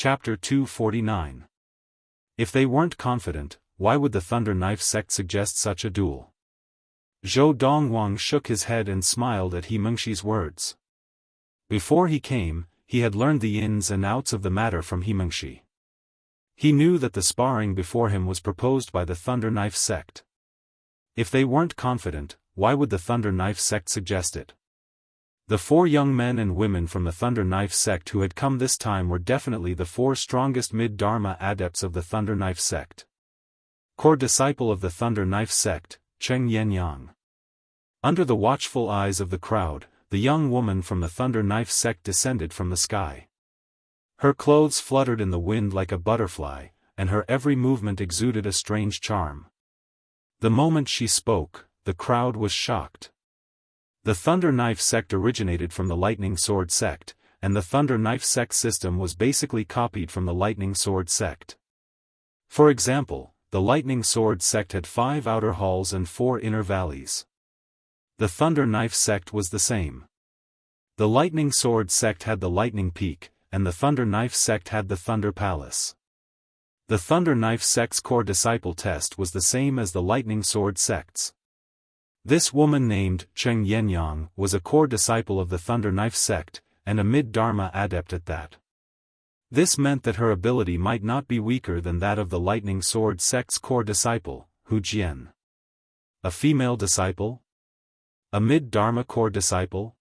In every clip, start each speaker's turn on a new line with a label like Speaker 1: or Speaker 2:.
Speaker 1: Chapter 249. If they weren't confident, why would the Thunder Knife sect suggest such a duel? Zhou Dongwang shook his head and smiled at He Mengxi's words. Before he came, he had learned the ins and outs of the matter from He Mengxi. He knew that the sparring before him was proposed by the Thunder Knife sect. If they weren't confident, why would the Thunder Knife sect suggest it? The 4 young men and women from the Thunder Knife sect who had come this time were definitely the 4 strongest mid-Dharma adepts of the Thunder Knife sect. Core disciple of the Thunder Knife sect, Cheng Yenyang. Under the watchful eyes of the crowd, the young woman from the Thunder Knife sect descended from the sky. Her clothes fluttered in the wind like a butterfly, and her every movement exuded a strange charm. The moment she spoke, the crowd was shocked. The Thunder Knife sect originated from the Lightning Sword sect, and the Thunder Knife sect system was basically copied from the Lightning Sword sect. For example, the Lightning Sword sect had 5 outer halls and 4 inner valleys. The Thunder Knife sect was the same. The Lightning Sword sect had the Lightning Peak, and the Thunder Knife sect had the Thunder Palace. The Thunder Knife sect's core disciple test was the same as the Lightning Sword sect's. This woman named Cheng Yenyang was a core disciple of the Thunder Knife sect, and a mid-Dharma adept at that. This meant that her ability might not be weaker than that of the Lightning Sword sect's core disciple, Hu Jian. A female disciple? A mid-Dharma core disciple?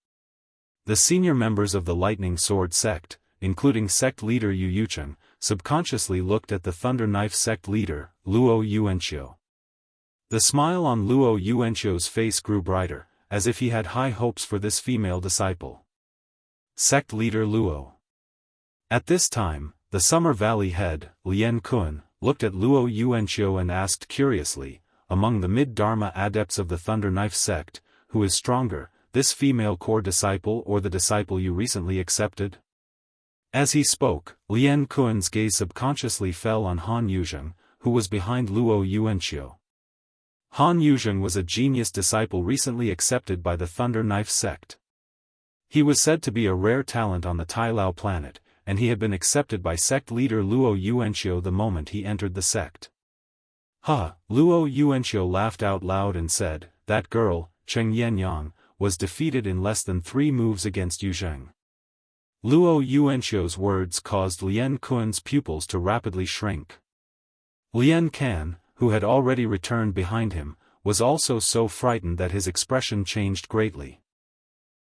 Speaker 1: The senior members of the Lightning Sword sect, including sect leader Yu Yucheng, subconsciously looked at the Thunder Knife sect leader, Luo Yuanqiu. The smile on Luo Yuanqiu's face grew brighter, as if he had high hopes for this female disciple. Sect leader Luo. At this time, the Summer Valley head, Lian Kun, looked at Luo Yuanqiu and asked curiously, among the mid-Dharma adepts of the Thunder Knife sect, who is stronger, this female core disciple or the disciple you recently accepted? As he spoke, Lian Kun's gaze subconsciously fell on Han Yuzheng, who was behind Luo Yuanqiu. Han Yuzheng was a genius disciple recently accepted by the Thunder Knife sect. He was said to be a rare talent on the Tailao planet, and he had been accepted by sect leader Luo Yuanqiu the moment he entered the sect. Luo Yuanqiu laughed out loud and said, "That girl, Cheng Yenyang, was defeated in less than 3 moves against Yuzheng." Luo Yuanqiu's words caused Lian Kun's pupils to rapidly shrink. Lian Kan, who had already returned behind him, was also so frightened that his expression changed greatly.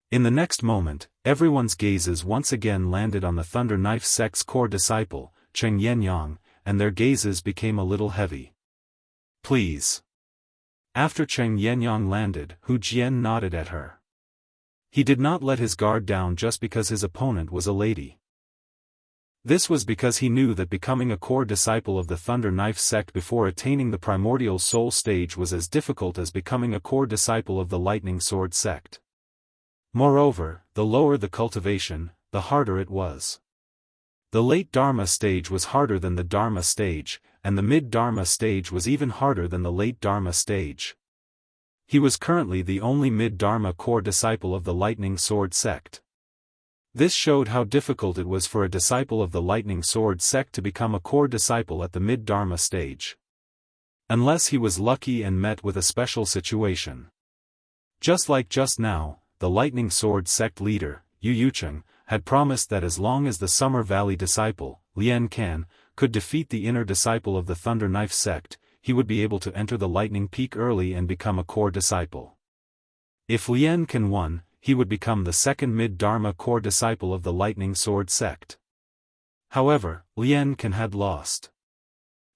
Speaker 1: In the next moment, everyone's gazes once again landed on the Thunder Knife sect's core disciple, Cheng Yenyang, and their gazes became a little heavy. "Please." After Cheng Yenyang landed, Hu Jian nodded at her. He did not let his guard down just because his opponent was a lady. This was because he knew that becoming a core disciple of the Thunder Knife sect before attaining the primordial soul stage was as difficult as becoming a core disciple of the Lightning Sword sect. Moreover, the lower the cultivation, the harder it was. The late Dharma stage was harder than the Dharma stage, and the mid-Dharma stage was even harder than the late Dharma stage. He was currently the only mid-Dharma core disciple of the Lightning Sword sect. This showed how difficult it was for a disciple of the Lightning Sword sect to become a core disciple at the mid-Dharma stage. Unless he was lucky and met with a special situation. Just like just now, the Lightning Sword sect leader, Yu Yucheng, had promised that as long as the Summer Valley disciple, Lian Kan, could defeat the inner disciple of the Thunder Knife sect, he would be able to enter the Lightning Peak early and become a core disciple. If Lian Kan won, he would become the second mid-Dharma core disciple of the Lightning Sword sect. However, Lian Kan had lost.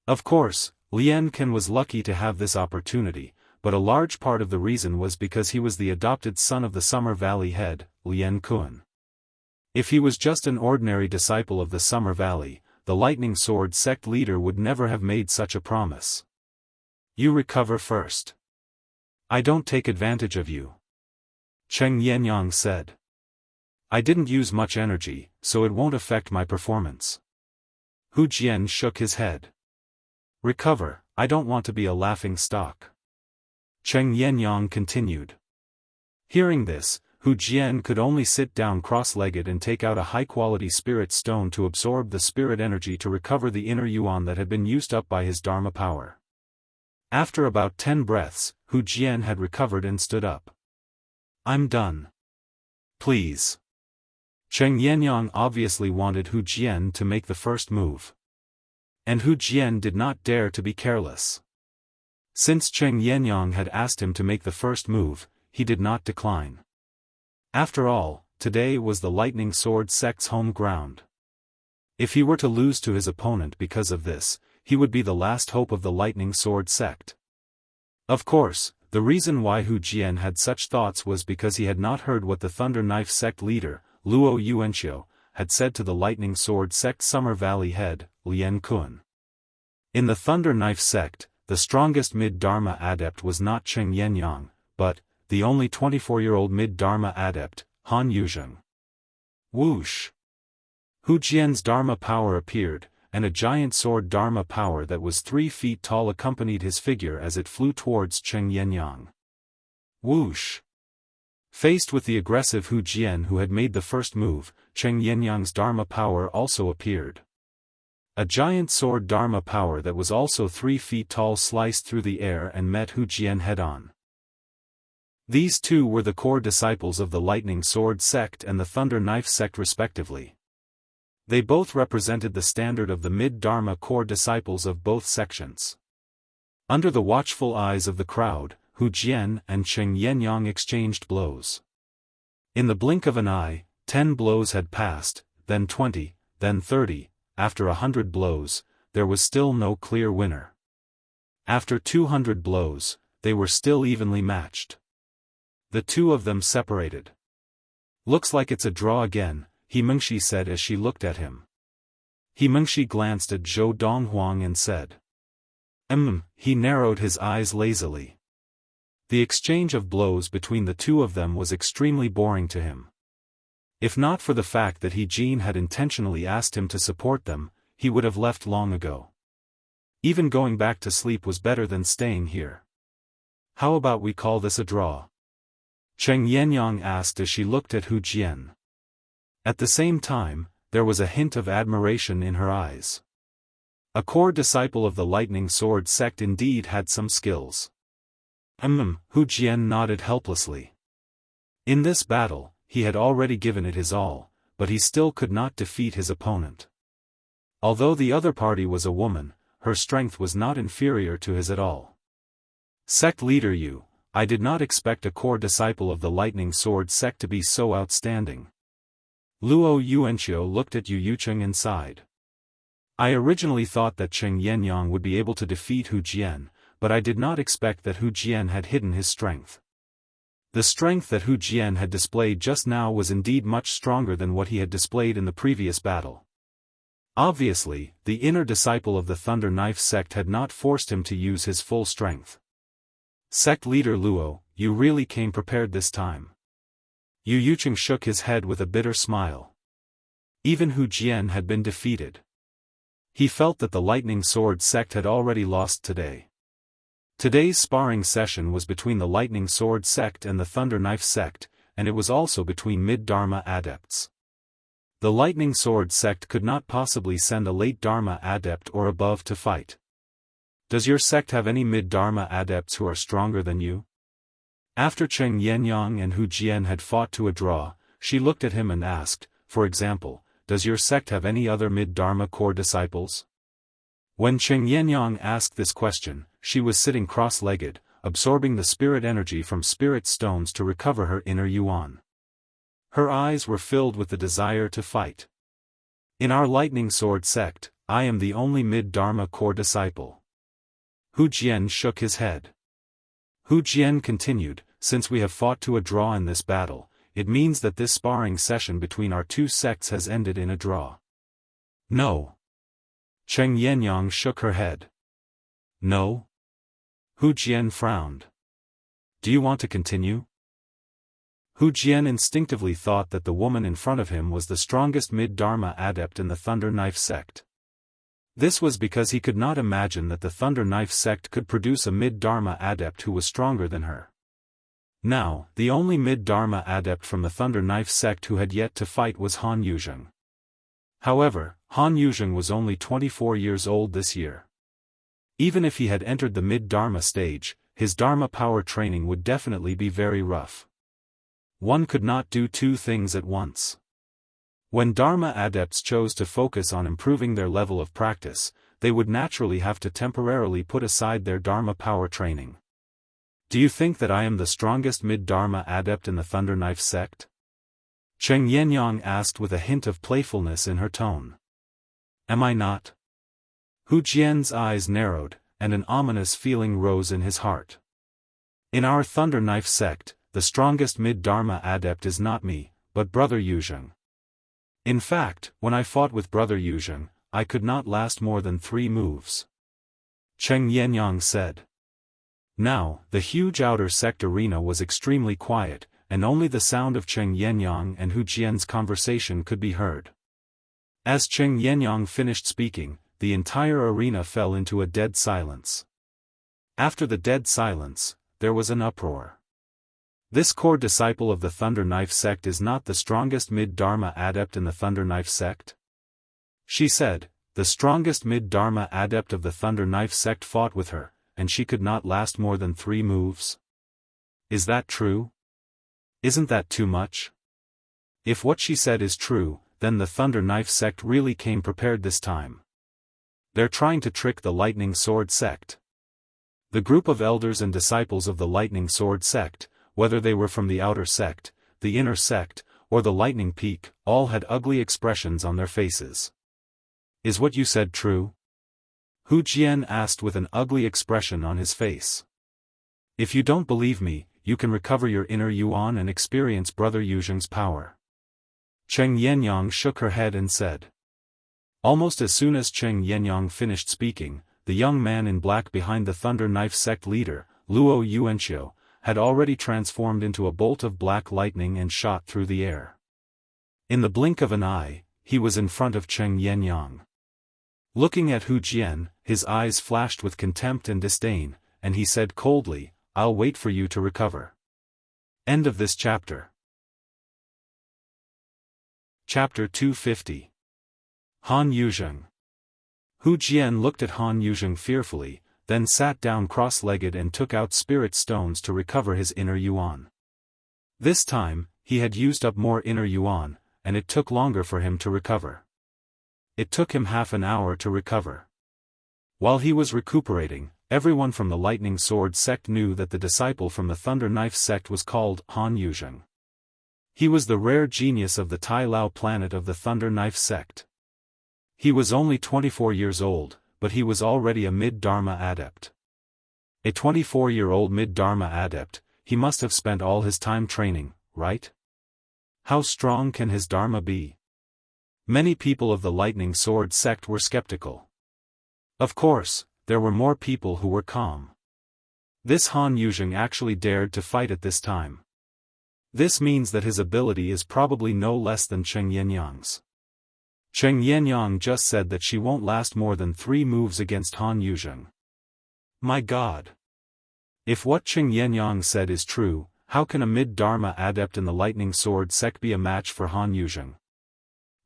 Speaker 1: Of course, Lian Kan was lucky to have this opportunity, but a large part of the reason was because he was the adopted son of the Summer Valley head, Lian Kun. If he was just an ordinary disciple of the Summer Valley, the Lightning Sword sect leader would never have made such a promise. "You recover first. I don't take advantage of you," Cheng Yenyang said. "I didn't use much energy, so it won't affect my performance." Hu Jian shook his head. "Recover, I don't want to be a laughing stock," Cheng Yenyang continued. Hearing this, Hu Jian could only sit down cross-legged and take out a high-quality spirit stone to absorb the spirit energy to recover the inner yuan that had been used up by his dharma power. After about 10 breaths, Hu Jian had recovered and stood up. "I'm done. Please." Cheng Yannyang obviously wanted Hu Jian to make the first move. And Hu Jian did not dare to be careless. Since Cheng Yannyang had asked him to make the first move, he did not decline. After all, today was the Lightning Sword sect's home ground. If he were to lose to his opponent because of this, he would be the last hope of the Lightning Sword sect. Of course, the reason why Hu Jian had such thoughts was because he had not heard what the Thunder Knife sect leader, Luo Yuanqiu, had said to the Lightning Sword sect Summer Valley head, Lian Kun. In the Thunder Knife sect, the strongest mid-dharma adept was not Cheng Yannyang, but the only 24-year-old mid-dharma adept, Han Yuzheng. Whoosh! Hu Jian's dharma power appeared, and a giant sword dharma power that was 3 feet tall accompanied his figure as it flew towards Cheng Yannyang. Whoosh! Faced with the aggressive Hu Jian who had made the first move, Cheng Yannyang's dharma power also appeared. A giant sword dharma power that was also 3 feet tall sliced through the air and met Hu Jian head-on. These two were the core disciples of the Lightning Sword sect and the Thunder Knife sect respectively. They both represented the standard of the mid-dharma core disciples of both sections. Under the watchful eyes of the crowd, Hu Jian and Cheng Yannyang exchanged blows. In the blink of an eye, 10 blows had passed, then 20, then 30, after 100 blows, there was still no clear winner. After 200 blows, they were still evenly matched. The two of them separated. "Looks like it's a draw again," He Mengshi said as she looked at him. He Mengshi glanced at Zhou Donghuang and said, He narrowed his eyes lazily. The exchange of blows between the two of them was extremely boring to him. If not for the fact that He Jin had intentionally asked him to support them, he would have left long ago. Even going back to sleep was better than staying here. "How about we call this a draw?" Cheng Yannyang asked as she looked at Hu Jian. At the same time, there was a hint of admiration in her eyes. A core disciple of the Lightning Sword sect indeed had some skills. Hu Jian nodded helplessly. In this battle, he had already given it his all, but he still could not defeat his opponent. Although the other party was a woman, her strength was not inferior to his at all. "Sect leader Yu, I did not expect a core disciple of the Lightning Sword sect to be so outstanding." Luo Yuanqiu looked at Yu Yucheng and sighed. "I originally thought that Cheng Yannyang would be able to defeat Hu Jian, but I did not expect that Hu Jian had hidden his strength." The strength that Hu Jian had displayed just now was indeed much stronger than what he had displayed in the previous battle. Obviously, the inner disciple of the Thunder Knife sect had not forced him to use his full strength. "Sect leader Luo, you really came prepared this time." Yu Yucheng shook his head with a bitter smile. Even Hu Jian had been defeated. He felt that the Lightning Sword sect had already lost today. Today's sparring session was between the Lightning Sword sect and the Thunder Knife sect, and it was also between mid-dharma adepts. The Lightning Sword sect could not possibly send a late dharma adept or above to fight. "Does your sect have any mid-dharma adepts who are stronger than you?" After Cheng Yannyang and Hu Jian had fought to a draw, she looked at him and asked, "For example, does your sect have any other mid-dharma core disciples?" When Cheng Yannyang asked this question, she was sitting cross-legged, absorbing the spirit energy from spirit stones to recover her inner yuan. Her eyes were filled with the desire to fight. "In our Lightning Sword sect, I am the only mid-dharma core disciple." Hu Jian shook his head. Hu Jian continued, "Since we have fought to a draw in this battle, it means that this sparring session between our two sects has ended in a draw." "No." Cheng Yannyang shook her head. "No?" Hu Jian frowned. "Do you want to continue?" Hu Jian instinctively thought that the woman in front of him was the strongest mid-dharma adept in the Thunder Knife sect. This was because he could not imagine that the Thunder Knife sect could produce a mid-dharma adept who was stronger than her. Now, the only mid-Dharma adept from the Thunder Knife sect who had yet to fight was Han Yuzheng. However, Han Yuzheng was only 24 years old this year. Even if he had entered the mid-Dharma stage, his Dharma power training would definitely be very rough. One could not do two things at once. When Dharma adepts chose to focus on improving their level of practice, they would naturally have to temporarily put aside their Dharma power training. Do you think that I am the strongest mid-Dharma adept in the Thunder Knife sect? Cheng Yenyang asked with a hint of playfulness in her tone. Am I not? Hu Jian's eyes narrowed, and an ominous feeling rose in his heart. In our Thunder Knife sect, the strongest mid-Dharma adept is not me, but Brother Yuzheng. In fact, when I fought with Brother Yuzheng, I could not last more than 3 moves. Cheng Yenyang said. Now, the huge outer sect arena was extremely quiet, and only the sound of Cheng Yenyang and Hu Jian's conversation could be heard. As Cheng Yenyang finished speaking, the entire arena fell into a dead silence. After the dead silence, there was an uproar. This core disciple of the Thunder Knife sect is not the strongest mid-Dharma adept in the Thunder Knife sect? She said, the strongest mid-Dharma adept of the Thunder Knife sect fought with her, and she could not last more than 3 moves. Is that true? Isn't that too much? If what she said is true, then the Thunder Knife sect really came prepared this time. They're trying to trick the Lightning Sword sect. The group of elders and disciples of the Lightning Sword sect, whether they were from the outer sect, the inner sect, or the Lightning Peak, all had ugly expressions on their faces. Is what you said true? Hu Jian asked with an ugly expression on his face. If you don't believe me, you can recover your inner yuan and experience Brother Yuzheng's power. Cheng Yenyang shook her head and said. Almost as soon as Cheng Yenyang finished speaking, the young man in black behind the Thunder Knife sect leader, Luo Yuanqiu, had already transformed into a bolt of black lightning and shot through the air. In the blink of an eye, he was in front of Cheng Yenyang. Looking at Hu Jian, his eyes flashed with contempt and disdain, and he said coldly, I'll wait for you to recover. End of this chapter. Chapter 250. Han Yuzheng. Hu Jian looked at Han Yuzheng fearfully, then sat down cross-legged and took out spirit stones to recover his inner yuan. This time, he had used up more inner yuan, and it took longer for him to recover. It took him half an hour to recover. While he was recuperating, everyone from the Lightning Sword sect knew that the disciple from the Thunder Knife sect was called Han Yuzheng. He was the rare genius of the Tai Lao planet of the Thunder Knife sect. He was only 24 years old, but he was already a mid-Dharma adept. A 24-year-old mid-Dharma adept, he must have spent all his time training, right? How strong can his Dharma be? Many people of the Lightning Sword sect were skeptical. Of course, there were more people who were calm. This Han Yuzheng actually dared to fight at this time. This means that his ability is probably no less than Cheng Yenyang's. Cheng Yenyang just said that she won't last more than 3 moves against Han Yuzheng. My God! If what Cheng Yenyang said is true, how can a mid-Dharma adept in the Lightning Sword sect be a match for Han Yuzheng?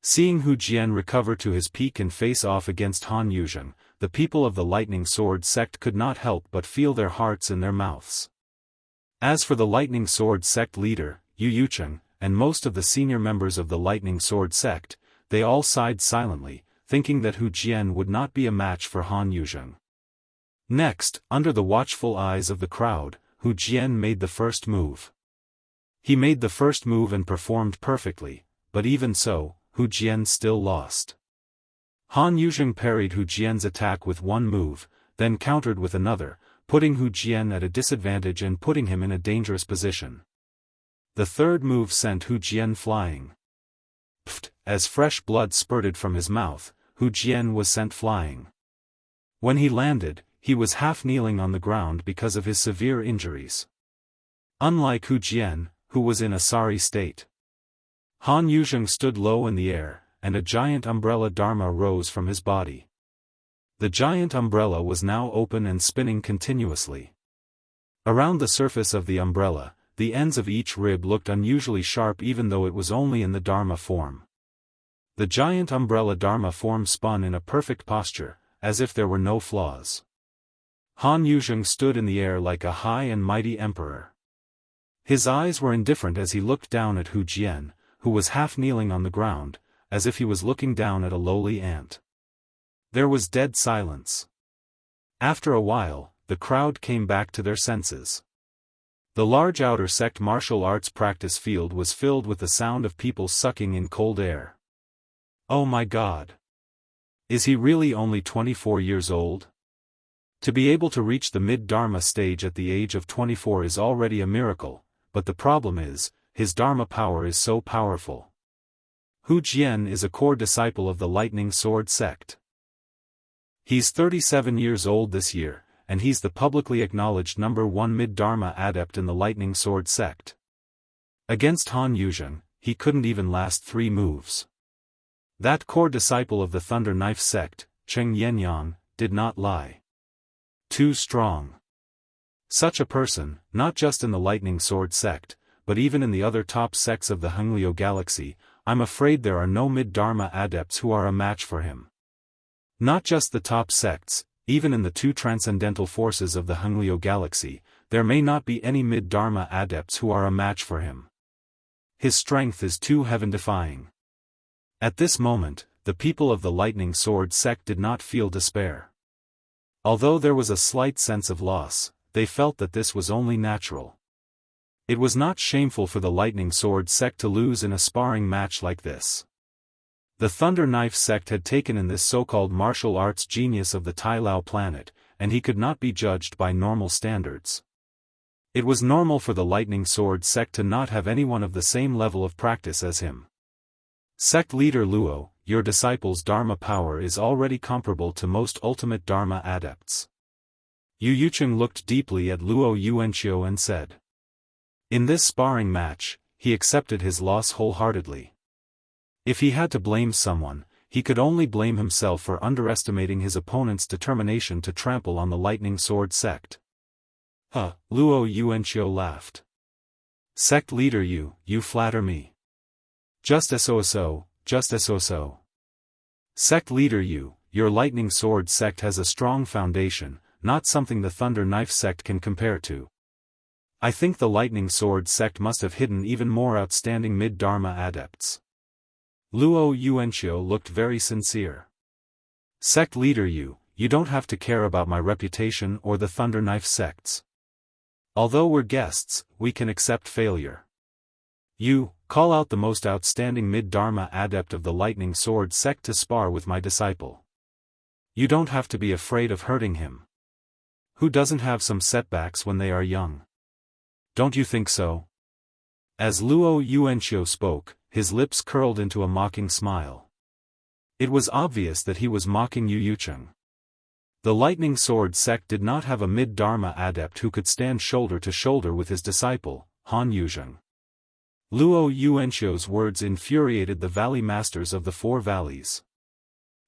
Speaker 1: Seeing Hu Jian recover to his peak and face off against Han Yuzheng, the people of the Lightning Sword sect could not help but feel their hearts in their mouths. As for the Lightning Sword sect leader, Yu Yucheng, and most of the senior members of the Lightning Sword sect, they all sighed silently, thinking that Hu Jian would not be a match for Han Yuzheng. Next, under the watchful eyes of the crowd, Hu Jian made the first move. He made the first move and performed perfectly, but even so, Hu Jian still lost. Han Yuzheng parried Hu Jian's attack with one move, then countered with another, putting Hu Jian at a disadvantage and putting him in a dangerous position. The third move sent Hu Jian flying. Pfft! As fresh blood spurted from his mouth, Hu Jian was sent flying. When he landed, he was half kneeling on the ground because of his severe injuries. Unlike Hu Jian, who was in a sorry state. Han Yuzheng stood low in the air, and a giant umbrella Dharma rose from his body. The giant umbrella was now open and spinning continuously. Around the surface of the umbrella, the ends of each rib looked unusually sharp even though it was only in the Dharma form. The giant umbrella Dharma form spun in a perfect posture, as if there were no flaws. Han Yuzheng stood in the air like a high and mighty emperor. His eyes were indifferent as he looked down at Hu Jian, who was half kneeling on the ground, as if he was looking down at a lowly ant. There was dead silence. After a while, the crowd came back to their senses. The large outer sect martial arts practice field was filled with the sound of people sucking in cold air. Oh my God! Is he really only 24 years old? To be able to reach the mid-Dharma stage at the age of 24 is already a miracle, but the problem is, his Dharma power is so powerful. Hu Jian is a core disciple of the Lightning Sword sect. He's 37 years old this year, and he's the publicly acknowledged #1 mid-Dharma adept in the Lightning Sword sect. Against Han Yuzheng, he couldn't even last 3 moves. That core disciple of the Thunder Knife sect, Cheng Yenyang, did not lie. Too strong. Such a person, not just in the Lightning Sword sect, but even in the other top sects of the Hengliu galaxy, I'm afraid there are no mid-Dharma adepts who are a match for him. Not just the top sects, even in the 2 transcendental forces of the Hengliu galaxy, there may not be any mid-Dharma adepts who are a match for him. His strength is too heaven-defying. At this moment, the people of the Lightning Sword sect did not feel despair. Although there was a slight sense of loss, they felt that this was only natural. It was not shameful for the Lightning Sword sect to lose in a sparring match like this. The Thunder Knife sect had taken in this so-called martial arts genius of the Tai Lao planet, and he could not be judged by normal standards. It was normal for the Lightning Sword sect to not have anyone of the same level of practice as him. Sect leader Luo, your disciple's Dharma power is already comparable to most ultimate Dharma adepts. Yu Yucheng looked deeply at Luo Yuanqiu and said. In this sparring match, he accepted his loss wholeheartedly. If he had to blame someone, he could only blame himself for underestimating his opponent's determination to trample on the Lightning Sword sect. Luo Yuanqiu laughed. Sect leader you flatter me. Just so. Sect leader your Lightning Sword sect has a strong foundation, not something the Thunder Knife sect can compare to. I think the Lightning Sword sect must have hidden even more outstanding mid-Dharma adepts. Luo Yuanqiu looked very sincere. Sect leader you don't have to care about my reputation or the Thunder Knife sects. Although we're guests, we can accept failure. You, call out the most outstanding mid-Dharma adept of the Lightning Sword sect to spar with my disciple. You don't have to be afraid of hurting him. Who doesn't have some setbacks when they are young? Don't you think so? As Luo Yuanqiu spoke, his lips curled into a mocking smile. It was obvious that he was mocking Yu Yucheng. The Lightning Sword sect did not have a mid-Dharma adept who could stand shoulder to shoulder with his disciple, Han Yuzheng. Luo Yuanqiu's words infuriated the valley masters of the 4 valleys.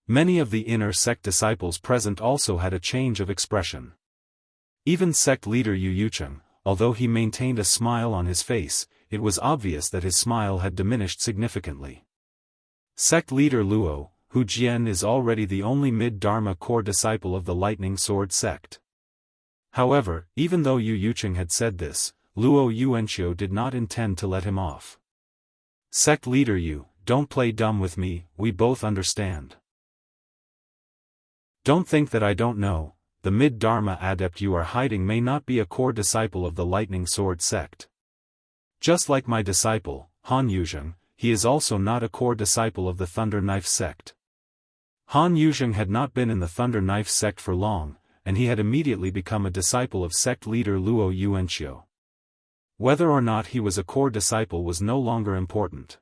Speaker 1: Many of the inner sect disciples present also had a change of expression. Even sect leader Yu Yucheng, although he maintained a smile on his face, it was obvious that his smile had diminished significantly. Sect leader Luo, Hu Jian is already the only mid-Dharma core disciple of the Lightning Sword sect. However, even though Yu Yucheng had said this, Luo Yuanqiu did not intend to let him off. Sect leader don't play dumb with me, we both understand. Don't think that I don't know, the mid-Dharma adept you are hiding may not be a core disciple of the Lightning Sword sect. Just like my disciple, Han Yuzheng, he is also not a core disciple of the Thunder Knife sect. Han Yuzheng had not been in the Thunder Knife sect for long, and he had immediately become a disciple of sect leader Luo Yuanqiu. Whether or not he was a core disciple was no longer important.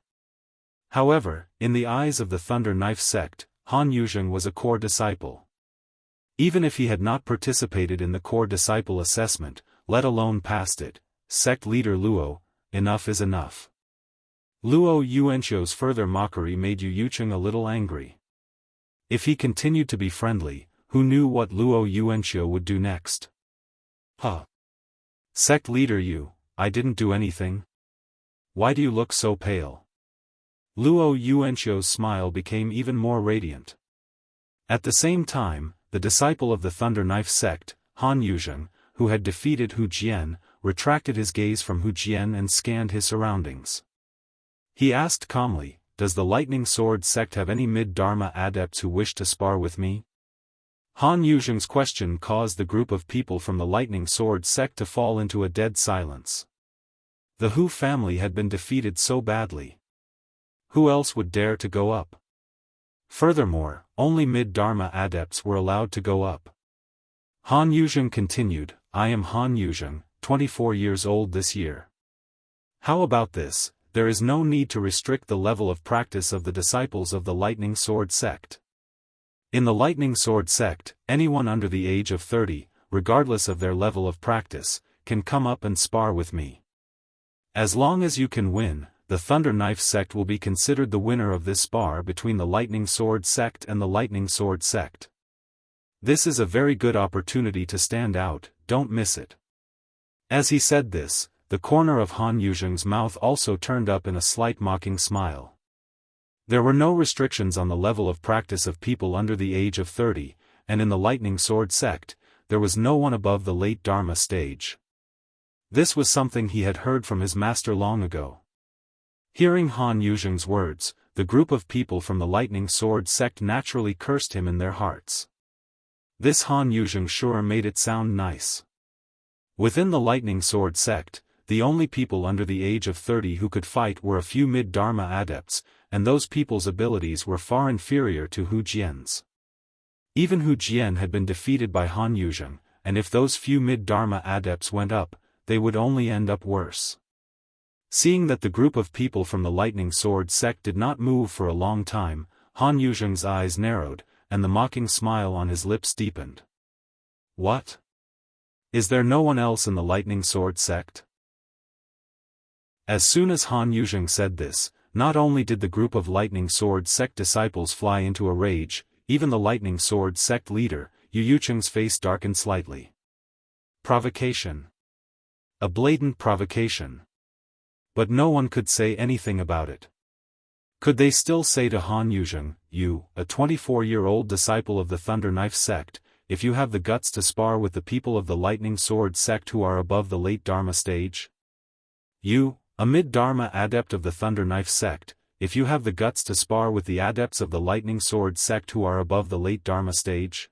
Speaker 1: However, in the eyes of the Thunder Knife sect, Han Yuzheng was a core disciple. Even if he had not participated in the core disciple assessment, let alone passed it, sect leader Luo, enough is enough. Luo Yuanqiu's further mockery made Yu Yucheng a little angry. If he continued to be friendly, who knew what Luo Yuanqiu would do next? Sect leader I didn't do anything. Why do you look so pale? Luo Yuanqiu's smile became even more radiant. At the same time, the disciple of the Thunder Knife sect, Han Yuzheng, who had defeated Hu Jian, retracted his gaze from Hu Jian and scanned his surroundings. He asked calmly, "Does the Lightning Sword sect have any mid-Dharma adepts who wish to spar with me?" Han Yuzheng's question caused the group of people from the Lightning Sword sect to fall into a dead silence. The Hu family had been defeated so badly. Who else would dare to go up? Furthermore, only mid-Dharma adepts were allowed to go up. Han Yuzheng continued, "I am Han Yuzheng, 24 years old this year. How about this? There is no need to restrict the level of practice of the disciples of the Lightning Sword sect. In the Lightning Sword sect, anyone under the age of 30, regardless of their level of practice, can come up and spar with me. As long as you can win, the Thunder Knife sect will be considered the winner of this spar between the Lightning Sword sect and the Lightning Sword sect. This is a very good opportunity to stand out, don't miss it." As he said this, the corner of Han Yuzheng's mouth also turned up in a slight mocking smile. There were no restrictions on the level of practice of people under the age of 30, and in the Lightning Sword sect, there was no one above the late Dharma stage. This was something he had heard from his master long ago. Hearing Han Yuzheng's words, the group of people from the Lightning Sword sect naturally cursed him in their hearts. This Han Yuzheng sure made it sound nice. Within the Lightning Sword sect, the only people under the age of 30 who could fight were a few mid-Dharma adepts, and those people's abilities were far inferior to Hu Jian's. Even Hu Jian had been defeated by Han Yuzheng, and if those few mid-Dharma adepts went up, they would only end up worse. Seeing that the group of people from the Lightning Sword sect did not move for a long time, Han Yuzheng's eyes narrowed, and the mocking smile on his lips deepened. "What? Is there no one else in the Lightning Sword sect?" As soon as Han Yuzheng said this, not only did the group of Lightning Sword sect disciples fly into a rage, even the Lightning Sword sect leader, Yu Yucheng's face darkened slightly. Provocation. A blatant provocation. But no one could say anything about it. Could they still say to Han Yuzheng, "You, a 24-year-old disciple of the Thunder Knife sect, if you have the guts to spar with the people of the Lightning Sword sect who are above the late Dharma stage? You, a mid-Dharma adept of the Thunder Knife sect, if you have the guts to spar with the adepts of the Lightning Sword sect who are above the late Dharma stage?"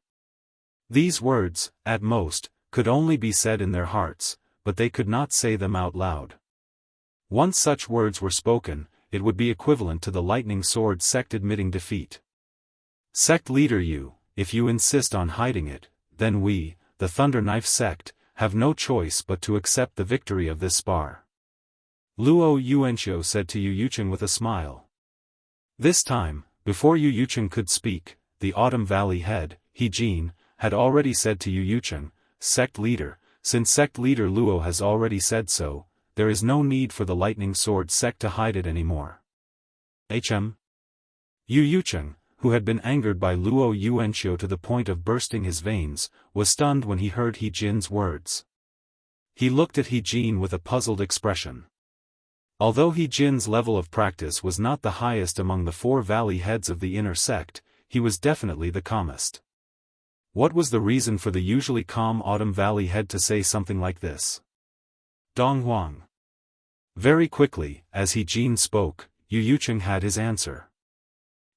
Speaker 1: These words, at most, could only be said in their hearts, but they could not say them out loud. Once such words were spoken, it would be equivalent to the Lightning Sword sect admitting defeat. "Sect leader Yu, if you insist on hiding it, then we, the Thunder Knife sect, have no choice but to accept the victory of this spar," Luo Yuanqiu said to Yu Yucheng with a smile. This time, before Yu Yucheng could speak, the Autumn Valley head, He Jin, had already said to Yu Yucheng, "Sect leader, since sect leader Luo has already said so, there is no need for the Lightning Sword sect to hide it anymore." Yu Yucheng, who had been angered by Luo Yuanqiu to the point of bursting his veins, was stunned when he heard He Jin's words. He looked at He Jin with a puzzled expression. Although He Jin's level of practice was not the highest among the 4 valley heads of the inner sect, he was definitely the calmest. What was the reason for the usually calm Autumn Valley head to say something like this? Dong Huang. Very quickly, as He Jin spoke, Yu Yucheng had his answer.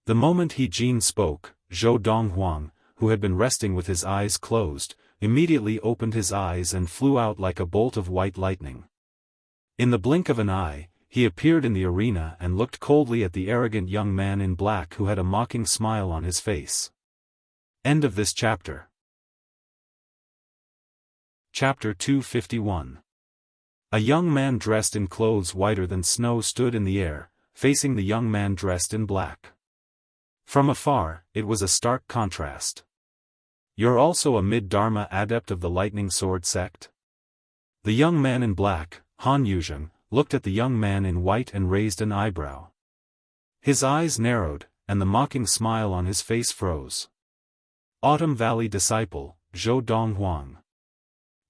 Speaker 1: The moment He Jin spoke, Zhou Donghuang, who had been resting with his eyes closed, immediately opened his eyes and flew out like a bolt of white lightning. In the blink of an eye, he appeared in the arena and looked coldly at the arrogant young man in black who had a mocking smile on his face. End of this chapter. Chapter 251. A young man dressed in clothes whiter than snow stood in the air, facing the young man dressed in black. From afar, it was a stark contrast. "You're also a mid-Dharma adept of the Lightning Sword sect?" The young man in black, Han Yuzheng, looked at the young man in white and raised an eyebrow. His eyes narrowed, and the mocking smile on his face froze. Autumn Valley disciple, Zhou Donghuang.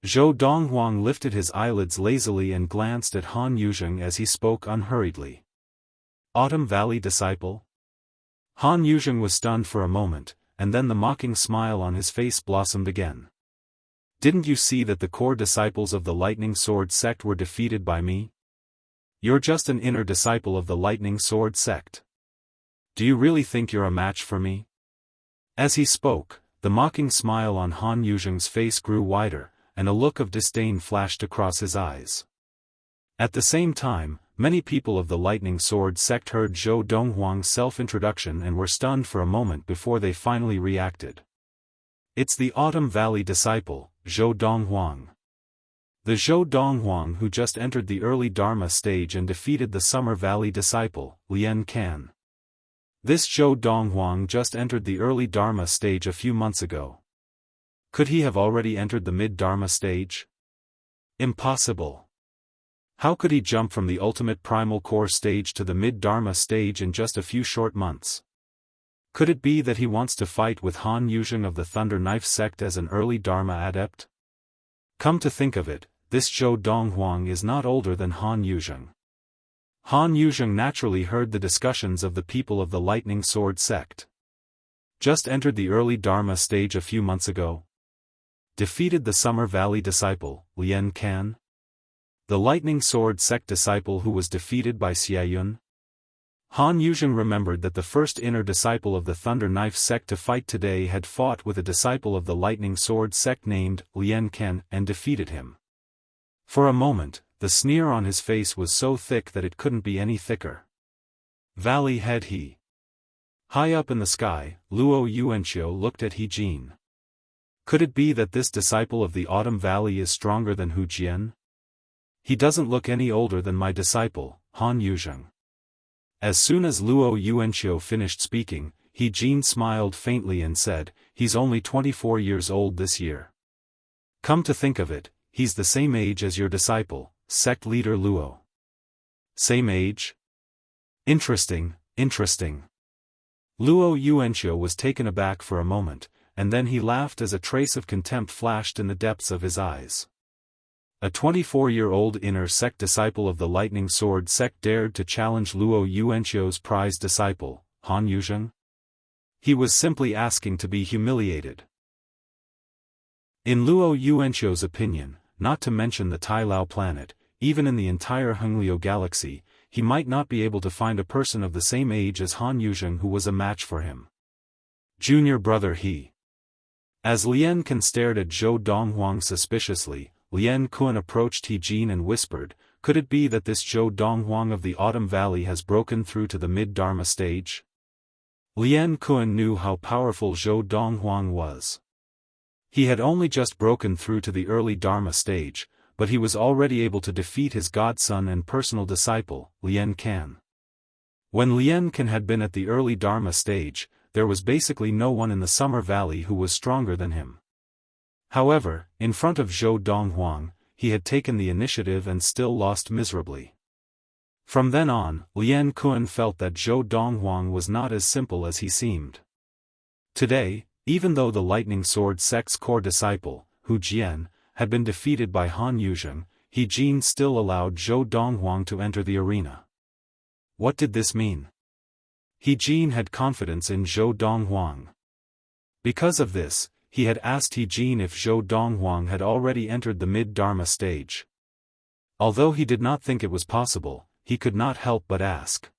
Speaker 1: Zhou Donghuang lifted his eyelids lazily and glanced at Han Yuzheng as he spoke unhurriedly. Autumn Valley disciple? Han Yuzheng was stunned for a moment, and then the mocking smile on his face blossomed again. Didn't you see that the core disciples of the Lightning Sword sect were defeated by me? You're just an inner disciple of the Lightning Sword sect. Do you really think you're a match for me? As he spoke, the mocking smile on Han Yuzheng's face grew wider, and a look of disdain flashed across his eyes. At the same time, many people of the Lightning Sword sect heard Zhou Donghuang's self-introduction and were stunned for a moment before they finally reacted. It's the Autumn Valley disciple, Zhou Donghuang. The Zhou Donghuang who just entered the early Dharma stage and defeated the Summer Valley disciple, Lian Can. This Zhou Donghuang just entered the early Dharma stage a few months ago. Could he have already entered the mid-Dharma stage? Impossible. How could he jump from the ultimate primal core stage to the mid-Dharma stage in just a few short months? Could it be that he wants to fight with Han Yuzheng of the Thunder Knife sect as an early Dharma adept? Come to think of it, this Zhou Donghuang is not older than Han Yuzheng. Han Yuzheng naturally heard the discussions of the people of the Lightning Sword sect. Just entered the early Dharma stage a few months ago. Defeated the Summer Valley disciple, Lian Can? The Lightning Sword sect disciple who was defeated by Xiaofan? Han Yuzheng remembered that the first inner disciple of the Thunder Knife sect to fight today had fought with a disciple of the Lightning Sword sect named Lian Can and defeated him. For a moment, the sneer on his face was so thick that it couldn't be any thicker. Valley head he. High up in the sky, Luo Yuanqiu looked at He Jin. Could it be that this disciple of the Autumn Valley is stronger than Hu Jian? He doesn't look any older than my disciple, Han Yuzheng. As soon as Luo Yuanqiu finished speaking, He Jin smiled faintly and said, he's only 24 years old this year. Come to think of it, he's the same age as your disciple, sect leader Luo. Same age? Interesting, interesting. Luo Yuanqiu was taken aback for a moment, and then he laughed as a trace of contempt flashed in the depths of his eyes. A 24-year-old inner sect disciple of the Lightning Sword sect dared to challenge Luo Yuanqiu's prized disciple, Han Yuzheng? He was simply asking to be humiliated. In Luo Yuanqiu's opinion, not to mention the Tailao planet, even in the entire Hengliu galaxy, he might not be able to find a person of the same age as Han Yuzheng who was a match for him. Junior brother he. As Lian Can stared at Zhou Donghuang suspiciously, Lian Kun approached He Jin and whispered, could it be that this Zhou Donghuang of the Autumn Valley has broken through to the mid-Dharma stage? Lian Kun knew how powerful Zhou Donghuang was. He had only just broken through to the early Dharma stage, but he was already able to defeat his godson and personal disciple, Lian Can. When Lian Can had been at the early Dharma stage, there was basically no one in the Summer Valley who was stronger than him. However, in front of Zhou Donghuang, he had taken the initiative and still lost miserably. From then on, Lian Kun felt that Zhou Donghuang was not as simple as he seemed. Today, even though the Lightning Sword sect's core disciple, Hu Jian, had been defeated by Han Yuzheng, He Jin still allowed Zhou Donghuang to enter the arena. What did this mean? He Jin had confidence in Zhou Donghuang. Because of this, he had asked He Jin if Zhou Donghuang had already entered the mid-Dharma stage. Although he did not think it was possible, he could not help but ask.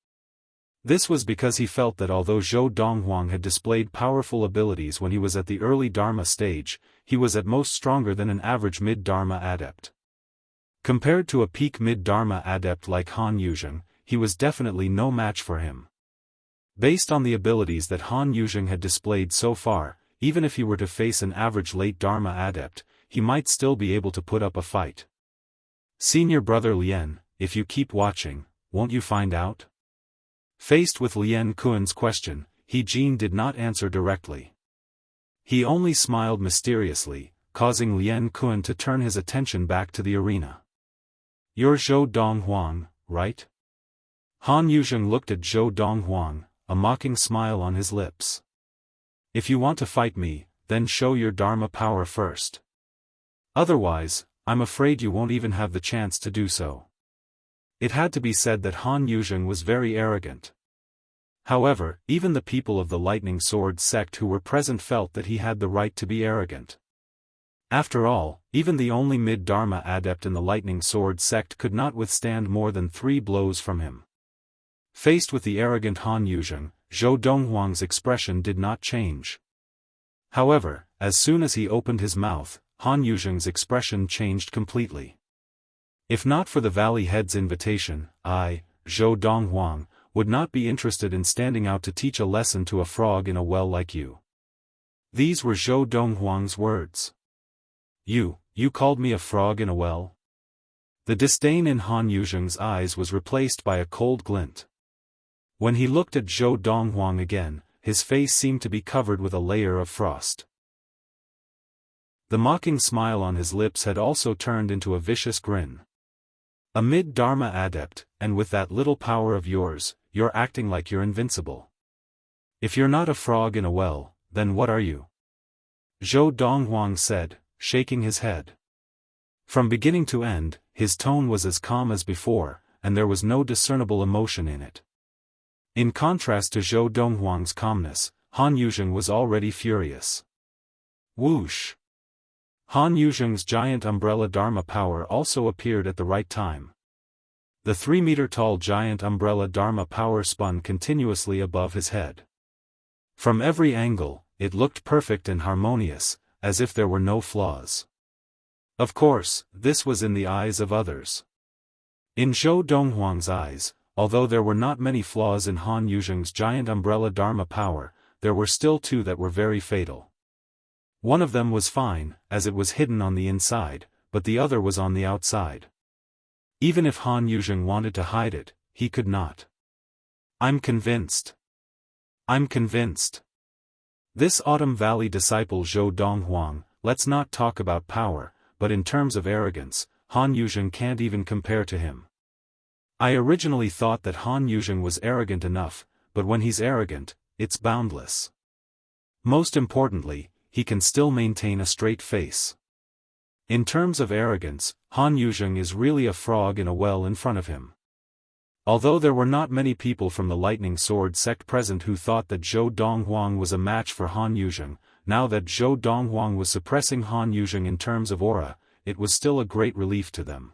Speaker 1: This was because he felt that although Zhou Donghuang had displayed powerful abilities when he was at the early Dharma stage, he was at most stronger than an average mid-Dharma adept. Compared to a peak mid-Dharma adept like Han Yuzheng, he was definitely no match for him. Based on the abilities that Han Yuzheng had displayed so far, even if he were to face an average late Dharma adept, he might still be able to put up a fight. Senior brother Lian, if you keep watching, won't you find out? Faced with Lian Kun's question, He Jin did not answer directly. He only smiled mysteriously, causing Lian Kun to turn his attention back to the arena. You're Zhou Donghuang, right? Han Yuzheng looked at Zhou Donghuang, a mocking smile on his lips. If you want to fight me, then show your Dharma power first. Otherwise, I'm afraid you won't even have the chance to do so. It had to be said that Han Yuzheng was very arrogant. However, even the people of the Lightning Sword sect who were present felt that he had the right to be arrogant. After all, even the only mid-Dharma adept in the Lightning Sword sect could not withstand more than 3 blows from him. Faced with the arrogant Han Yuzheng, Zhou Donghuang's expression did not change. However, as soon as he opened his mouth, Han Yuzheng's expression changed completely. If not for the Valley Head's invitation, I, Zhou Donghuang, would not be interested in standing out to teach a lesson to a frog in a well like you. These were Zhou Donghuang's words. You called me a frog in a well? The disdain in Han Yuzheng's eyes was replaced by a cold glint. When he looked at Zhou Donghuang again, his face seemed to be covered with a layer of frost. The mocking smile on his lips had also turned into a vicious grin. A mid-Dharma adept, and with that little power of yours, you're acting like you're invincible. If you're not a frog in a well, then what are you? Zhou Donghuang said, shaking his head. From beginning to end, his tone was as calm as before, and there was no discernible emotion in it. In contrast to Zhou Donghuang's calmness, Han Yuzheng was already furious. Whoosh! Han Yuzheng's giant umbrella Dharma power also appeared at the right time. The 3-meter-tall giant umbrella Dharma power spun continuously above his head. From every angle, it looked perfect and harmonious, as if there were no flaws. Of course, this was in the eyes of others. In Zhou Donghuang's eyes, although there were not many flaws in Han Yuzheng's giant umbrella Dharma power, there were still 2 that were very fatal. One of them was fine, as it was hidden on the inside, but the other was on the outside. Even if Han Yuzheng wanted to hide it, he could not. I'm convinced. This Autumn Valley disciple Zhou Donghuang, let's not talk about power, but in terms of arrogance, Han Yuzheng can't even compare to him. I originally thought that Han Yuzheng was arrogant enough, but when he's arrogant, it's boundless. Most importantly, he can still maintain a straight face. In terms of arrogance, Han Yuzheng is really a frog in a well in front of him. Although there were not many people from the Lightning Sword sect present who thought that Zhou Donghuang was a match for Han Yuzheng, now that Zhou Donghuang was suppressing Han Yuzheng in terms of aura, it was still a great relief to them.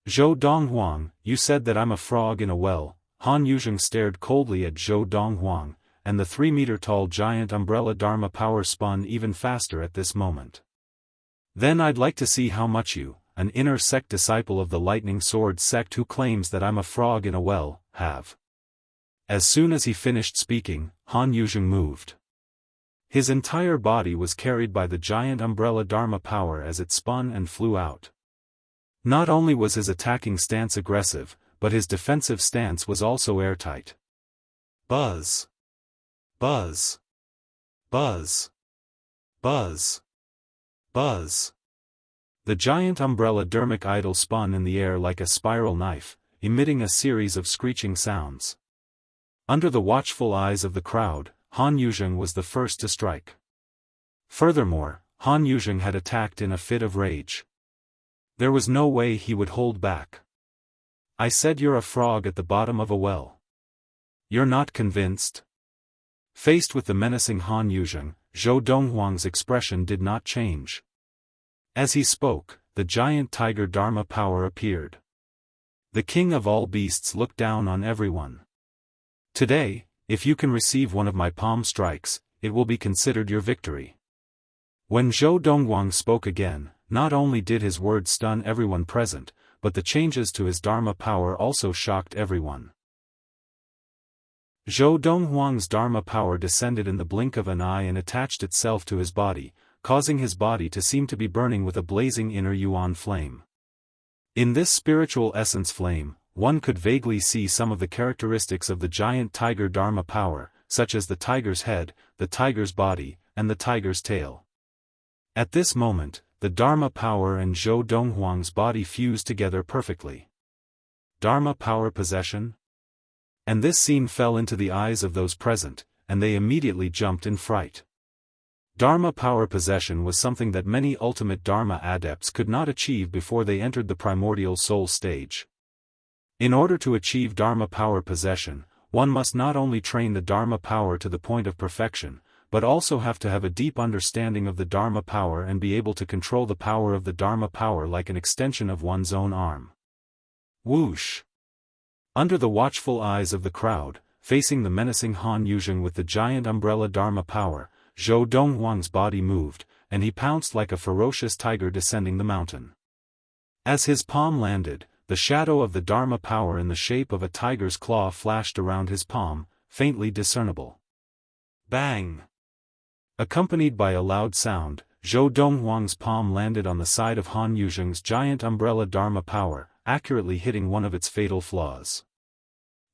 Speaker 1: Zhou Donghuang, you said that I'm a frog in a well. Han Yuzheng stared coldly at Zhou Donghuang, and the 3-meter-tall giant umbrella Dharma power spun even faster at this moment. Then I'd like to see how much you, an inner sect disciple of the Lightning Sword sect who claims that I'm a frog in a well, have. As soon as he finished speaking, Han Yuzheng moved. His entire body was carried by the giant umbrella Dharma power as it spun and flew out. Not only was his attacking stance aggressive, but his defensive stance was also airtight. Buzz. Buzz. Buzz. Buzz. Buzz. The giant umbrella Dermic idol spun in the air like a spiral knife, emitting a series of screeching sounds. Under the watchful eyes of the crowd, Han Yuzheng was the first to strike. Furthermore, Han Yuzheng had attacked in a fit of rage. There was no way he would hold back. I said you're a frog at the bottom of a well. You're not convinced? Faced with the menacing Han Yuzheng, Zhou Donghuang's expression did not change. As he spoke, the giant tiger Dharma power appeared. The king of all beasts looked down on everyone. Today, if you can receive one of my palm strikes, it will be considered your victory. When Zhou Donghuang spoke again, not only did his words stun everyone present, but the changes to his Dharma power also shocked everyone. Zhou Donghuang's Dharma power descended in the blink of an eye and attached itself to his body, causing his body to seem to be burning with a blazing inner yuan flame. In this spiritual essence flame, one could vaguely see some of the characteristics of the giant tiger Dharma power, such as the tiger's head, the tiger's body, and the tiger's tail. At this moment, the Dharma power and Zhou Donghuang's body fused together perfectly. Dharma power possession? And this scene fell into the eyes of those present, and they immediately jumped in fright. Dharma power possession was something that many ultimate Dharma adepts could not achieve before they entered the primordial soul stage. In order to achieve Dharma power possession, one must not only train the Dharma power to the point of perfection, but also have to have a deep understanding of the Dharma power and be able to control the power of the Dharma power like an extension of one's own arm. Whoosh! Under the watchful eyes of the crowd, facing the menacing Han Yuzheng with the giant umbrella Dharma power, Zhou Donghuang's body moved, and he pounced like a ferocious tiger descending the mountain. As his palm landed, the shadow of the Dharma power in the shape of a tiger's claw flashed around his palm, faintly discernible. Bang! Accompanied by a loud sound, Zhou Donghuang's palm landed on the side of Han Yuzheng's giant umbrella Dharma power, accurately hitting one of its fatal flaws.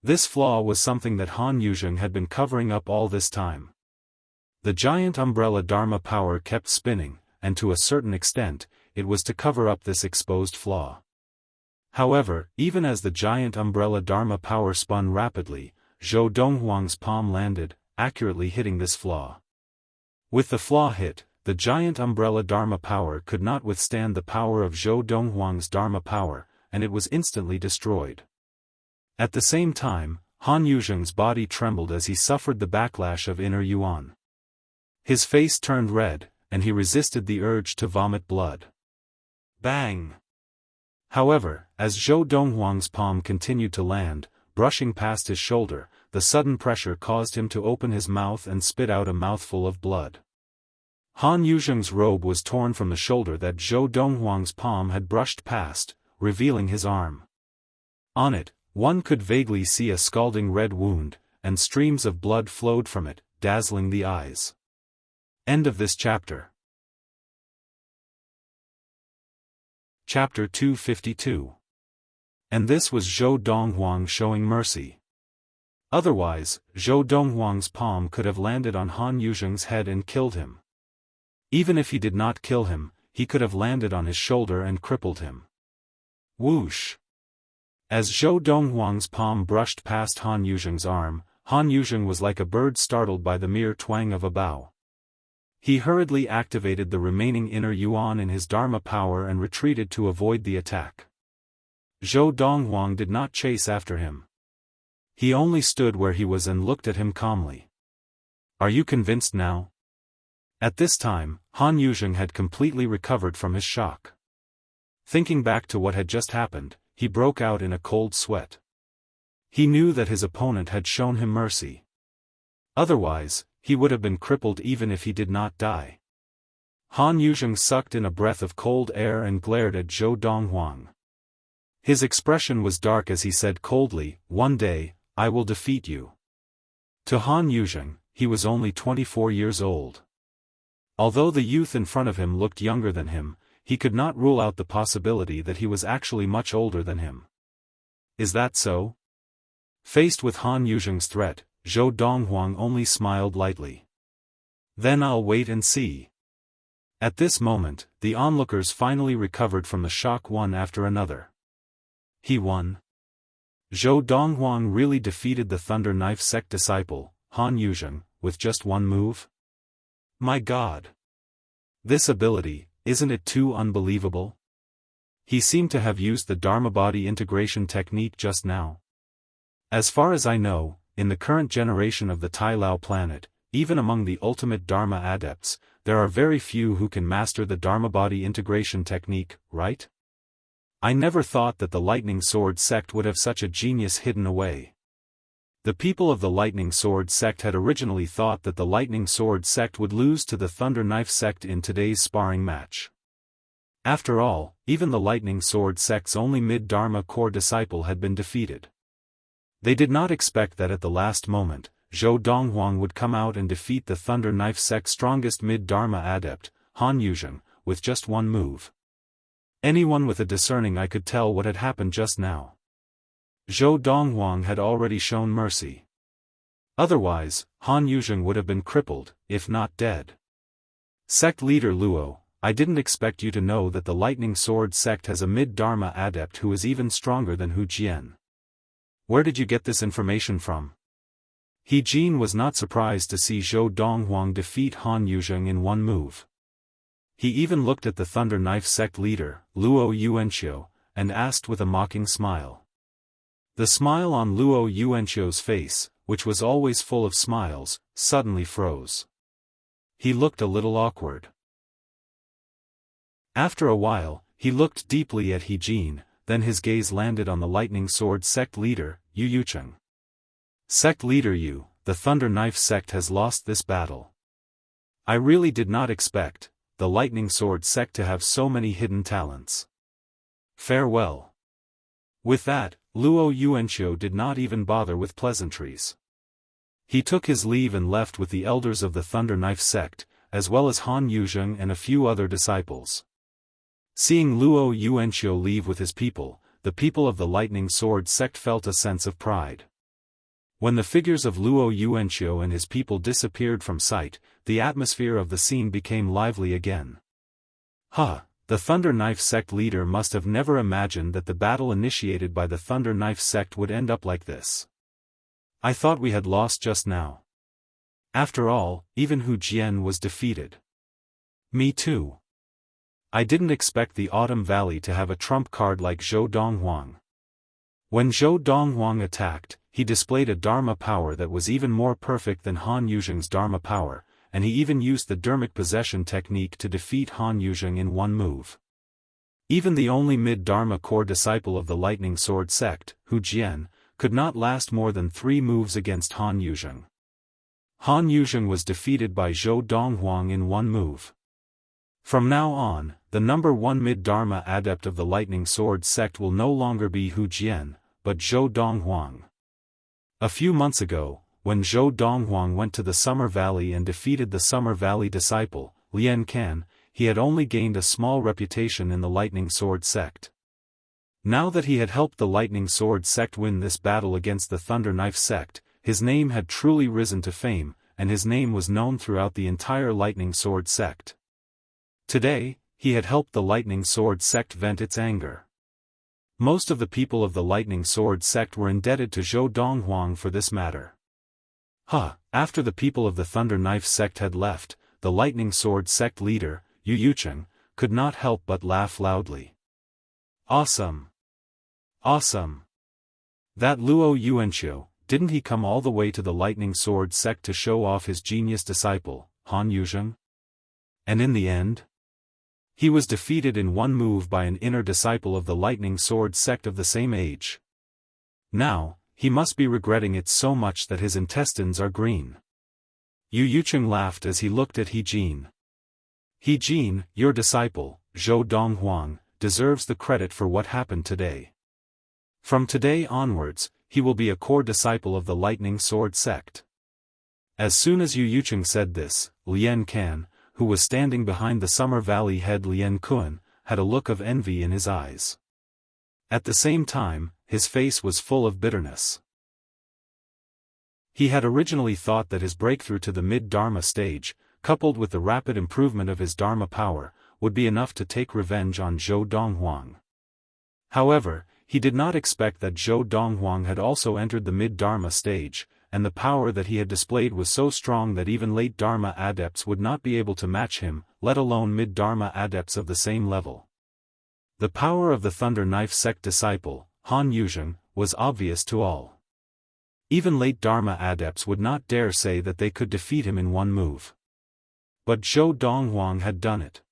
Speaker 1: This flaw was something that Han Yuzheng had been covering up all this time. The giant umbrella Dharma power kept spinning, and to a certain extent, it was to cover up this exposed flaw. However, even as the giant umbrella Dharma power spun rapidly, Zhou Donghuang's palm landed, accurately hitting this flaw. With the flaw hit, the giant umbrella Dharma power could not withstand the power of Zhou Donghuang's Dharma power, and it was instantly destroyed. At the same time, Han Yuzheng's body trembled as he suffered the backlash of inner yuan. His face turned red, and he resisted the urge to vomit blood. Bang! However, as Zhou Donghuang's palm continued to land, brushing past his shoulder, the sudden pressure caused him to open his mouth and spit out a mouthful of blood. Han Yuzheng's robe was torn from the shoulder that Zhou Donghuang's palm had brushed past, revealing his arm. On it, one could vaguely see a scalding red wound, and streams of blood flowed from it, dazzling the eyes. End of this chapter. Chapter 252. And this was Zhou Donghuang showing mercy. Otherwise, Zhou Donghuang's palm could have landed on Han Yuzheng's head and killed him. Even if he did not kill him, he could have landed on his shoulder and crippled him. Whoosh! As Zhou Donghuang's palm brushed past Han Yuzheng's arm, Han Yuzheng was like a bird startled by the mere twang of a bow. He hurriedly activated the remaining inner yuan in his Dharma power and retreated to avoid the attack. Zhou Donghuang did not chase after him. He only stood where he was and looked at him calmly. Are you convinced now? At this time, Han Yuzheng had completely recovered from his shock. Thinking back to what had just happened, he broke out in a cold sweat. He knew that his opponent had shown him mercy. Otherwise, he would have been crippled even if he did not die. Han Yuzheng sucked in a breath of cold air and glared at Zhou Donghuang. His expression was dark as he said coldly, "One day, I will defeat you." To Han Yuzheng, he was only 24 years old. Although the youth in front of him looked younger than him, he could not rule out the possibility that he was actually much older than him. Is that so? Faced with Han Yuzheng's threat, Zhou Donghuang only smiled lightly. Then I'll wait and see. At this moment, the onlookers finally recovered from the shock one after another. He won. Zhou Donghuang really defeated the Thunder Knife sect disciple, Han Yuzheng, with just one move? My God! This ability, isn't it too unbelievable? He seemed to have used the Dharma body integration technique just now. As far as I know, in the current generation of the Tai Lao planet, even among the ultimate Dharma adepts, there are very few who can master the Dharma body integration technique, right? I never thought that the Lightning Sword sect would have such a genius hidden away. The people of the Lightning Sword sect had originally thought that the Lightning Sword sect would lose to the Thunder Knife sect in today's sparring match. After all, even the Lightning Sword sect's only mid-Dharma core disciple had been defeated. They did not expect that at the last moment, Zhou Donghuang would come out and defeat the Thunder Knife sect's strongest mid-Dharma adept, Han Yuzheng, with just one move. Anyone with a discerning eye could tell what had happened just now. Zhou Donghuang had already shown mercy. Otherwise, Han Yuzheng would have been crippled, if not dead. Sect leader Luo, I didn't expect you to know that the Lightning Sword sect has a mid-Dharma adept who is even stronger than Hu Jian. Where did you get this information from? He Jin was not surprised to see Zhou Donghuang defeat Han Yuzheng in one move. He even looked at the Thunder Knife sect leader, Luo Yuanqiu, and asked with a mocking smile. The smile on Luo Yuanqiu's face, which was always full of smiles, suddenly froze. He looked a little awkward. After a while, he looked deeply at He Jin, then his gaze landed on the Lightning Sword sect leader, Yu Yucheng. Sect leader Yu, the Thunder Knife sect has lost this battle. I really did not expect the Lightning Sword sect to have so many hidden talents. Farewell. With that, Luo Yuanqiu did not even bother with pleasantries. He took his leave and left with the elders of the Thunder Knife sect, as well as Han Yuzheng and a few other disciples. Seeing Luo Yuanqiu leave with his people, the people of the Lightning Sword sect felt a sense of pride. When the figures of Luo Yuanqiu and his people disappeared from sight, the atmosphere of the scene became lively again. The Thunder Knife sect leader must have never imagined that the battle initiated by the Thunder Knife sect would end up like this. I thought we had lost just now. After all, even Hu Jian was defeated. Me too. I didn't expect the Autumn Valley to have a trump card like Zhou Donghuang. When Zhou Donghuang attacked, he displayed a Dharma power that was even more perfect than Han Yuzheng's Dharma power, and he even used the Dermic possession technique to defeat Han Yuzheng in one move. Even the only mid-Dharma core disciple of the Lightning Sword sect, Hu Jian, could not last more than 3 moves against Han Yuzheng. Han Yuzheng was defeated by Zhou Donghuang in one move. From now on, the number 1 mid-Dharma adept of the Lightning Sword sect will no longer be Hu Jian, but Zhou Donghuang. A few months ago, when Zhou Donghuang went to the Summer Valley and defeated the Summer Valley disciple, Lian Can, he had only gained a small reputation in the Lightning Sword sect. Now that he had helped the Lightning Sword sect win this battle against the Thunder Knife sect, his name had truly risen to fame, and his name was known throughout the entire Lightning Sword sect. Today, he had helped the Lightning Sword sect vent its anger. Most of the people of the Lightning Sword sect were indebted to Zhou Donghuang for this matter. After the people of the Thunder Knife sect had left, the Lightning Sword sect leader, Yu Yucheng, could not help but laugh loudly. Awesome! Awesome! That Luo Yuanqiu, didn't he come all the way to the Lightning Sword sect to show off his genius disciple, Han Yuzheng? And in the end? He was defeated in one move by an inner disciple of the Lightning Sword sect of the same age. Now, he must be regretting it so much that his intestines are green. Yu Yucheng laughed as he looked at He Jin. He Jin, your disciple, Zhou Donghuang, deserves the credit for what happened today. From today onwards, he will be a core disciple of the Lightning Sword sect. As soon as Yu Yucheng said this, Lian Can, who was standing behind the Summer Valley head Lian Kun, had a look of envy in his eyes. At the same time, his face was full of bitterness. He had originally thought that his breakthrough to the mid-Dharma stage, coupled with the rapid improvement of his Dharma power, would be enough to take revenge on Zhou Donghuang. However, he did not expect that Zhou Donghuang had also entered the mid-Dharma stage, and the power that he had displayed was so strong that even late Dharma adepts would not be able to match him, let alone mid-Dharma adepts of the same level. The power of the Thunder Knife sect disciple, Han Yuzheng, was obvious to all. Even late Dharma adepts would not dare say that they could defeat him in one move. But Zhou Donghuang had done it.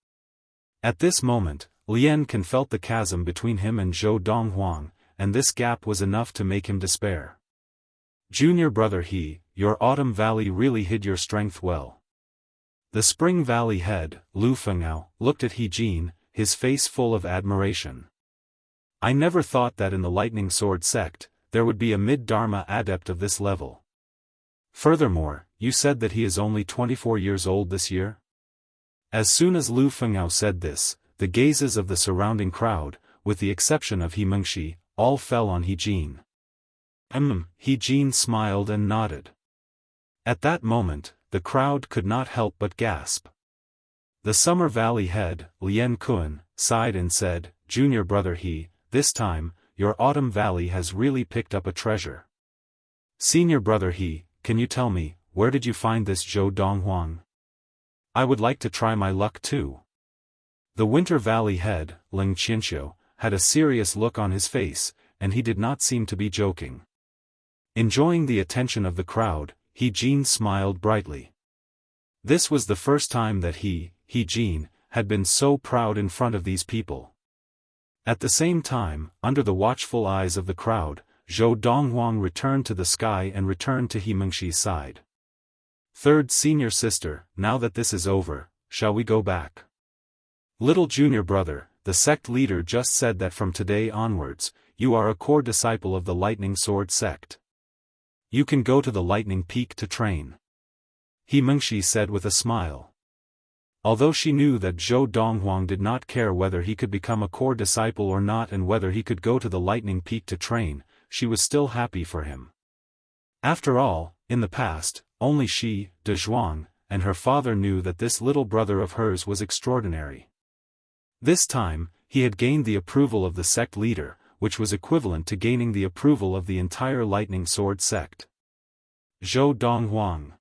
Speaker 1: At this moment, Lian Can felt the chasm between him and Zhou Donghuang, and this gap was enough to make him despair. Junior brother He, your Autumn Valley really hid your strength well. The Spring Valley head, Lu Fengao, looked at He Jin, his face full of admiration. I never thought that in the Lightning Sword sect, there would be a mid-Dharma adept of this level. Furthermore, you said that he is only 24 years old this year? As soon as Lu Fengao said this, the gazes of the surrounding crowd, with the exception of He Mengxi, all fell on He Jin. He Jin smiled and nodded. At that moment, the crowd could not help but gasp. The Summer Valley head, Lian Kun, sighed and said, Junior brother He, this time, your Autumn Valley has really picked up a treasure. Senior brother He, can you tell me, where did you find this Zhou Donghuang? I would like to try my luck too. The Winter Valley head, Ling Qianxiu, had a serious look on his face, and he did not seem to be joking. Enjoying the attention of the crowd, He Jin smiled brightly. This was the first time that He Jin, had been so proud in front of these people. At the same time, under the watchful eyes of the crowd, Zhou Donghuang returned to the sky and returned to He Mengxi's side. Third senior sister, now that this is over, shall we go back? Little junior brother, the sect leader just said that from today onwards, you are a core disciple of the Lightning Sword sect. You can go to the Lightning Peak to train. He Mengxi said with a smile. Although she knew that Zhou Donghuang did not care whether he could become a core disciple or not and whether he could go to the Lightning Peak to train, she was still happy for him. After all, in the past, only she, De Zhuang, and her father knew that this little brother of hers was extraordinary. This time, he had gained the approval of the sect leader, which was equivalent to gaining the approval of the entire Lightning Sword sect. Zhou Donghuang.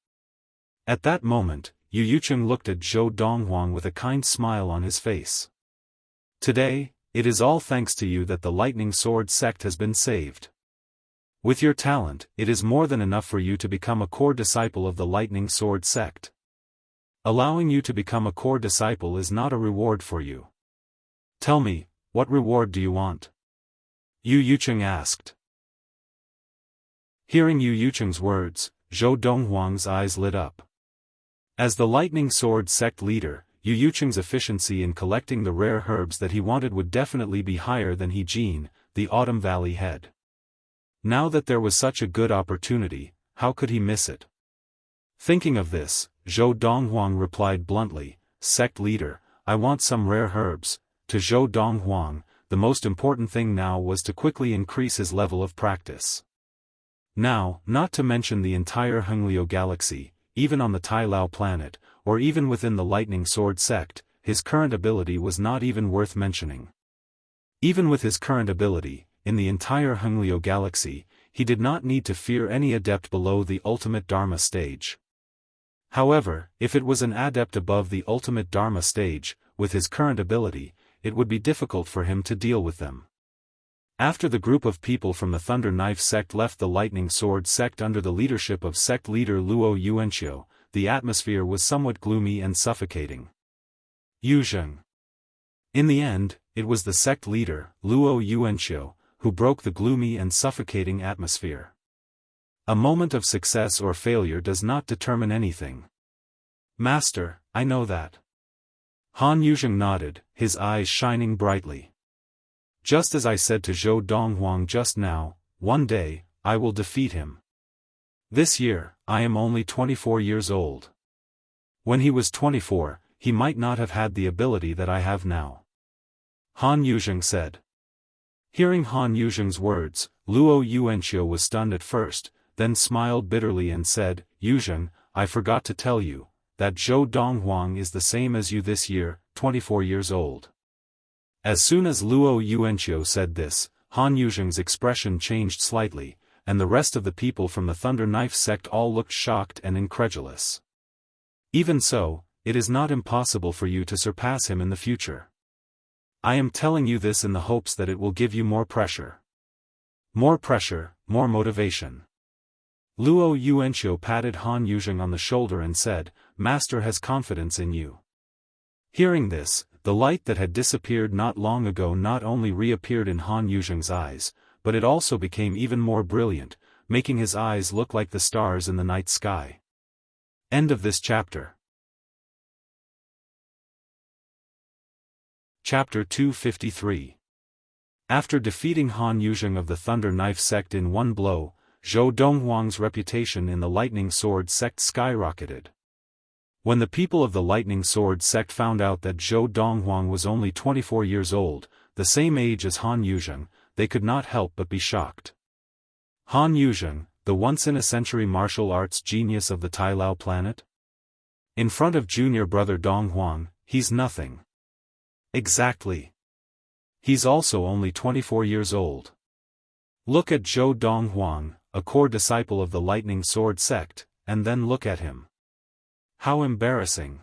Speaker 1: At that moment, Yu Yucheng looked at Zhou Donghuang with a kind smile on his face. Today, it is all thanks to you that the Lightning Sword sect has been saved. With your talent, it is more than enough for you to become a core disciple of the Lightning Sword sect. Allowing you to become a core disciple is not a reward for you. Tell me, what reward do you want? Yu Yucheng asked. Hearing Yu Yucheng's words, Zhou Donghuang's eyes lit up. As the Lightning Sword sect leader, Yu Yucheng's efficiency in collecting the rare herbs that he wanted would definitely be higher than He Jin, the Autumn Valley head. Now that there was such a good opportunity, how could he miss it? Thinking of this, Zhou Donghuang replied bluntly, "Sect leader, I want some rare herbs." To Zhou Donghuang, the most important thing now was to quickly increase his level of practice. Now, not to mention the entire Hengliu galaxy, even on the Tai Lao planet, or even within the Lightning Sword sect, his current ability was not even worth mentioning. Even with his current ability, in the entire Hengliu galaxy, he did not need to fear any adept below the ultimate Dharma stage. However, if it was an adept above the ultimate Dharma stage, with his current ability, it would be difficult for him to deal with them. After the group of people from the Thunder Knife sect left the Lightning Sword sect under the leadership of sect leader Luo Yuanqiu, the atmosphere was somewhat gloomy and suffocating. Yuzheng. In the end, it was the sect leader, Luo Yuanqiu, who broke the gloomy and suffocating atmosphere. A moment of success or failure does not determine anything. Master, I know that. Han Yuzheng nodded, his eyes shining brightly. Just as I said to Zhou Donghuang just now, one day, I will defeat him. This year, I am only 24 years old. When he was 24, he might not have had the ability that I have now. Han Yuzheng said. Hearing Han Yuzheng's words, Luo Yuanqiu was stunned at first, then smiled bitterly and said, Yuzheng, I forgot to tell you, that Zhou Donghuang is the same as you this year, 24 years old. As soon as Luo Yuanqiu said this, Han Yuzheng's expression changed slightly, and the rest of the people from the Thunder Knife sect all looked shocked and incredulous. Even so, it is not impossible for you to surpass him in the future. I am telling you this in the hopes that it will give you more pressure. More pressure, more motivation. Luo Yuanqiu patted Han Yuzheng on the shoulder and said, Master has confidence in you. Hearing this, the light that had disappeared not long ago not only reappeared in Han Yuzheng's eyes, but it also became even more brilliant, making his eyes look like the stars in the night sky. End of this chapter. Chapter 253. After defeating Han Yuzheng of the Thunder Knife sect in one blow, Zhou Donghuang's reputation in the Lightning Sword sect skyrocketed. When the people of the Lightning Sword sect found out that Zhou Donghuang was only 24 years old, the same age as Han Yuzheng, they could not help but be shocked. Han Yuzheng, the once-in-a-century martial arts genius of the Tai Lao planet? In front of junior brother Donghuang, he's nothing. Exactly. He's also only 24 years old. Look at Zhou Donghuang, a core disciple of the Lightning Sword sect, and then look at him. How embarrassing.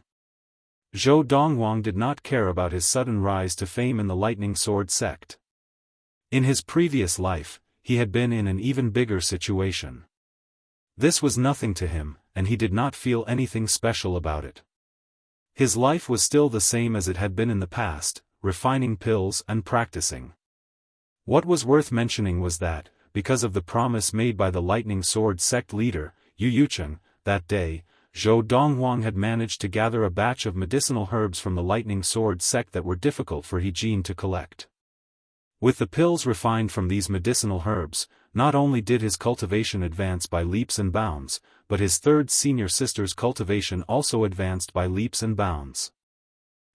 Speaker 1: Zhou Donghuang did not care about his sudden rise to fame in the Lightning Sword sect. In his previous life, he had been in an even bigger situation. This was nothing to him, and he did not feel anything special about it. His life was still the same as it had been in the past, refining pills and practicing. What was worth mentioning was that, because of the promise made by the Lightning Sword sect leader, Yu Yucheng, that day, Zhou Donghuang had managed to gather a batch of medicinal herbs from the Lightning Sword sect that were difficult for He Jin to collect. With the pills refined from these medicinal herbs, not only did his cultivation advance by leaps and bounds, but his third senior sister's cultivation also advanced by leaps and bounds.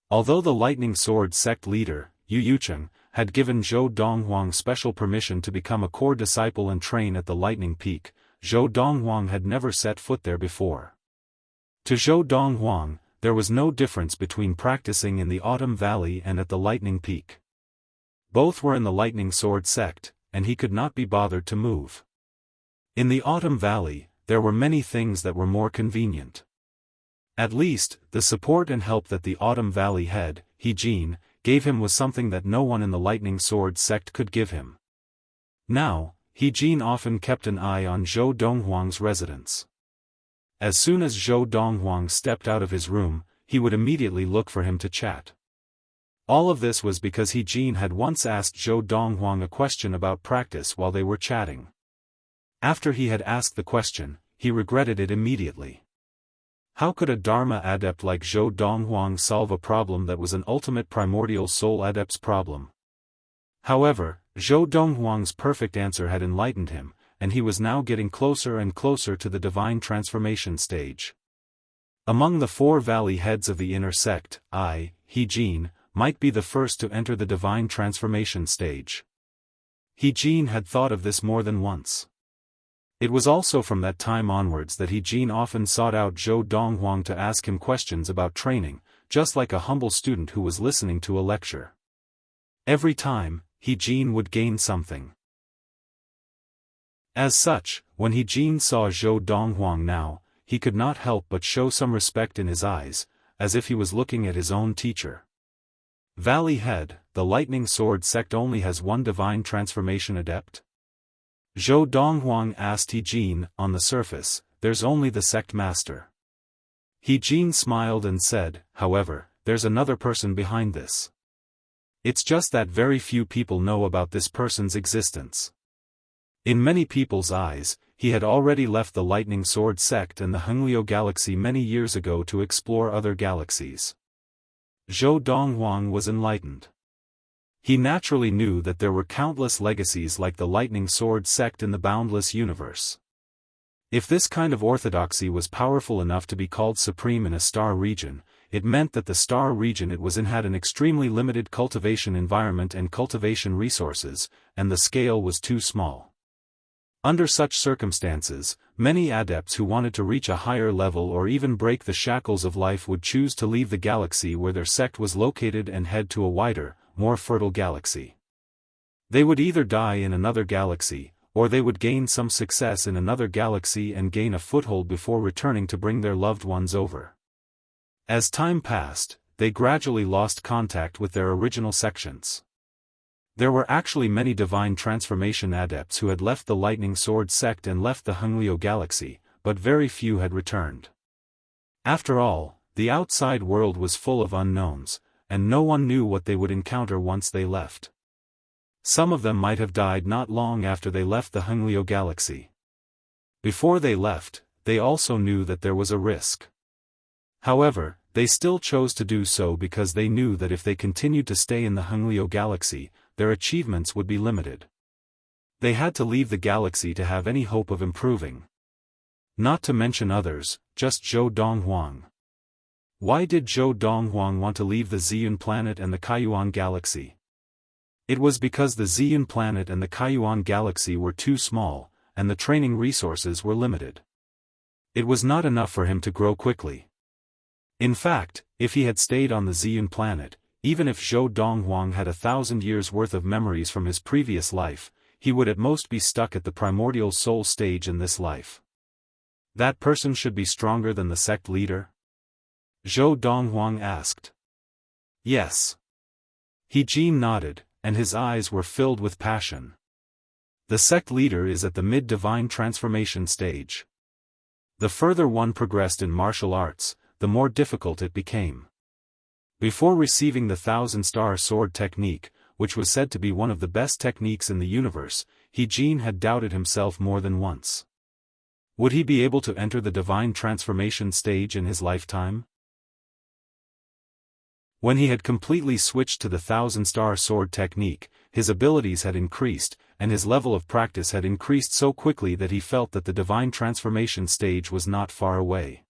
Speaker 1: Although the Lightning Sword sect leader, Yu Yucheng, had given Zhou Donghuang special permission to become a core disciple and train at the Lightning Peak, Zhou Donghuang had never set foot there before. To Zhou Donghuang, there was no difference between practicing in the Autumn Valley and at the Lightning Peak. Both were in the Lightning Sword sect, and he could not be bothered to move. In the Autumn Valley, there were many things that were more convenient. At least, the support and help that the Autumn Valley head, He Jin, gave him was something that no one in the Lightning Sword sect could give him. Now, He Jin often kept an eye on Zhou Donghuang's residence. As soon as Zhou Donghuang stepped out of his room, he would immediately look for him to chat. All of this was because He Jin had once asked Zhou Donghuang a question about practice while they were chatting. After he had asked the question, he regretted it immediately. How could a Dharma adept like Zhou Donghuang solve a problem that was an ultimate primordial soul adept's problem? However, Zhou Donghuang's perfect answer had enlightened him, and he was now getting closer and closer to the divine transformation stage. Among the 4 valley heads of the inner sect, He Jin, might be the first to enter the divine transformation stage. He Jin had thought of this more than once. It was also from that time onwards that He Jin often sought out Zhou Donghuang to ask him questions about training, just like a humble student who was listening to a lecture. Every time, He Jin would gain something. As such, when He Jin saw Zhou Donghuang now, he could not help but show some respect in his eyes, as if he was looking at his own teacher. Valley Head, the Lightning Sword sect only has one divine transformation adept? Zhou Donghuang asked He Jin. On the surface, there's only the sect master. He Jin smiled and said, however, there's another person behind this. It's just that very few people know about this person's existence. In many people's eyes, he had already left the Lightning Sword sect and the Hengliu galaxy many years ago to explore other galaxies. Zhou Donghuang was enlightened. He naturally knew that there were countless legacies like the Lightning Sword sect in the boundless universe. If this kind of orthodoxy was powerful enough to be called supreme in a star region, it meant that the star region it was in had an extremely limited cultivation environment and cultivation resources, and the scale was too small. Under such circumstances, many adepts who wanted to reach a higher level or even break the shackles of life would choose to leave the galaxy where their sect was located and head to a wider, more fertile galaxy. They would either die in another galaxy, or they would gain some success in another galaxy and gain a foothold before returning to bring their loved ones over. As time passed, they gradually lost contact with their original sections. There were actually many divine transformation adepts who had left the Lightning Sword sect and left the Hengliu galaxy, but very few had returned. After all, the outside world was full of unknowns, and no one knew what they would encounter once they left. Some of them might have died not long after they left the Hengliu galaxy. Before they left, they also knew that there was a risk. However, they still chose to do so because they knew that if they continued to stay in the Hengliu galaxy, their achievements would be limited. They had to leave the galaxy to have any hope of improving. Not to mention others, just Zhou Donghuang. Why did Zhou Donghuang want to leave the Ziyun planet and the Kaiyuan galaxy? It was because the Ziyun planet and the Kaiyuan galaxy were too small, and the training resources were limited. It was not enough for him to grow quickly. In fact, if he had stayed on the Ziyun planet, even if Zhou Donghuang had 1,000 years' worth of memories from his previous life, he would at most be stuck at the primordial soul stage in this life. That person should be stronger than the sect leader? Zhou Donghuang asked. Yes. He Jin nodded, and his eyes were filled with passion. The sect leader is at the mid-divine transformation stage. The further one progressed in martial arts, the more difficult it became. Before receiving the thousand-star sword technique, which was said to be one of the best techniques in the universe, He Jin had doubted himself more than once. Would he be able to enter the divine transformation stage in his lifetime? When he had completely switched to the thousand-star sword technique, his abilities had increased, and his level of practice had increased so quickly that he felt that the divine transformation stage was not far away.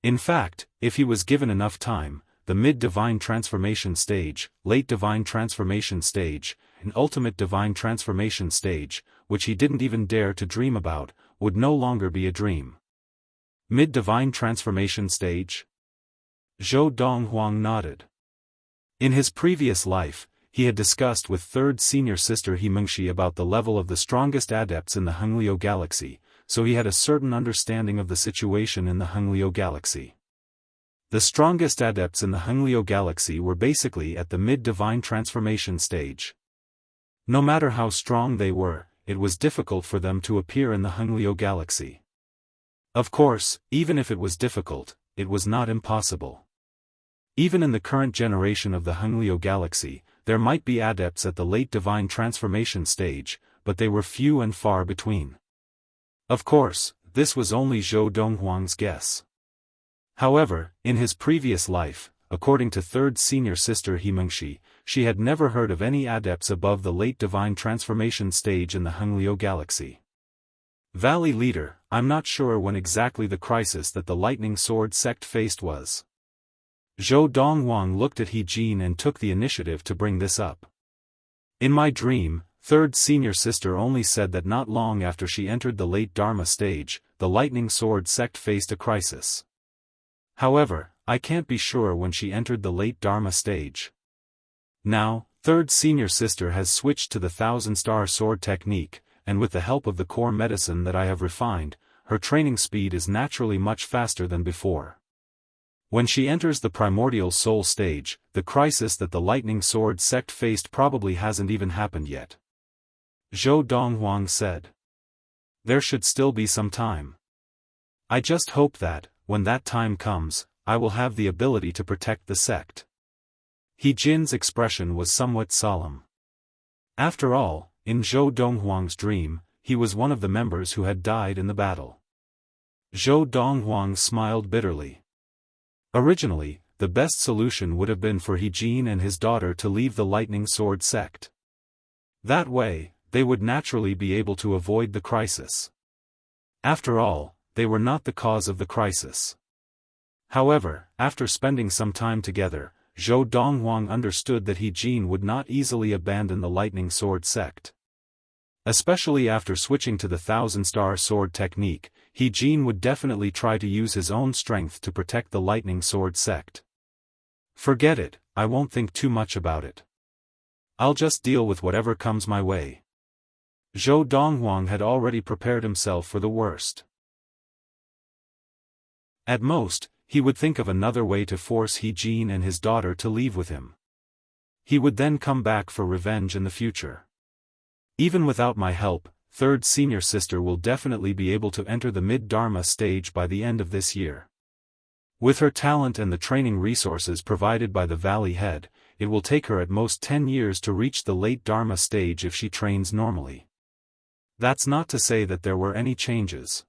Speaker 1: In fact, if he was given enough time, the mid-divine transformation stage, late divine transformation stage, and ultimate divine transformation stage, which he didn't even dare to dream about, would no longer be a dream. Mid-divine transformation stage? Zhou Donghuang nodded. In his previous life, he had discussed with third senior sister He Mengxi about the level of the strongest adepts in the Hengliu galaxy, so he had a certain understanding of the situation in the Hengliu galaxy. The strongest adepts in the Hengliu galaxy were basically at the mid-divine transformation stage. No matter how strong they were, it was difficult for them to appear in the Hengliu galaxy. Of course, even if it was difficult, it was not impossible. Even in the current generation of the Hengliu galaxy, there might be adepts at the late divine transformation stage, but they were few and far between. Of course, this was only Zhou Donghuang's guess. However, in his previous life, according to third senior sister He Mengxi, she had never heard of any adepts above the late divine transformation stage in the Hengliu galaxy. Valley leader, I'm not sure when exactly the crisis that the lightning sword sect faced was. Zhou Donghuang looked at He Jin and took the initiative to bring this up. In my dream, third senior sister only said that not long after she entered the late Dharma stage, the lightning sword sect faced a crisis. However, I can't be sure when she entered the late Dharma stage. Now, third senior sister has switched to the thousand-star sword technique, and with the help of the core medicine that I have refined, her training speed is naturally much faster than before. When she enters the primordial soul stage, the crisis that the lightning sword sect faced probably hasn't even happened yet. Zhou Donghuang said. There should still be some time. I just hope that, when that time comes, I will have the ability to protect the sect. He Jin's expression was somewhat solemn. After all, in Zhou Donghuang's dream, he was one of the members who had died in the battle. Zhou Donghuang smiled bitterly. Originally, the best solution would have been for He Jin and his daughter to leave the lightning sword sect. That way, they would naturally be able to avoid the crisis. After all, they were not the cause of the crisis. However, after spending some time together, Zhou Donghuang understood that He Jin would not easily abandon the lightning sword sect. Especially after switching to the thousand-star sword technique, He Jin would definitely try to use his own strength to protect the lightning sword sect. Forget it, I won't think too much about it. I'll just deal with whatever comes my way. Zhou Donghuang had already prepared himself for the worst. At most, he would think of another way to force He Jin and his daughter to leave with him. He would then come back for revenge in the future. Even without my help, third senior sister will definitely be able to enter the mid-Dharma stage by the end of this year. With her talent and the training resources provided by the Valley Head, it will take her at most 10 years to reach the late Dharma stage if she trains normally. That's not to say that there were any changes.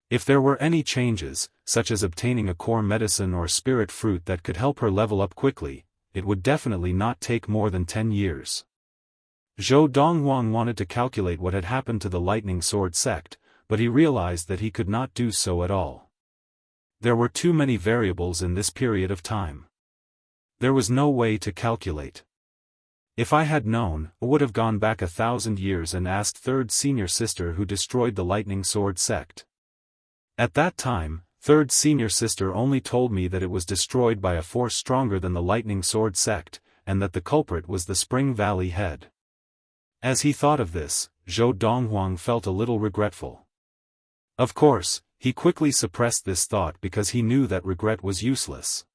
Speaker 1: If there were any changes, such as obtaining a core medicine or spirit fruit that could help her level up quickly, it would definitely not take more than 10 years. Zhou Donghuang wanted to calculate what had happened to the lightning sword sect, but he realized that he could not do so at all. There were too many variables in this period of time. There was no way to calculate. If I had known, I would have gone back 1,000 years and asked third senior sister who destroyed the lightning sword sect. At that time, third senior sister only told me that it was destroyed by a force stronger than the lightning sword sect, and that the culprit was the Spring Valley Head. As he thought of this, Zhou Donghuang felt a little regretful. Of course, he quickly suppressed this thought because he knew that regret was useless.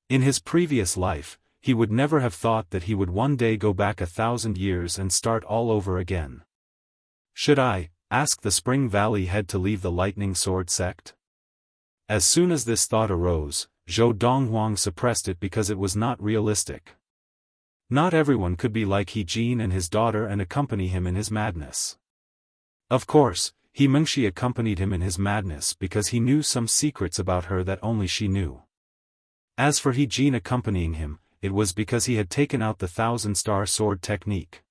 Speaker 1: In his previous life, he would never have thought that he would one day go back 1,000 years and start all over again. Should I ask the Spring Valley head to leave the Lightning Sword sect? As soon as this thought arose, Zhou Donghuang suppressed it because it was not realistic. Not everyone could be like He Jin and his daughter and accompany him in his madness. Of course, He Mengshi accompanied him in his madness because he knew some secrets about her that only she knew. As for He Jin accompanying him, it was because he had taken out the 1,000-star sword technique.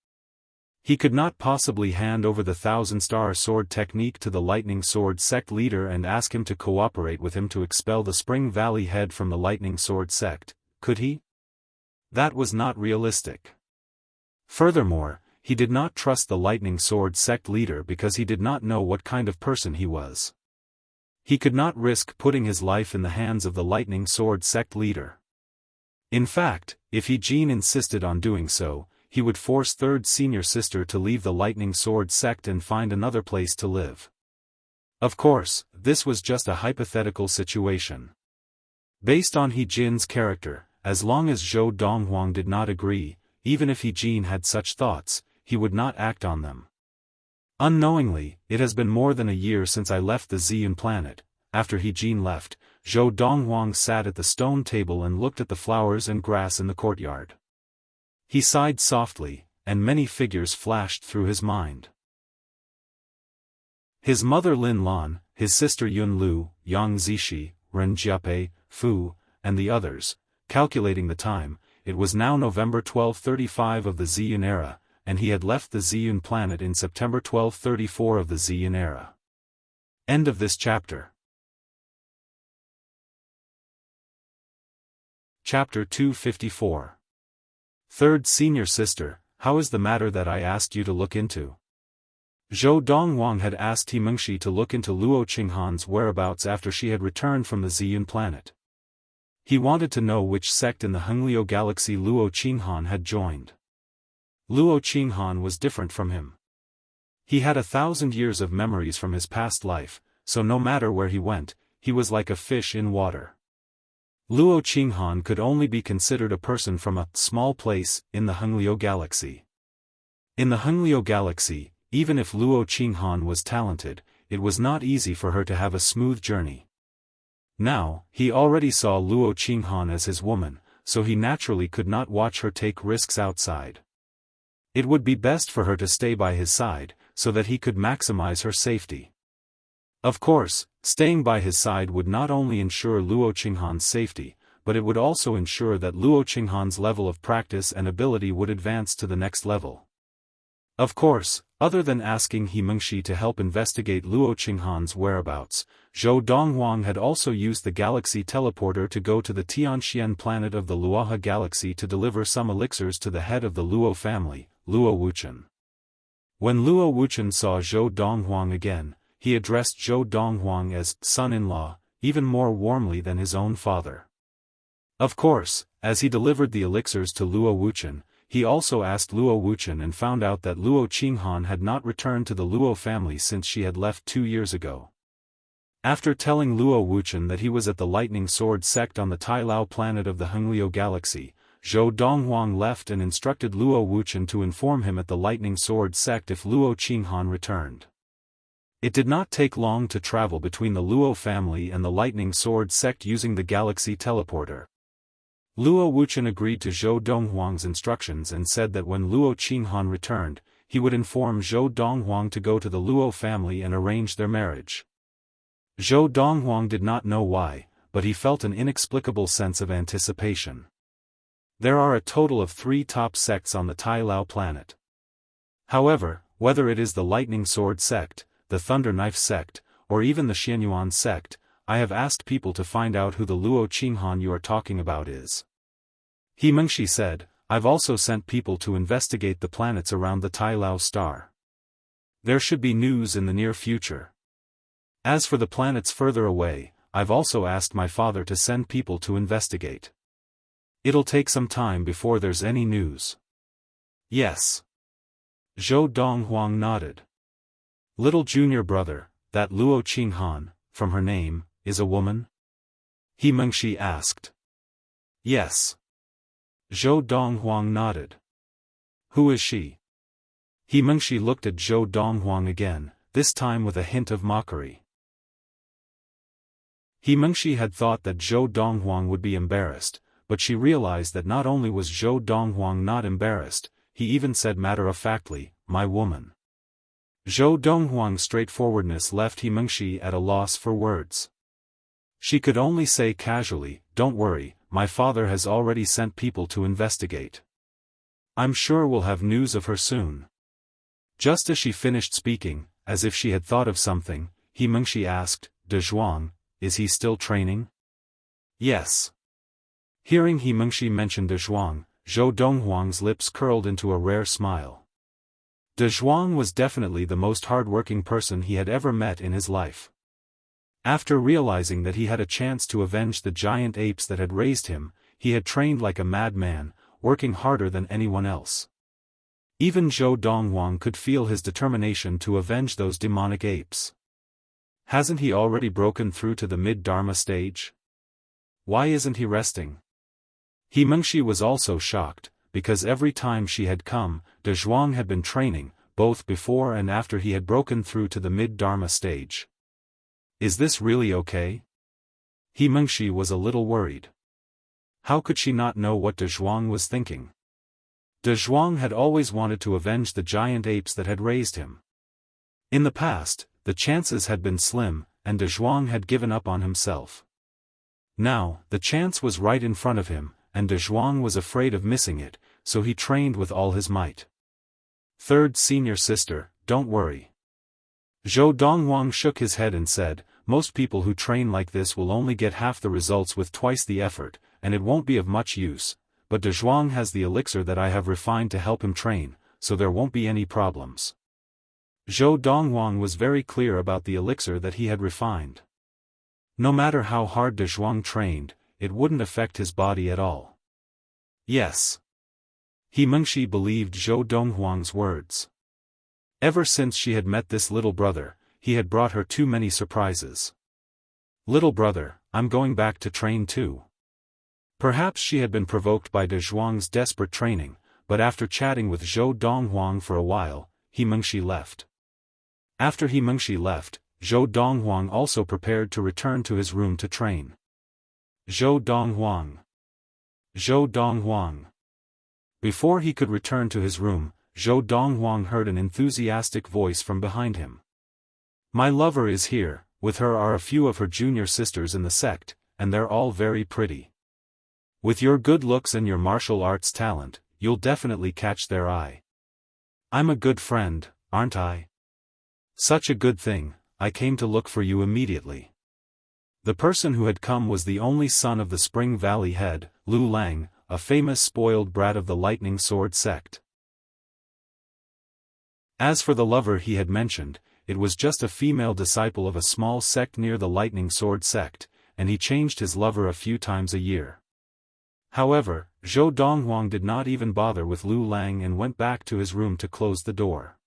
Speaker 1: He could not possibly hand over the 1,000-star sword technique to the Lightning Sword sect leader and ask him to cooperate with him to expel the Spring Valley head from the Lightning Sword sect, could he? That was not realistic. Furthermore, he did not trust the Lightning Sword sect leader because he did not know what kind of person he was. He could not risk putting his life in the hands of the Lightning Sword sect leader. In fact, if He Jin insisted on doing so, he would force third senior sister to leave the Lightning Sword sect and find another place to live. Of course, this was just a hypothetical situation. Based on He Jin's character, as long as Zhou Donghuang did not agree, even if He Jin had such thoughts, he would not act on them. Unknowingly, it has been more than a year since I left the Ziyun planet. After He Jin left, Zhou Donghuang sat at the stone table and looked at the flowers and grass in the courtyard. He sighed softly, and many figures flashed through his mind. His mother Lin Lan, his sister Yun Lu, Yang Zishi, Ren Jiape, Fu, and the others. Calculating the time, it was now November 1235 of the Ziyun era, and he had left the Ziyun planet in September 1234 of the Ziyun era. End of this chapter. Chapter 254. Third senior sister, how is the matter that I asked you to look into? Zhou Donghuang had asked He Mengshi to look into Luo Qinghan's whereabouts after she had returned from the Ziyun planet. He wanted to know which sect in the Hengliu galaxy Luo Qinghan had joined. Luo Qinghan was different from him. He had 1,000 years of memories from his past life, so no matter where he went, he was like a fish in water. Luo Qinghan could only be considered a person from a small place in the Hengliu galaxy. In the Hengliu galaxy, even if Luo Qinghan was talented, it was not easy for her to have a smooth journey. Now, he already saw Luo Qinghan as his woman, so he naturally could not watch her take risks outside. It would be best for her to stay by his side, so that he could maximize her safety. Of course, staying by his side would not only ensure Luo Qinghan's safety, but it would also ensure that Luo Qinghan's level of practice and ability would advance to the next level. Of course, other than asking He Mengshi to help investigate Luo Qinghan's whereabouts, Zhou Donghuang had also used the galaxy teleporter to go to the Tianxian planet of the Luoha galaxy to deliver some elixirs to the head of the Luo family, Luo Wuchen. When Luo Wuchen saw Zhou Donghuang again, he addressed Zhou Donghuang as son-in-law, even more warmly than his own father. Of course, as he delivered the elixirs to Luo Wuchen, he also asked Luo Wuchen and found out that Luo Qinghan had not returned to the Luo family since she had left 2 years ago. After telling Luo Wuchen that he was at the Lightning Sword sect on the Tailao planet of the Hengliu galaxy, Zhou Donghuang left and instructed Luo Wuchen to inform him at the Lightning Sword sect if Luo Qinghan returned. It did not take long to travel between the Luo family and the Lightning Sword sect using the galaxy teleporter. Luo Wuchen agreed to Zhou Donghuang's instructions and said that when Luo Qinghan returned, he would inform Zhou Donghuang to go to the Luo family and arrange their marriage. Zhou Donghuang did not know why, but he felt an inexplicable sense of anticipation. There are a total of 3 top sects on the Tailao planet. However, whether it is the Lightning Sword sect, the Thunder Knife sect, or even the Xianyuan sect, I have asked people to find out who the Luo Qinghan you are talking about is. He Mengshi said, I've also sent people to investigate the planets around the Tailao star. There should be news in the near future. As for the planets further away, I've also asked my father to send people to investigate. It'll take some time before there's any news. Yes. Zhou Donghuang nodded. Little junior brother, that Luo Qinghan, from her name, is a woman? He Mengshi asked. Yes. Zhou Donghuang nodded. Who is she? He Mengshi looked at Zhou Donghuang again, this time with a hint of mockery. He Mengshi had thought that Zhou Donghuang would be embarrassed, but she realized that not only was Zhou Donghuang not embarrassed, he even said matter-of-factly, my woman. Zhou Donghuang's straightforwardness left He Mengshi at a loss for words. She could only say casually, don't worry, my father has already sent people to investigate. I'm sure we'll have news of her soon. Just as she finished speaking, as if she had thought of something, He Mengshi asked, De Zhuang, is he still training? Yes. Hearing He Mengshi mention De Zhuang, Zhou Donghuang's lips curled into a rare smile. De Zhuang was definitely the most hard-working person he had ever met in his life. After realizing that he had a chance to avenge the giant apes that had raised him, he had trained like a madman, working harder than anyone else. Even Zhou Donghuang could feel his determination to avenge those demonic apes. Hasn't he already broken through to the mid-Dharma stage? Why isn't he resting? He Mengshi was also shocked, because every time she had come, De Zhuang had been training, both before and after he had broken through to the mid-Dharma stage. Is this really okay? He Mengshi was a little worried. How could she not know what De Zhuang was thinking? De Zhuang had always wanted to avenge the giant apes that had raised him. In the past, the chances had been slim, and De Zhuang had given up on himself. Now, the chance was right in front of him, and De Zhuang was afraid of missing it, so he trained with all his might. Third senior sister, don't worry. Zhou Donghuang shook his head and said, most people who train like this will only get half the results with twice the effort, and it won't be of much use, but De Zhuang has the elixir that I have refined to help him train, so there won't be any problems. Zhou Donghuang was very clear about the elixir that he had refined. No matter how hard De Zhuang trained, it wouldn't affect his body at all. Yes. He Mengshi believed Zhou Donghuang's words. Ever since she had met this little brother, he had brought her too many surprises. Little brother, I'm going back to train too. Perhaps she had been provoked by De Zhuang's desperate training, but after chatting with Zhou Donghuang for a while, He Mengshi left. After He Mengshi left, Zhou Donghuang also prepared to return to his room to train. Zhou Donghuang. Zhou Donghuang. Before he could return to his room, Zhou Donghuang heard an enthusiastic voice from behind him. My lover is here, with her are a few of her junior sisters in the sect, and they're all very pretty. With your good looks and your martial arts talent, you'll definitely catch their eye. I'm a good friend, aren't I? Such a good thing, I came to look for you immediately. The person who had come was the only son of the Spring Valley head, Lu Lang, a famous spoiled brat of the Lightning Sword sect. As for the lover he had mentioned, it was just a female disciple of a small sect near the Lightning Sword sect, and he changed his lover a few times a year. However, Zhou Donghuang did not even bother with Lu Lang and went back to his room to close the door.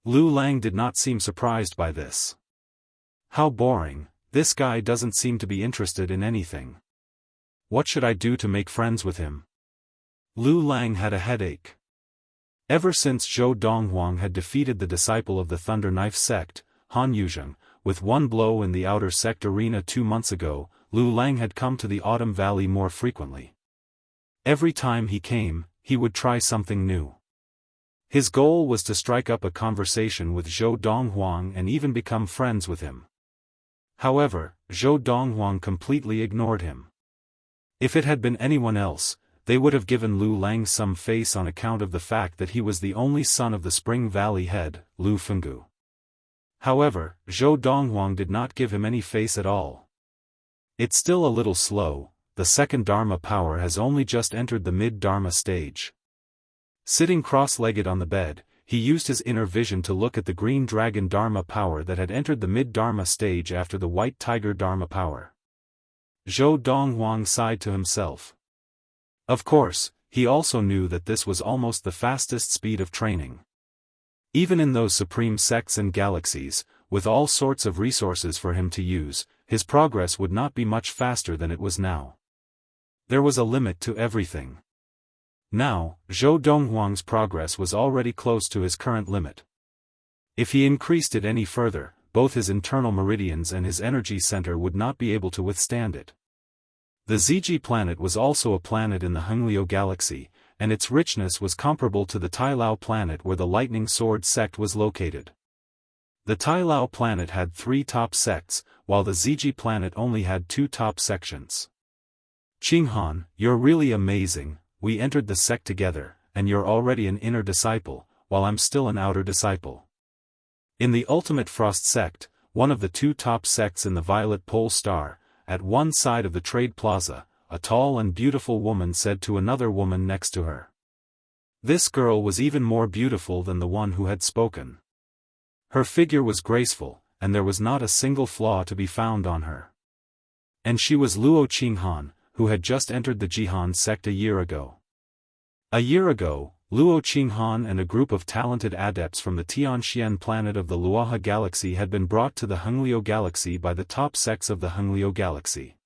Speaker 1: Lu Lang did not seem surprised by this. How boring, this guy doesn't seem to be interested in anything. What should I do to make friends with him? Lu Lang had a headache. Ever since Zhou Donghuang had defeated the disciple of the Thunder Knife sect, Han Yuzheng, with one blow in the outer sect arena 2 months ago, Lu Lang had come to the Autumn Valley more frequently. Every time he came, he would try something new. His goal was to strike up a conversation with Zhou Donghuang and even become friends with him. However, Zhou Donghuang completely ignored him. If it had been anyone else, they would have given Lu Lang some face on account of the fact that he was the only son of the Spring Valley head, Lu Fenggu. However, Zhou Donghuang did not give him any face at all. It's still a little slow, the second Dharma power has only just entered the mid-Dharma stage. Sitting cross-legged on the bed, he used his inner vision to look at the green dragon Dharma power that had entered the mid-Dharma stage after the white tiger Dharma power. Zhou Donghuang sighed to himself. Of course, he also knew that this was almost the fastest speed of training. Even in those supreme sects and galaxies, with all sorts of resources for him to use, his progress would not be much faster than it was now. There was a limit to everything. Now, Zhou Donghuang's progress was already close to his current limit. If he increased it any further, both his internal meridians and his energy center would not be able to withstand it. The Ziji planet was also a planet in the Hengliu galaxy, and its richness was comparable to the Tailao planet where the Lightning Sword sect was located. The Tailao planet had 3 top sects, while the Ziji planet only had 2 top sections. Qinghan, you're really amazing. We entered the sect together, and you're already an inner disciple, while I'm still an outer disciple. In the Ultimate Frost sect, one of the 2 top sects in the Violet Pole Star, at one side of the trade plaza, a tall and beautiful woman said to another woman next to her. This girl was even more beautiful than the one who had spoken. Her figure was graceful, and there was not a single flaw to be found on her. And she was Luo Qinghan, who had just entered the Jihan sect a year ago. A year ago, Luo Qinghan and a group of talented adepts from the Tianxian planet of the Luoha galaxy had been brought to the Hengliu galaxy by the top sects of the Hengliu galaxy.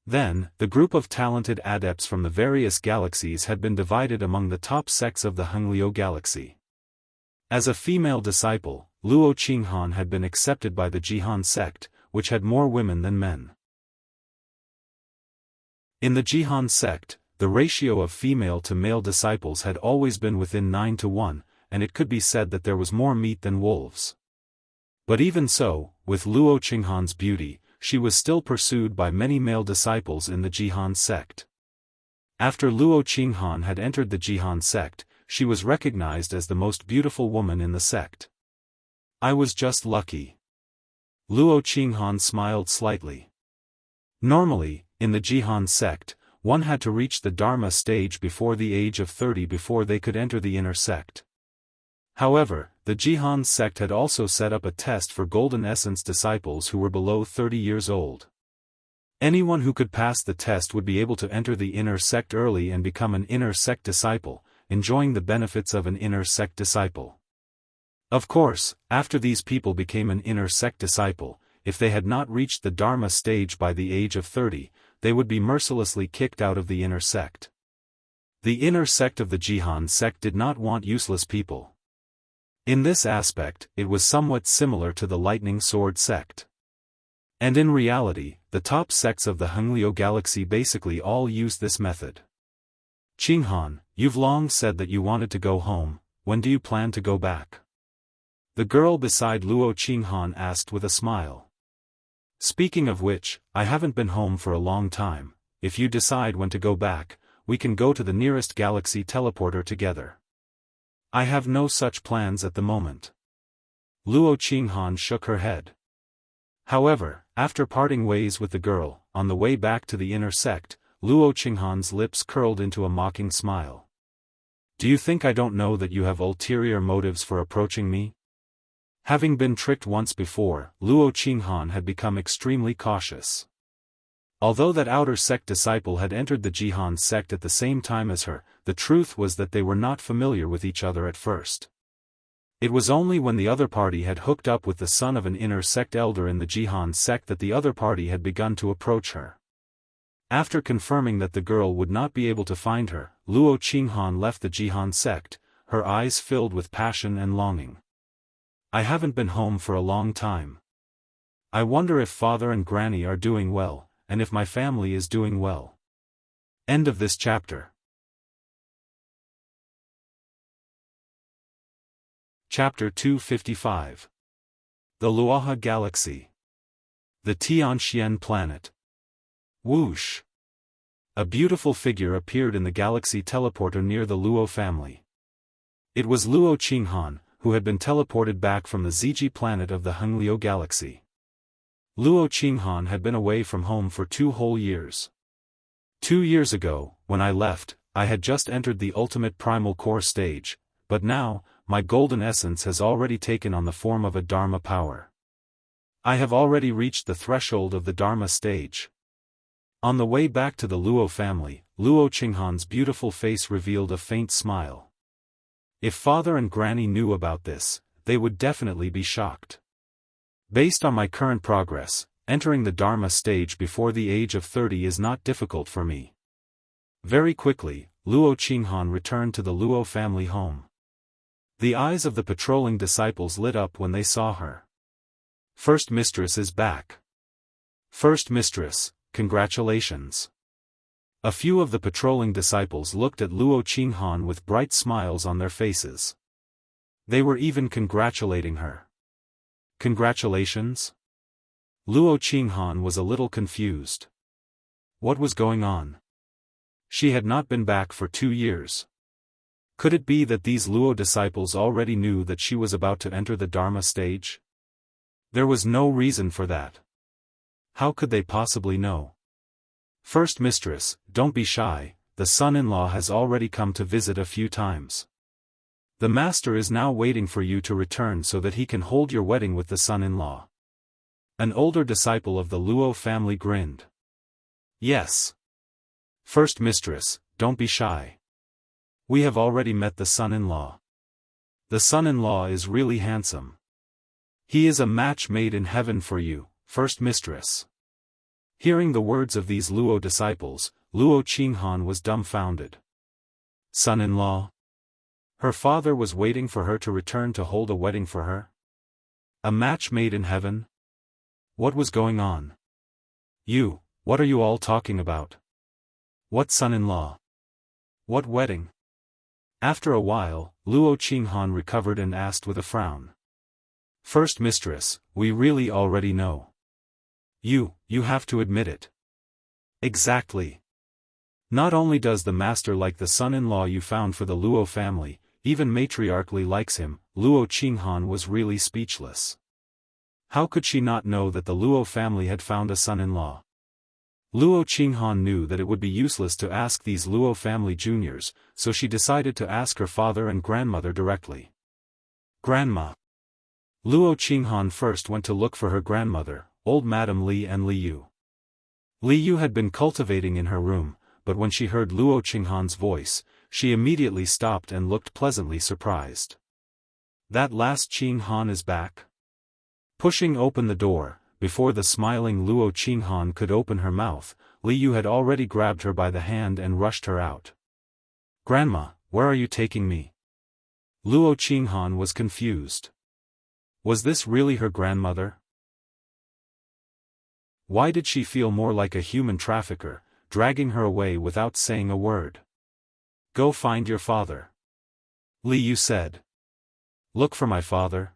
Speaker 1: Then, the group of talented adepts from the various galaxies had been divided among the top sects of the Hengliu galaxy. As a female disciple, Luo Qinghan had been accepted by the Jihan sect, which had more women than men. In the Jihan sect, the ratio of female to male disciples had always been within 9-1, and it could be said that there was more meat than wolves. But even so, with Luo Qinghan's beauty, she was still pursued by many male disciples in the Jihan sect. After Luo Qinghan had entered the Jihan sect, she was recognized as the most beautiful woman in the sect. I was just lucky. Luo Qinghan smiled slightly. Normally, in the Jihan sect, one had to reach the Dharma stage before the age of 30 before they could enter the inner sect. However, the Jihan sect had also set up a test for Golden Essence disciples who were below 30 years old. Anyone who could pass the test would be able to enter the inner sect early and become an inner sect disciple, enjoying the benefits of an inner sect disciple. Of course, after these people became an inner sect disciple, if they had not reached the Dharma stage by the age of 30, they would be mercilessly kicked out of the inner sect. The inner sect of the Jihan sect did not want useless people. In this aspect, it was somewhat similar to the Lightning Sword sect. And in reality, the top sects of the Hengliu galaxy basically all used this method. Qinghan, you've long said that you wanted to go home. When do you plan to go back? The girl beside Luo Qinghan asked with a smile. Speaking of which, I haven't been home for a long time. If you decide when to go back, we can go to the nearest galaxy teleporter together. I have no such plans at the moment. Luo Qinghan shook her head. However, after parting ways with the girl, on the way back to the inner sect, Luo Qinghan's lips curled into a mocking smile. Do you think I don't know that you have ulterior motives for approaching me? Having been tricked once before, Luo Qinghan had become extremely cautious. Although that outer sect disciple had entered the Jihan sect at the same time as her, the truth was that they were not familiar with each other at first. It was only when the other party had hooked up with the son of an inner sect elder in the Jihan sect that the other party had begun to approach her. After confirming that the girl would not be able to find her, Luo Qinghan left the Jihan sect, her eyes filled with passion and longing. I haven't been home for a long time. I wonder if father and granny are doing well, and if my family is doing well. End of this chapter. Chapter 255. The Luoha Galaxy. The Tianxian Planet. Whoosh! A beautiful figure appeared in the galaxy teleporter near the Luo family. It was Luo Qinghan, who had been teleported back from the Ziji planet of the Hengliu galaxy. Luo Qinghan had been away from home for 2 whole years. 2 years ago, when I left, I had just entered the ultimate primal core stage, but now, my golden essence has already taken on the form of a Dharma power. I have already reached the threshold of the Dharma stage. On the way back to the Luo family, Luo Qinghan's beautiful face revealed a faint smile. If father and granny knew about this, they would definitely be shocked. Based on my current progress, entering the Dharma stage before the age of 30 is not difficult for me. Very quickly, Luo Qinghan returned to the Luo family home. The eyes of the patrolling disciples lit up when they saw her. First mistress is back. First mistress, congratulations. A few of the patrolling disciples looked at Luo Qinghan with bright smiles on their faces. They were even congratulating her. Congratulations? Luo Qinghan was a little confused. What was going on? She had not been back for 2 years. Could it be that these Luo disciples already knew that she was about to enter the Dharma stage? There was no reason for that. How could they possibly know? First mistress, don't be shy, the son-in-law has already come to visit a few times. The master is now waiting for you to return so that he can hold your wedding with the son-in-law. An older disciple of the Luo family grinned. Yes. First mistress, don't be shy. We have already met the son-in-law. The son-in-law is really handsome. He is a match made in heaven for you, first mistress. Hearing the words of these Luo disciples, Luo Qinghan was dumbfounded. Son-in-law? Her father was waiting for her to return to hold a wedding for her? A match made in heaven? What was going on? What are you all talking about? What son-in-law? What wedding? After a while, Luo Qinghan recovered and asked with a frown. First mistress, we really already know. You have to admit it. Exactly. Not only does the master like the son-in-law you found for the Luo family, even matriarchally likes him. Luo Qinghan was really speechless. How could she not know that the Luo family had found a son-in-law? Luo Qinghan knew that it would be useless to ask these Luo family juniors, so she decided to ask her father and grandmother directly. Grandma. Luo Qinghan first went to look for her grandmother, old Madame Li and Liu. Liu had been cultivating in her room, but when she heard Luo Qinghan's voice, she immediately stopped and looked pleasantly surprised. That last Qinghan is back? Pushing open the door, before the smiling Luo Qinghan could open her mouth, Liu had already grabbed her by the hand and rushed her out. Grandma, where are you taking me? Luo Qinghan was confused. Was this really her grandmother? Why did she feel more like a human trafficker, dragging her away without saying a word? Go find your father. Liu said. Look for my father?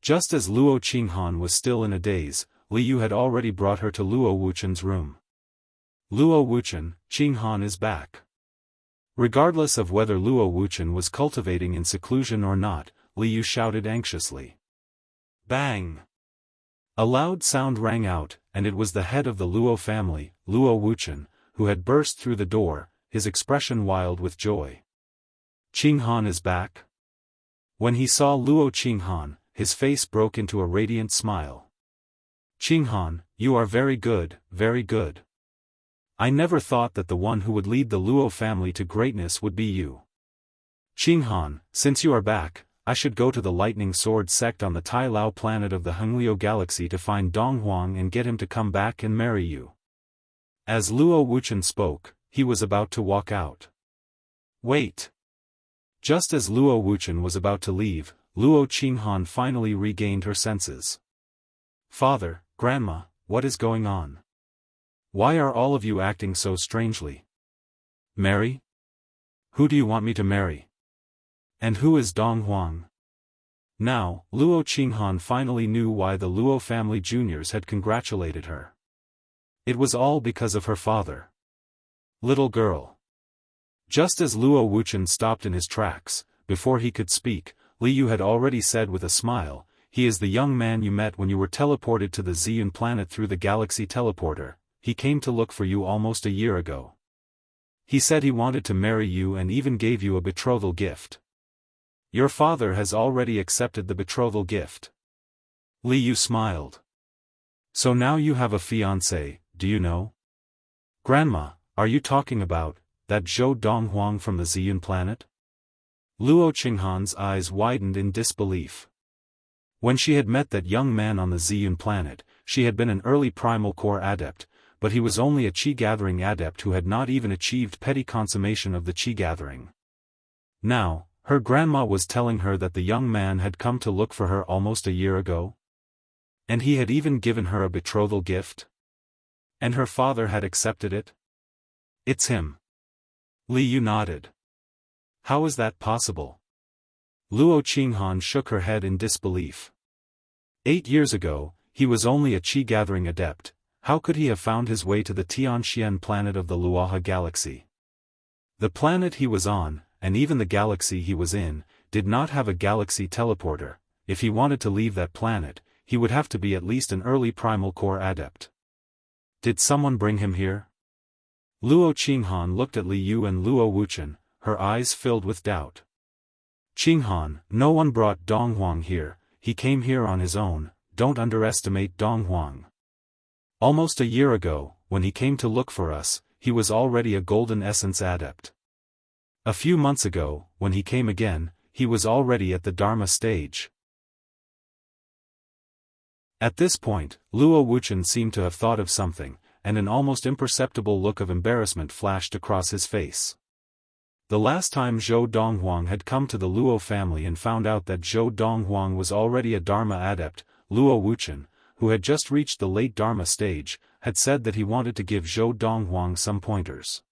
Speaker 1: Just as Luo Qinghan was still in a daze, Liu had already brought her to Luo Wuchen's room. Luo Wuchen, Qinghan is back. Regardless of whether Luo Wuchen was cultivating in seclusion or not, Liu shouted anxiously. Bang! A loud sound rang out, and it was the head of the Luo family, Luo Wuchen, who had burst through the door, his expression wild with joy. Qinghan is back? When he saw Luo Qinghan, his face broke into a radiant smile. Qinghan, you are very good, very good. I never thought that the one who would lead the Luo family to greatness would be you. Qinghan, since you are back, I should go to the Lightning Sword sect on the Tai Lao planet of the Hengliu galaxy to find Dong Huang and get him to come back and marry you. As Luo Wuchen spoke, he was about to walk out. Wait. Just as Luo Wuchen was about to leave, Luo Qinghan finally regained her senses. Father, Grandma, what is going on? Why are all of you acting so strangely? Marry? Who do you want me to marry? And who is Dong Huang? Now, Luo Qinghan finally knew why the Luo family juniors had congratulated her. It was all because of her father. Little girl. Just as Luo Wuchen stopped in his tracks, before he could speak, Liu had already said with a smile, he is the young man you met when you were teleported to the Ziyun planet through the galaxy teleporter. He came to look for you almost a year ago. He said he wanted to marry you and even gave you a betrothal gift. Your father has already accepted the betrothal gift. Liu smiled. So now you have a fiancé, do you know? Grandma, are you talking about that Zhou Donghuang from the Ziyun planet? Luo Qinghan's eyes widened in disbelief. When she had met that young man on the Ziyun planet, she had been an early primal core adept, but he was only a qi-gathering adept who had not even achieved petty consummation of the qi-gathering. Now, her grandma was telling her that the young man had come to look for her almost a year ago? And he had even given her a betrothal gift? And her father had accepted it? It's him. Li Yu nodded. How is that possible? Luo Qinghan shook her head in disbelief. 8 years ago, he was only a qi-gathering adept. How could he have found his way to the Tianxian planet of the Luoha galaxy? The planet he was on, and even the galaxy he was in, did not have a galaxy teleporter. If he wanted to leave that planet, he would have to be at least an early primal core adept. Did someone bring him here? Luo Qinghan looked at Li Yu and Luo Wuchen, her eyes filled with doubt. Qinghan, no one brought Dong Huang here, he came here on his own, don't underestimate Dong Huang. Almost a year ago, when he came to look for us, he was already a golden essence adept. A few months ago, when he came again, he was already at the Dharma stage. At this point, Luo Wuchen seemed to have thought of something, and an almost imperceptible look of embarrassment flashed across his face. The last time Zhou Donghuang had come to the Luo family and found out that Zhou Donghuang was already a Dharma adept, Luo Wuchen, who had just reached the late Dharma stage, had said that he wanted to give Zhou Donghuang some pointers.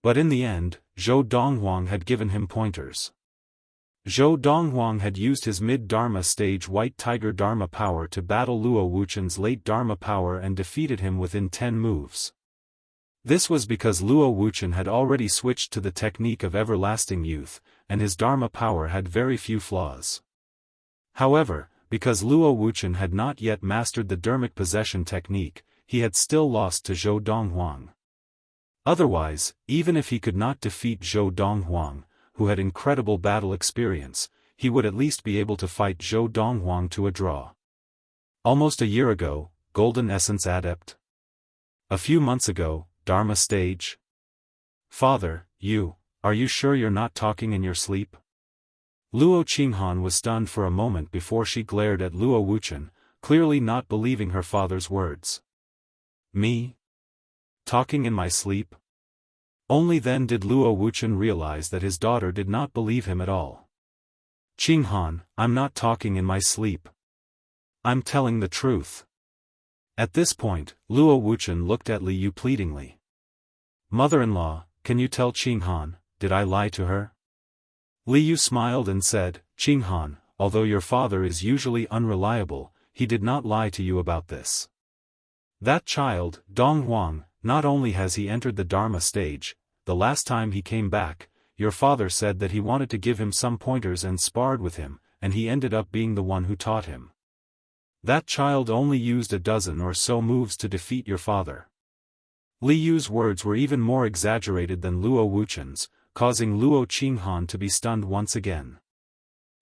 Speaker 1: But in the end, Zhou Donghuang had given him pointers. Zhou Donghuang had used his mid-Dharma stage White Tiger Dharma power to battle Luo Wuchen's late Dharma power and defeated him within 10 moves. This was because Luo Wuchen had already switched to the technique of everlasting youth, and his Dharma power had very few flaws. However, because Luo Wuchen had not yet mastered the Dharmic possession technique, he had still lost to Zhou Donghuang. Otherwise, even if he could not defeat Zhou Donghuang, who had incredible battle experience, he would at least be able to fight Zhou Donghuang to a draw. Almost a year ago, Golden Essence Adept. A few months ago, Dharma stage. Father, are you sure you're not talking in your sleep? Luo Qinghan was stunned for a moment before she glared at Luo Wuchen, clearly not believing her father's words. Me? Talking in my sleep? Only then did Luo Wuchen realize that his daughter did not believe him at all. Qinghan, I'm not talking in my sleep. I'm telling the truth. At this point, Luo Wuchen looked at Li Yu pleadingly. Mother-in-law, can you tell Qinghan, did I lie to her? Li Yu smiled and said, Qinghan, although your father is usually unreliable, he did not lie to you about this. That child, Dong Huang, not only has he entered the Dharma stage, the last time he came back, your father said that he wanted to give him some pointers and sparred with him, and he ended up being the one who taught him. That child only used a dozen or so moves to defeat your father. Li Yu's words were even more exaggerated than Luo Wuchen's, causing Luo Qinghan to be stunned once again.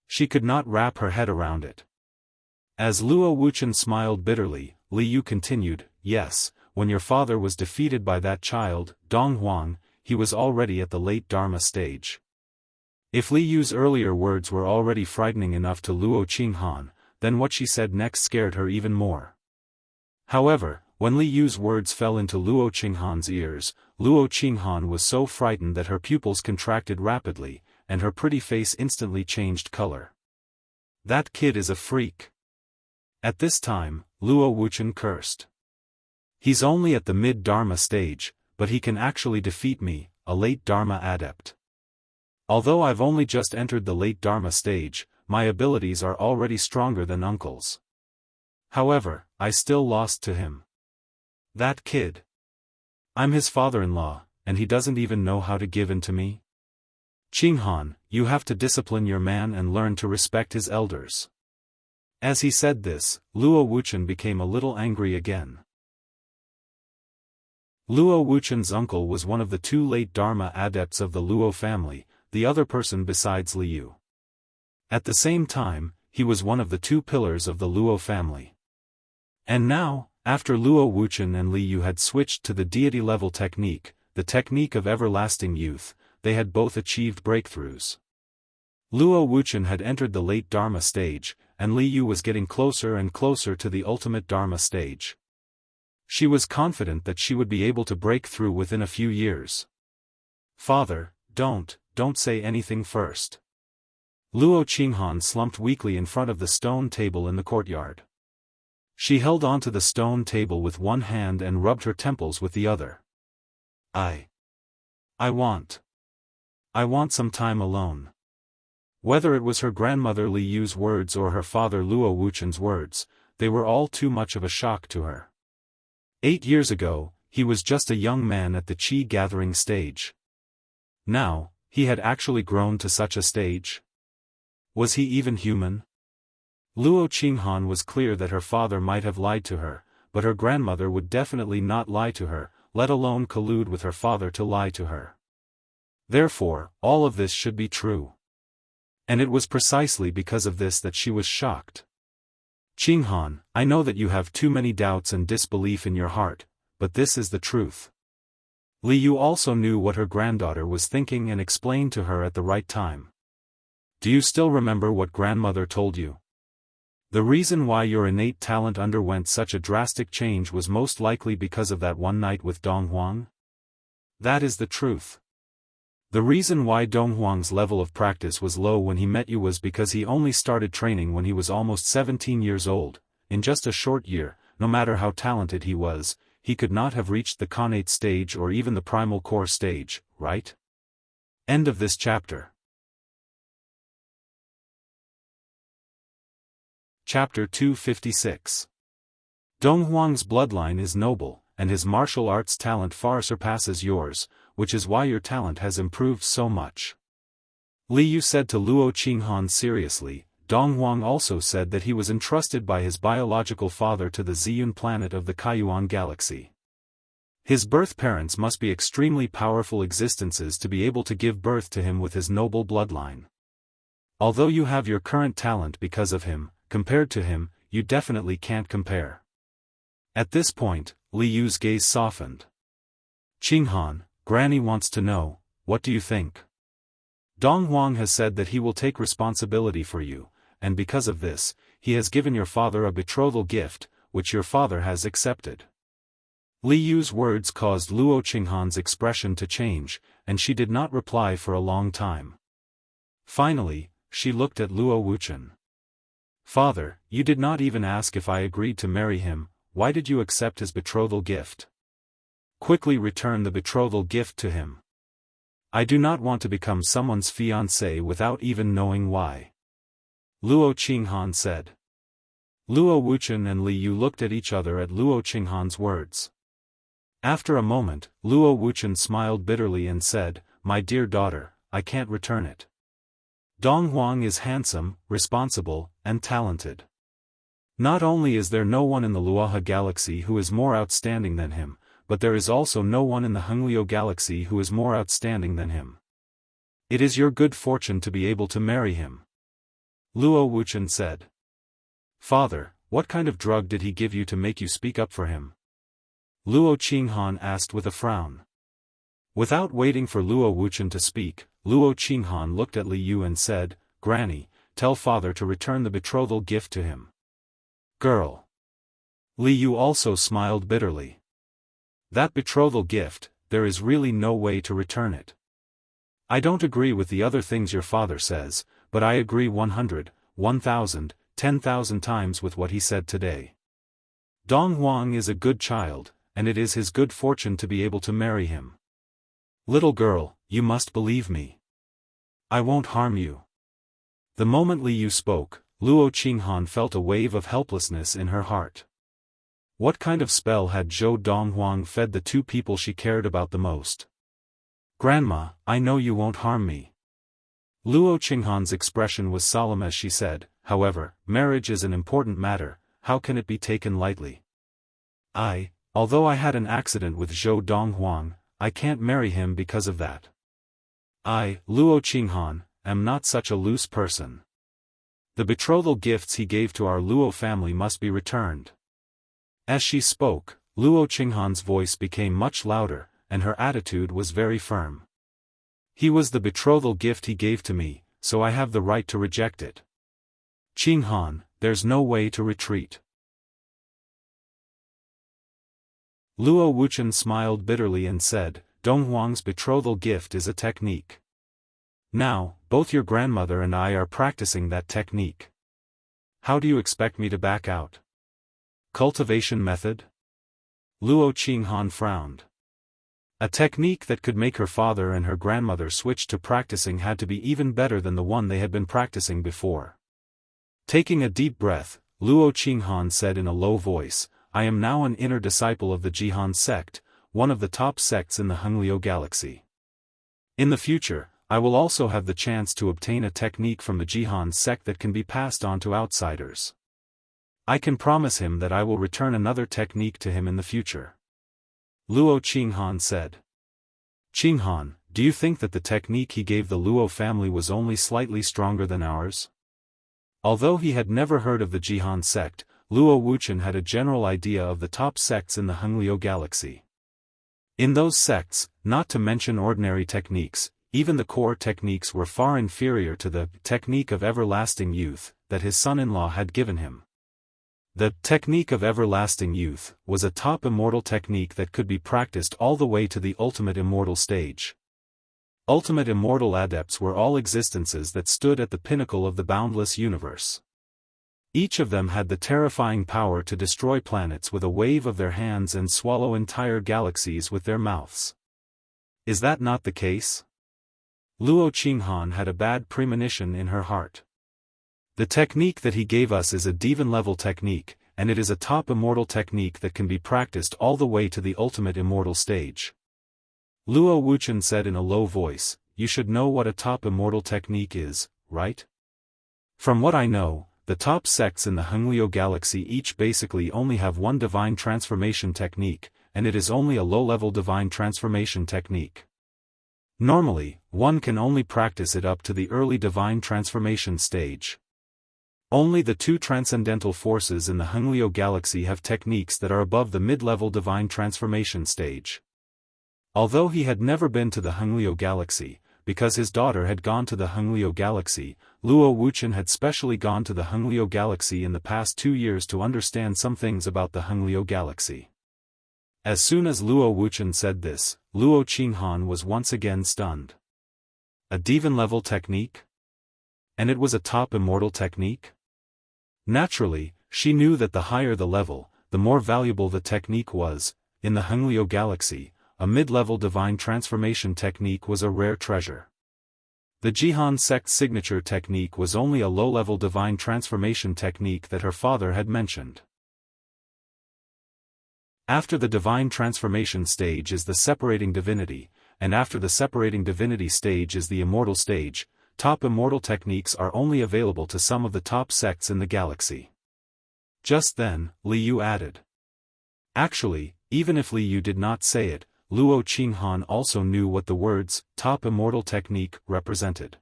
Speaker 1: She could not wrap her head around it. As Luo Wuchen smiled bitterly, Li Yu continued, yes, when your father was defeated by that child, Dong Huang, he was already at the late Dharma stage. If Li Yu's earlier words were already frightening enough to Luo Qinghan, then what she said next scared her even more. However, when Li Yu's words fell into Luo Qinghan's ears, Luo Qinghan was so frightened that her pupils contracted rapidly, and her pretty face instantly changed color. That kid is a freak. At this time, Luo Wuchen cursed. He's only at the mid-Dharma stage, but he can actually defeat me, a late Dharma adept. Although I've only just entered the late Dharma stage, my abilities are already stronger than Uncle's. However, I still lost to him. That kid. I'm his father-in-law, and he doesn't even know how to give in to me? Qinghan, you have to discipline your man and learn to respect his elders. As he said this, Luo Wuchen became a little angry again. Luo Wuchen's uncle was one of the 2 late Dharma adepts of the Luo family, the other person besides Li Yu. At the same time, he was one of the 2 pillars of the Luo family. And now, after Luo Wuchen and Li Yu had switched to the deity-level technique, the technique of everlasting youth, they had both achieved breakthroughs. Luo Wuqian had entered the late Dharma stage, and Li Yu was getting closer and closer to the ultimate Dharma stage. She was confident that she would be able to break through within a few years. "Father, don't say anything first." Luo Qinghan slumped weakly in front of the stone table in the courtyard. She held onto the stone table with one hand and rubbed her temples with the other. I want some time alone." Whether it was her grandmother Li Yu's words or her father Luo Wuqian's words, they were all too much of a shock to her. 8 years ago, he was just a young man at the qi gathering stage. Now, he had actually grown to such a stage? Was he even human? Luo Qinghan was clear that her father might have lied to her, but her grandmother would definitely not lie to her, let alone collude with her father to lie to her. Therefore, all of this should be true. And it was precisely because of this that she was shocked. "Qinghan, I know that you have too many doubts and disbelief in your heart, but this is the truth." Li Yu also knew what her granddaughter was thinking and explained to her at the right time. "Do you still remember what grandmother told you? The reason why your innate talent underwent such a drastic change was most likely because of that one night with Dong Huang? That is the truth. The reason why Dong Huang's level of practice was low when he met you was because he only started training when he was almost 17 years old. In just a short year, no matter how talented he was, he could not have reached the Khanate stage or even the primal core stage, right?" End of this chapter. Chapter 256. Dong Huang's bloodline is noble, and his martial arts talent far surpasses yours, which is why your talent has improved so much. Li Yu said to Luo Qinghan seriously. Dong Huang also said that he was entrusted by his biological father to the Ziyun planet of the Kaiyuan galaxy. His birth parents must be extremely powerful existences to be able to give birth to him with his noble bloodline. Although you have your current talent because of him, compared to him, you definitely can't compare. At this point, Li Yu's gaze softened. "Qinghan, Granny wants to know, what do you think? Dong Huang has said that he will take responsibility for you, and because of this, he has given your father a betrothal gift, which your father has accepted." Li Yu's words caused Luo Qinghan's expression to change, and she did not reply for a long time. Finally, she looked at Luo Wuqian. "Father, you did not even ask if I agreed to marry him. Why did you accept his betrothal gift? Quickly return the betrothal gift to him. I do not want to become someone's fiancé without even knowing why." Luo Qinghan said. Luo Wuqian and Li Yu looked at each other at Luo Qinghan's words. After a moment, Luo Wuqian smiled bitterly and said, "My dear daughter, I can't return it. Dong Huang is handsome, responsible, and talented. Not only is there no one in the Luoha galaxy who is more outstanding than him, but there is also no one in the Hengliu galaxy who is more outstanding than him. It is your good fortune to be able to marry him." Luo Wuqian said. "Father, what kind of drug did he give you to make you speak up for him?" Luo Qinghan asked with a frown. Without waiting for Luo Wuqian to speak, Luo Qinghan looked at Li Yu and said, "Granny, tell father to return the betrothal gift to him." "Girl." Li Yu also smiled bitterly. "That betrothal gift, there is really no way to return it. I don't agree with the other things your father says, but I agree 100, 1,000, 10,000 times with what he said today. Dong Huang is a good child, and it is his good fortune to be able to marry him. Little girl, you must believe me. I won't harm you." The moment Li Yu spoke, Luo Qinghan felt a wave of helplessness in her heart. What kind of spell had Zhou Dong Huang fed the two people she cared about the most? "Grandma, I know you won't harm me." Luo Qinghan's expression was solemn as she said, "However, marriage is an important matter, how can it be taken lightly? Although I had an accident with Zhou Dong Huang, I can't marry him because of that. Luo Qinghan, am not such a loose person. The betrothal gifts he gave to our Luo family must be returned." As she spoke, Luo Qinghan's voice became much louder, and her attitude was very firm. "He was the betrothal gift he gave to me, so I have the right to reject it. Qing Han, there's no way to retreat. Luo Wuqian smiled bitterly and said, Dong Huang's betrothal gift is a technique. Now, both your grandmother and I are practicing that technique. How do you expect me to back out? Cultivation method? Luo Qing Han frowned. A technique that could make her father and her grandmother switch to practicing had to be even better than the one they had been practicing before. Taking a deep breath, Luo Qing Han said in a low voice, I am now an inner disciple of the Jihan sect, one of the top sects in the Hengliu galaxy. In the future, I will also have the chance to obtain a technique from the Jihan sect that can be passed on to outsiders. I can promise him that I will return another technique to him in the future. Luo Qing Han said. Qing Han, do you think that the technique he gave the Luo family was only slightly stronger than ours? Although he had never heard of the Jihan sect, Luo Wuqian had a general idea of the top sects in the Hengliu galaxy. In those sects, not to mention ordinary techniques, even the core techniques were far inferior to the technique of everlasting youth that his son-in-law had given him. The technique of everlasting youth was a top immortal technique that could be practiced all the way to the ultimate immortal stage. Ultimate immortal adepts were all existences that stood at the pinnacle of the boundless universe. Each of them had the terrifying power to destroy planets with a wave of their hands and swallow entire galaxies with their mouths. Is that not the case? Luo Qing Han had a bad premonition in her heart. The technique that he gave us is a divan-level technique, and it is a top immortal technique that can be practiced all the way to the ultimate immortal stage. Luo Wuqian said in a low voice, you should know what a top immortal technique is, right? From what I know, the top sects in the Hengliu galaxy each basically only have one divine transformation technique, and it is only a low-level divine transformation technique. Normally, one can only practice it up to the early divine transformation stage. Only the two transcendental forces in the Hengliu galaxy have techniques that are above the mid-level divine transformation stage. Although he had never been to the Hengliu galaxy, because his daughter had gone to the Hengliu galaxy, Luo Wuqian had specially gone to the Hengliu galaxy in the past 2 years to understand some things about the Hengliu galaxy. As soon as Luo Wuqian said this, Luo Qing Han was once again stunned. A divan-level technique? And it was a top immortal technique? Naturally, she knew that the higher the level, the more valuable the technique was. In the Hengliu galaxy, a mid-level divine transformation technique was a rare treasure. The Jihan sect signature technique was only a low-level divine transformation technique that her father had mentioned. After the divine transformation stage is the separating divinity, and after the separating divinity stage is the immortal stage. Top immortal techniques are only available to some of the top sects in the galaxy. Just then, Li Yu added. Actually, even if Li Yu did not say it, Luo Qing Han also knew what the words, top immortal technique, represented.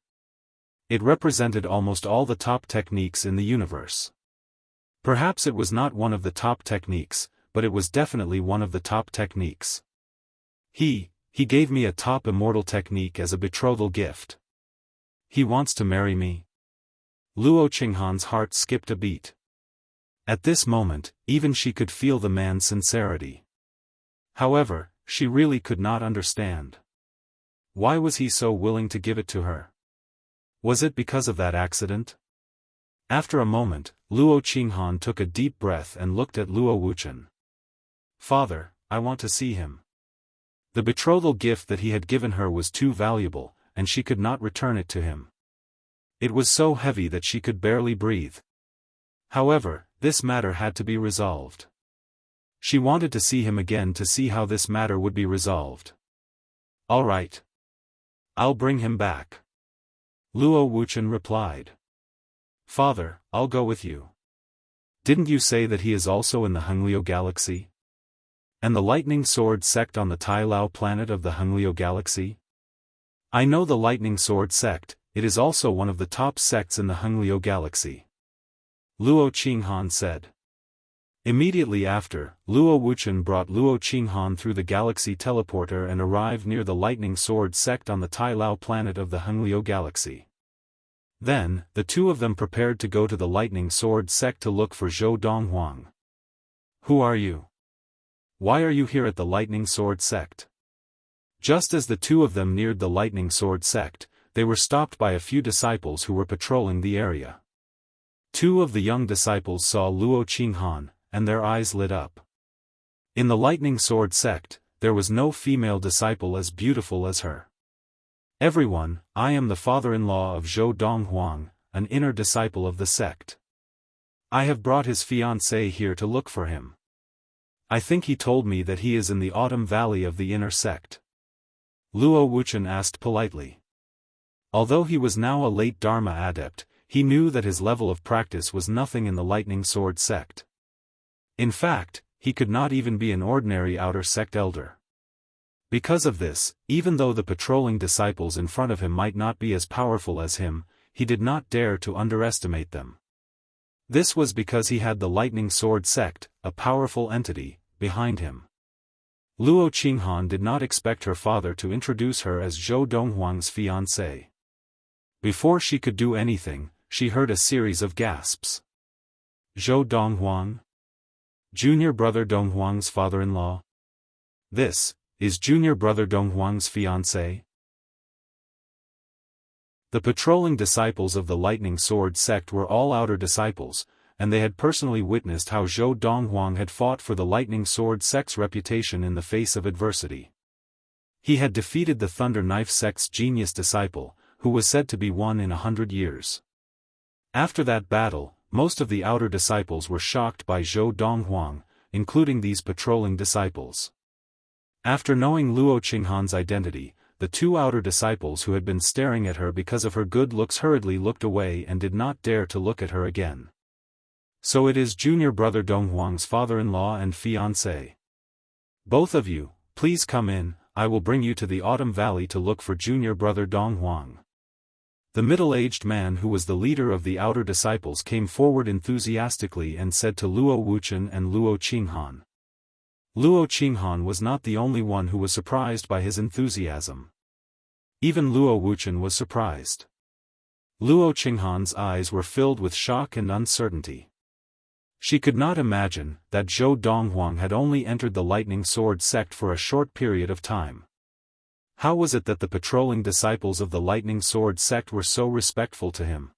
Speaker 1: It represented almost all the top techniques in the universe. Perhaps it was not one of the top techniques, but it was definitely one of the top techniques. He gave me a top immortal technique as a betrothal gift. He wants to marry me. Luo Qinghan's heart skipped a beat. At this moment, even she could feel the man's sincerity. However, she really could not understand. Why was he so willing to give it to her? Was it because of that accident? After a moment, Luo Qinghan took a deep breath and looked at Luo Wuqian. Father, I want to see him. The betrothal gift that he had given her was too valuable, and she could not return it to him. It was so heavy that she could barely breathe. However, this matter had to be resolved. She wanted to see him again to see how this matter would be resolved. All right. I'll bring him back. Luo Wuqian replied. Father, I'll go with you. Didn't you say that he is also in the Hengliu galaxy? And the Lightning Sword sect on the Tai Lao planet of the Hengliu galaxy? I know the Lightning Sword sect, it is also one of the top sects in the Hengliu galaxy. Luo Qinghan said. Immediately after, Luo Wuqian brought Luo Qinghan through the galaxy teleporter and arrived near the Lightning Sword sect on the Tai Lao planet of the Hengliu galaxy. Then, the two of them prepared to go to the Lightning Sword sect to look for Zhou Donghuang. "Who are you? Why are you here at the Lightning Sword sect?" Just as the two of them neared the Lightning Sword sect, they were stopped by a few disciples who were patrolling the area. Two of the young disciples saw Luo Qinghan, and their eyes lit up. In the Lightning Sword sect, there was no female disciple as beautiful as her. "Everyone, I am the father-in-law of Zhou Donghuang, an inner disciple of the sect. I have brought his fiancée here to look for him. I think he told me that he is in the Autumn Valley of the inner sect." Luo Wuchen asked politely. Although he was now a late Dharma adept, he knew that his level of practice was nothing in the Lightning Sword sect. In fact, he could not even be an ordinary outer sect elder. Because of this, even though the patrolling disciples in front of him might not be as powerful as him, he did not dare to underestimate them. This was because he had the Lightning Sword sect, a powerful entity, behind him. Luo Qinghan did not expect her father to introduce her as Zhou Donghuang's fiancée. Before she could do anything, she heard a series of gasps. "Zhou Donghuang? Junior brother Donghuang's father-in-law? This is junior brother Donghuang's fiancée?" The patrolling disciples of the Lightning Sword sect were all outer disciples, and they had personally witnessed how Zhou Donghuang had fought for the Lightning Sword sect's reputation in the face of adversity. He had defeated the Thunder Knife sect's genius disciple, who was said to be one in 100 years. After that battle, most of the outer disciples were shocked by Zhou Donghuang, including these patrolling disciples. After knowing Luo Qinghan's identity, the two outer disciples who had been staring at her because of her good looks hurriedly looked away and did not dare to look at her again. "So it is junior brother Donghuang's father-in-law and fiancé. Both of you, please come in, I will bring you to the Autumn Valley to look for junior brother Donghuang." The middle-aged man who was the leader of the outer disciples came forward enthusiastically and said to Luo Wuchen and Luo Qinghan. Luo Qinghan was not the only one who was surprised by his enthusiasm. Even Luo Wuchen was surprised. Luo Qinghan's eyes were filled with shock and uncertainty. She could not imagine that Zhou Donghuang had only entered the Lightning Sword sect for a short period of time. How was it that the patrolling disciples of the Lightning Sword sect were so respectful to him?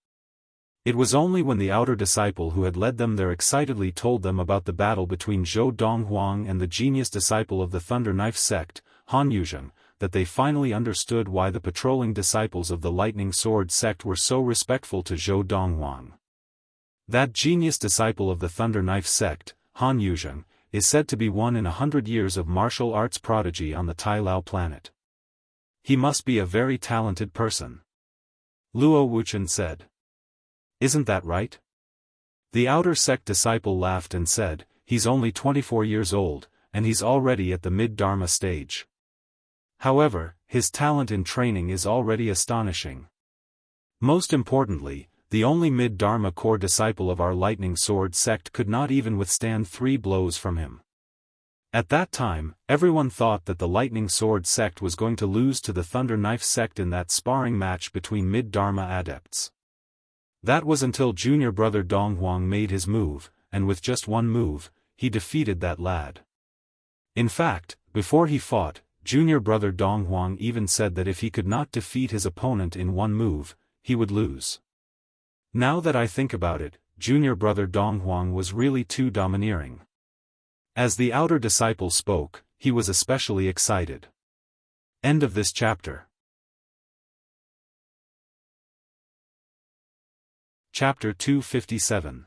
Speaker 1: It was only when the outer disciple who had led them there excitedly told them about the battle between Zhou Donghuang and the genius disciple of the Thunder Knife sect, Han Yuzheng, that they finally understood why the patrolling disciples of the Lightning Sword sect were so respectful to Zhou Donghuang. That genius disciple of the Thunder Knife sect, Han Yuzheng, is said to be one in 100 years of martial arts prodigy on the Tai Lao planet. He must be a very talented person. Luo Wuchen said. "Isn't that right?" The outer sect disciple laughed and said, "He's only 24 years old, and he's already at the mid-Dharma stage. However, his talent in training is already astonishing. Most importantly, the only mid-Dharma core disciple of our Lightning Sword sect could not even withstand 3 blows from him." At that time, everyone thought that the Lightning Sword sect was going to lose to the Thunder Knife sect in that sparring match between mid-Dharma adepts. That was until junior brother Donghuang made his move, and with just one move, he defeated that lad. In fact, before he fought, junior brother Donghuang even said that if he could not defeat his opponent in one move, he would lose. Now that I think about it, junior brother Donghuang was really too domineering. As the outer disciple spoke, he was especially excited. End of this chapter. Chapter 257.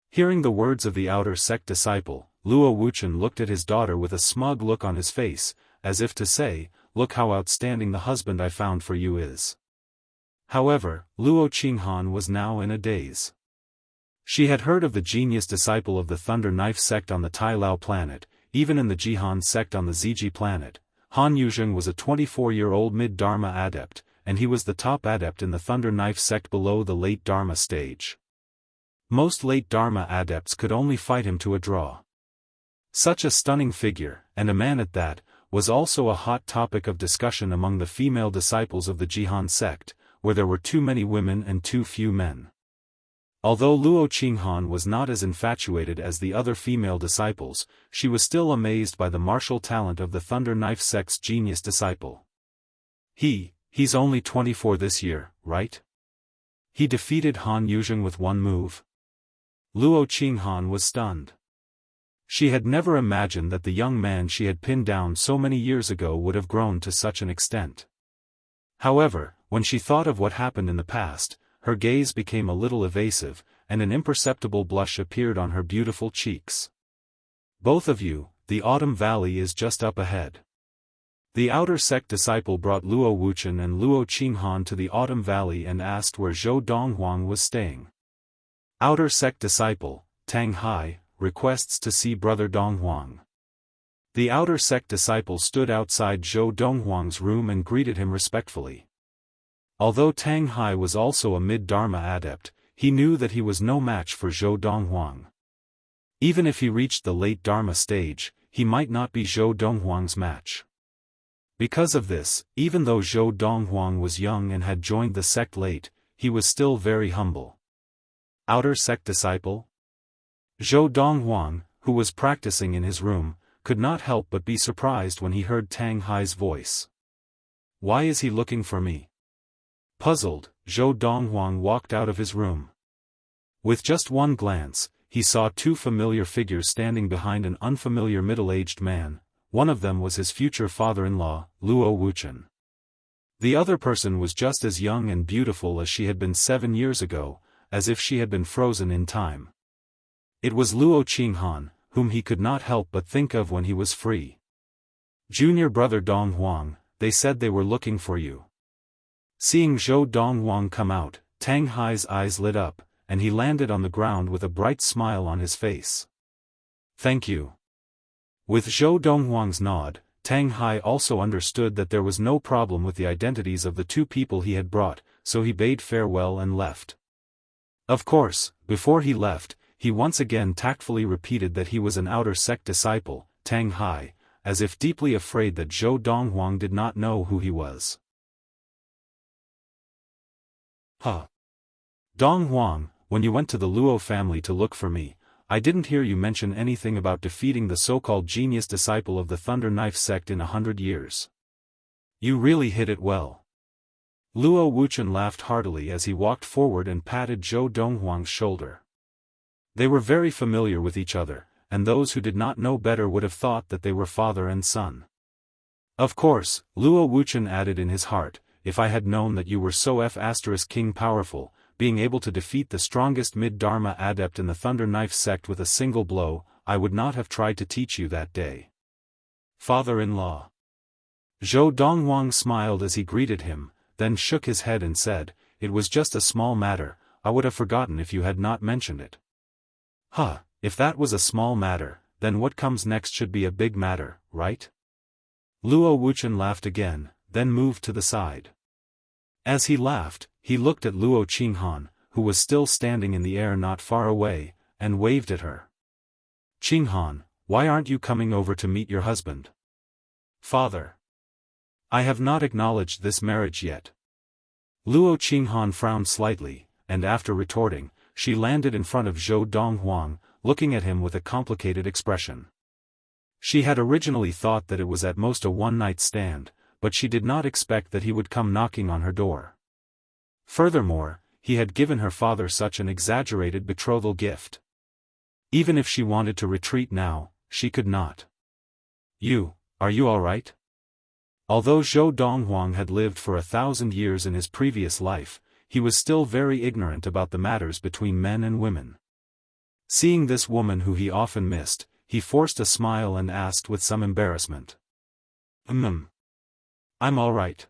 Speaker 1: Hearing the words of the outer sect disciple, Luo Wuchen looked at his daughter with a smug look on his face, as if to say, "Look how outstanding the husband I found for you is." However, Luo Qinghan was now in a daze. She had heard of the genius disciple of the Thunder Knife sect on the Tai Lao planet, even in the Jihan sect on the Ziji planet. Han Yuzheng was a 24-year-old mid-Dharma adept, and he was the top adept in the Thunder Knife sect below the late Dharma stage. Most late Dharma adepts could only fight him to a draw. Such a stunning figure, and a man at that, was also a hot topic of discussion among the female disciples of the Jihan sect, where there were too many women and too few men. Although Luo Qinghan was not as infatuated as the other female disciples, she was still amazed by the martial talent of the Thunder Knife sect's genius disciple. He's only 24 this year, right? He defeated Han Yuzheng with one move? Luo Qinghan was stunned. She had never imagined that the young man she had pinned down so many years ago would have grown to such an extent. However, when she thought of what happened in the past, her gaze became a little evasive, and an imperceptible blush appeared on her beautiful cheeks. Both of you, the Autumn Valley is just up ahead. The outer sect disciple brought Luo Wuchen and Luo Qinghan to the Autumn Valley and asked where Zhou Donghuang was staying. Outer sect disciple, Tang Hai, requests to see brother Donghuang. The outer sect disciple stood outside Zhou Donghuang's room and greeted him respectfully. Although Tang Hai was also a mid-Dharma adept, he knew that he was no match for Zhou Donghuang. Even if he reached the late Dharma stage, he might not be Zhou Donghuang's match. Because of this, even though Zhou Donghuang was young and had joined the sect late, he was still very humble. Outer sect disciple? Zhou Donghuang, who was practicing in his room, could not help but be surprised when he heard Tang Hai's voice. Why is he looking for me? Puzzled, Zhou Donghuang walked out of his room. With just one glance, he saw two familiar figures standing behind an unfamiliar middle-aged man. One of them was his future father-in-law, Luo Wuchen. The other person was just as young and beautiful as she had been 7 years ago, as if she had been frozen in time. It was Luo Qinghan, whom he could not help but think of when he was free. Junior brother Donghuang, they said they were looking for you. Seeing Zhou Donghuang come out, Tang Hai's eyes lit up, and he landed on the ground with a bright smile on his face. Thank you. With Zhou Donghuang's nod, Tang Hai also understood that there was no problem with the identities of the two people he had brought, so he bade farewell and left. Of course, before he left, he once again tactfully repeated that he was an outer sect disciple, Tang Hai, as if deeply afraid that Zhou Donghuang did not know who he was. Donghuang, when you went to the Luo family to look for me, I didn't hear you mention anything about defeating the so-called genius disciple of the Thunder Knife sect in 100 years. You really hit it well. Luo Wuchen laughed heartily as he walked forward and patted Zhou Donghuang's shoulder. They were very familiar with each other, and those who did not know better would have thought that they were father and son. Of course, Luo Wuchen added in his heart, if I had known that you were so king powerful, being able to defeat the strongest mid-Dharma adept in the Thunder Knife sect with a single blow, I would not have tried to teach you that day. Father-in-law. Zhou Donghuang smiled as he greeted him, then shook his head and said, it was just a small matter, I would have forgotten if you had not mentioned it. If that was a small matter, then what comes next should be a big matter, right? Luo Wuchen laughed again, then moved to the side. As he laughed, he looked at Luo Qinghan, who was still standing in the air not far away, and waved at her. Qinghan, why aren't you coming over to meet your husband? Father. I have not acknowledged this marriage yet. Luo Qinghan frowned slightly, and after retorting, she landed in front of Zhou Donghuang, looking at him with a complicated expression. She had originally thought that it was at most a one-night stand, but she did not expect that he would come knocking on her door. Furthermore, he had given her father such an exaggerated betrothal gift. Even if she wanted to retreat now, she could not. Are you all right? Although Zhou Donghuang had lived for 1,000 years in his previous life, he was still very ignorant about the matters between men and women. Seeing this woman who he often missed, he forced a smile and asked with some embarrassment. I'm all right.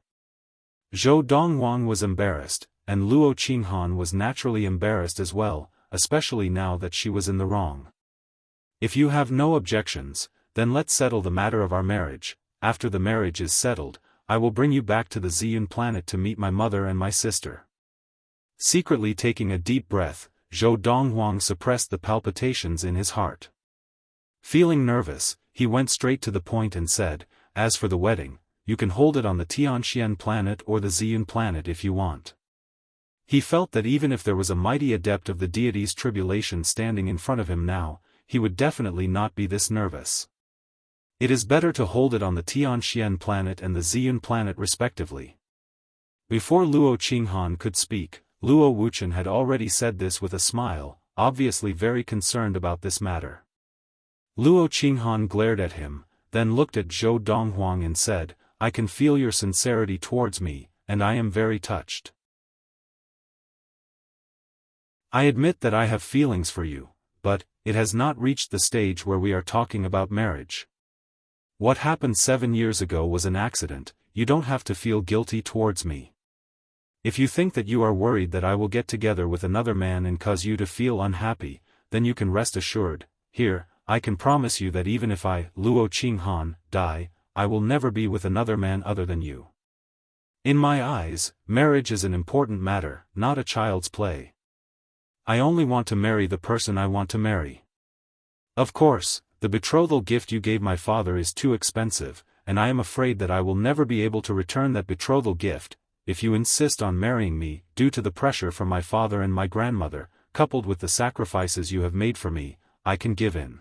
Speaker 1: Zhou Donghuang was embarrassed, and Luo Qinghan was naturally embarrassed as well, especially now that she was in the wrong. If you have no objections, then let's settle the matter of our marriage. After the marriage is settled, I will bring you back to the Ziyun planet to meet my mother and my sister. Secretly taking a deep breath, Zhou Donghuang suppressed the palpitations in his heart. Feeling nervous, he went straight to the point and said, as for the wedding, you can hold it on the Tianxian planet or the Ziyun planet if you want. He felt that even if there was a mighty adept of the deity's tribulation standing in front of him now, he would definitely not be this nervous. It is better to hold it on the Tianxian planet and the Ziyun planet respectively. Before Luo Qinghan could speak, Luo Wuchen had already said this with a smile, obviously very concerned about this matter. Luo Qinghan glared at him, then looked at Zhou Donghuang and said, "I can feel your sincerity towards me, and I am very touched. I admit that I have feelings for you, but it has not reached the stage where we are talking about marriage. What happened 7 years ago was an accident, you don't have to feel guilty towards me. If you think that you are worried that I will get together with another man and cause you to feel unhappy, then you can rest assured. Here, I can promise you that even if I, Luo Qinghan, die, I will never be with another man other than you. In my eyes, marriage is an important matter, not a child's play. I only want to marry the person I want to marry. Of course, the betrothal gift you gave my father is too expensive, and I am afraid that I will never be able to return that betrothal gift. If you insist on marrying me, due to the pressure from my father and my grandmother, coupled with the sacrifices you have made for me, I can give in.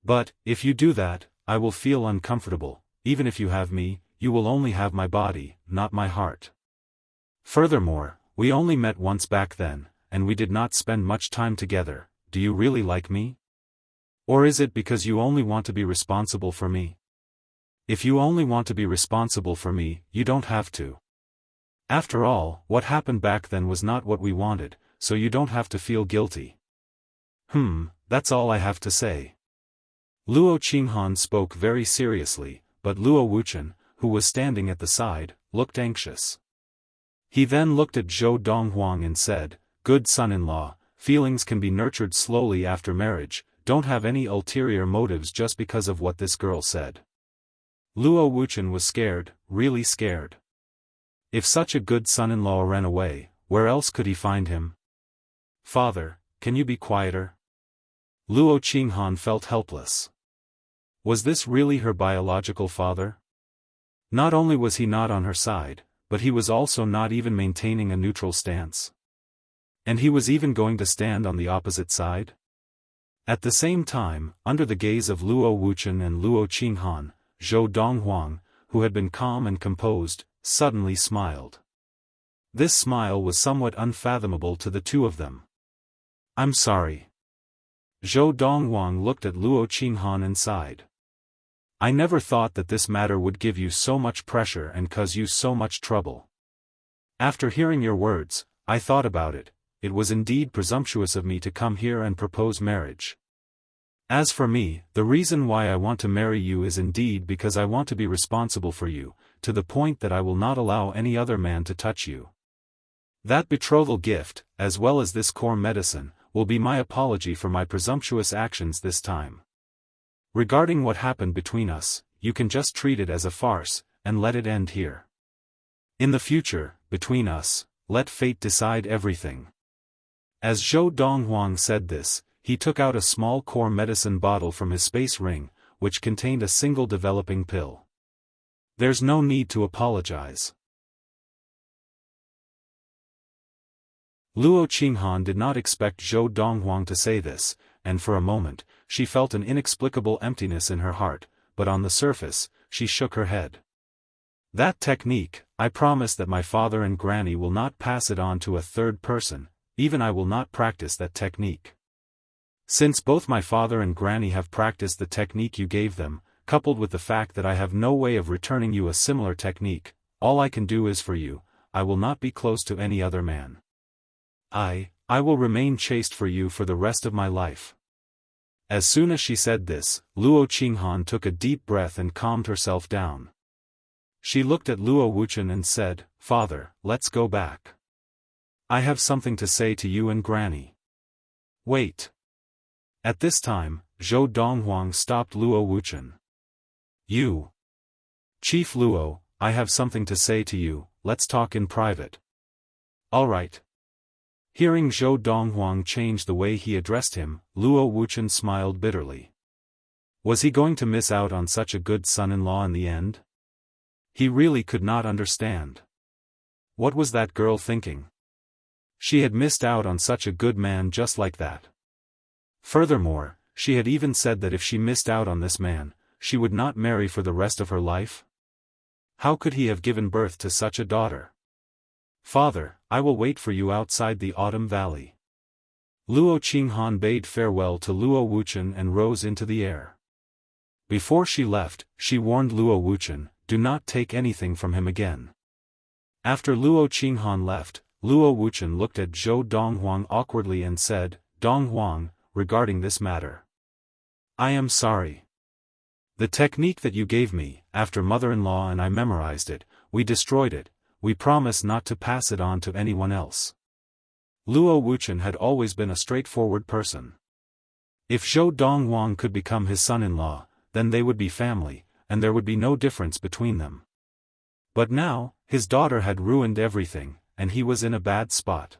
Speaker 1: But, if you do that, I will feel uncomfortable. Even if you have me, you will only have my body, not my heart. Furthermore, we only met once back then, and we did not spend much time together. Do you really like me? Or is it because you only want to be responsible for me? If you only want to be responsible for me, you don't have to. After all, what happened back then was not what we wanted, so you don't have to feel guilty. That's all I have to say." Luo Qinghan spoke very seriously, but Luo Wuchen, who was standing at the side, looked anxious. He then looked at Zhou Donghuang and said, "Good son-in-law, feelings can be nurtured slowly after marriage, don't have any ulterior motives just because of what this girl said." Luo Wuchen was scared, really scared. If such a good son-in-law ran away, where else could he find him? "Father, can you be quieter?" Luo Qinghan felt helpless. Was this really her biological father? Not only was he not on her side, but he was also not even maintaining a neutral stance. And he was even going to stand on the opposite side? At the same time, under the gaze of Luo Wuchen and Luo Qinghan, Zhou Donghuang, who had been calm and composed, suddenly smiled. This smile was somewhat unfathomable to the two of them. "I'm sorry." Zhou Donghuang looked at Luo Qinghan and sighed. "I never thought that this matter would give you so much pressure and cause you so much trouble. After hearing your words, I thought about it. It was indeed presumptuous of me to come here and propose marriage. As for me, the reason why I want to marry you is indeed because I want to be responsible for you, to the point that I will not allow any other man to touch you. That betrothal gift, as well as this core medicine, will be my apology for my presumptuous actions this time. Regarding what happened between us, you can just treat it as a farce, and let it end here. In the future, between us, let fate decide everything." As Zhou Donghuang said this, he took out a small core medicine bottle from his space ring, which contained a single developing pill. "There's no need to apologize." Luo Qinghan did not expect Zhou Donghuang to say this, and for a moment, she felt an inexplicable emptiness in her heart, but on the surface, she shook her head. "That technique, I promise that my father and granny will not pass it on to a third person, even I will not practice that technique. Since both my father and granny have practiced the technique you gave them, coupled with the fact that I have no way of returning you a similar technique, all I can do is for you, I will not be close to any other man. I will remain chaste for you for the rest of my life." As soon as she said this, Luo Qinghan took a deep breath and calmed herself down. She looked at Luo Wuchen and said, "Father, let's go back. I have something to say to you and granny." "Wait." At this time, Zhou Donghuang stopped Luo Wuchen. "You. Chief Luo, I have something to say to you, let's talk in private." "All right." Hearing Zhou Donghuang change the way he addressed him, Luo Wuchen smiled bitterly. Was he going to miss out on such a good son-in-law in the end? He really could not understand. What was that girl thinking? She had missed out on such a good man just like that. Furthermore, she had even said that if she missed out on this man, she would not marry for the rest of her life. How could he have given birth to such a daughter? Father, I will wait for you outside the Autumn Valley. Luo Qinghan bade farewell to Luo Wuchen and rose into the air. Before she left, she warned Luo Wuchen, do not take anything from him again. After Luo Qinghan left, Luo Wuchen looked at Zhou Donghuang awkwardly and said, Donghuang, regarding this matter. I am sorry. The technique that you gave me, after mother-in-law and I memorized it, we destroyed it, we promise not to pass it on to anyone else. Luo Wuchen had always been a straightforward person. If Zhou Donghuang could become his son-in-law, then they would be family, and there would be no difference between them. But now, his daughter had ruined everything, and he was in a bad spot.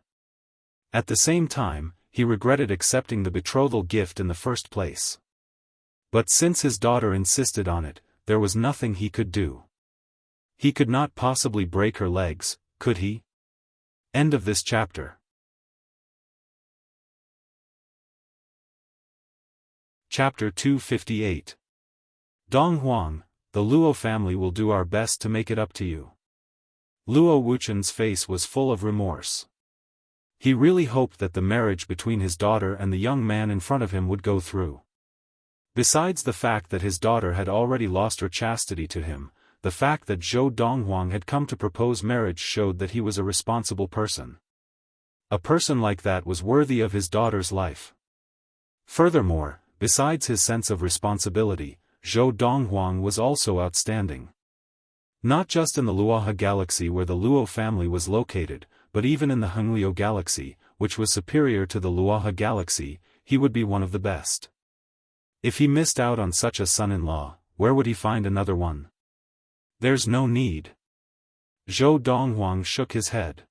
Speaker 1: At the same time, he regretted accepting the betrothal gift in the first place. But since his daughter insisted on it, there was nothing he could do. He could not possibly break her legs, could he? End of this chapter. Chapter 258. Donghuang, the Luo family will do our best to make it up to you. Luo Wuchen's face was full of remorse. He really hoped that the marriage between his daughter and the young man in front of him would go through. Besides the fact that his daughter had already lost her chastity to him, the fact that Zhou Donghuang had come to propose marriage showed that he was a responsible person. A person like that was worthy of his daughter's life. Furthermore, besides his sense of responsibility, Zhou Donghuang was also outstanding. Not just in the Luohe galaxy where the Luo family was located, but even in the Hengliu galaxy, which was superior to the Luohe galaxy, he would be one of the best. If he missed out on such a son-in-law, where would he find another one? There's no need. Zhou Donghuang shook his head.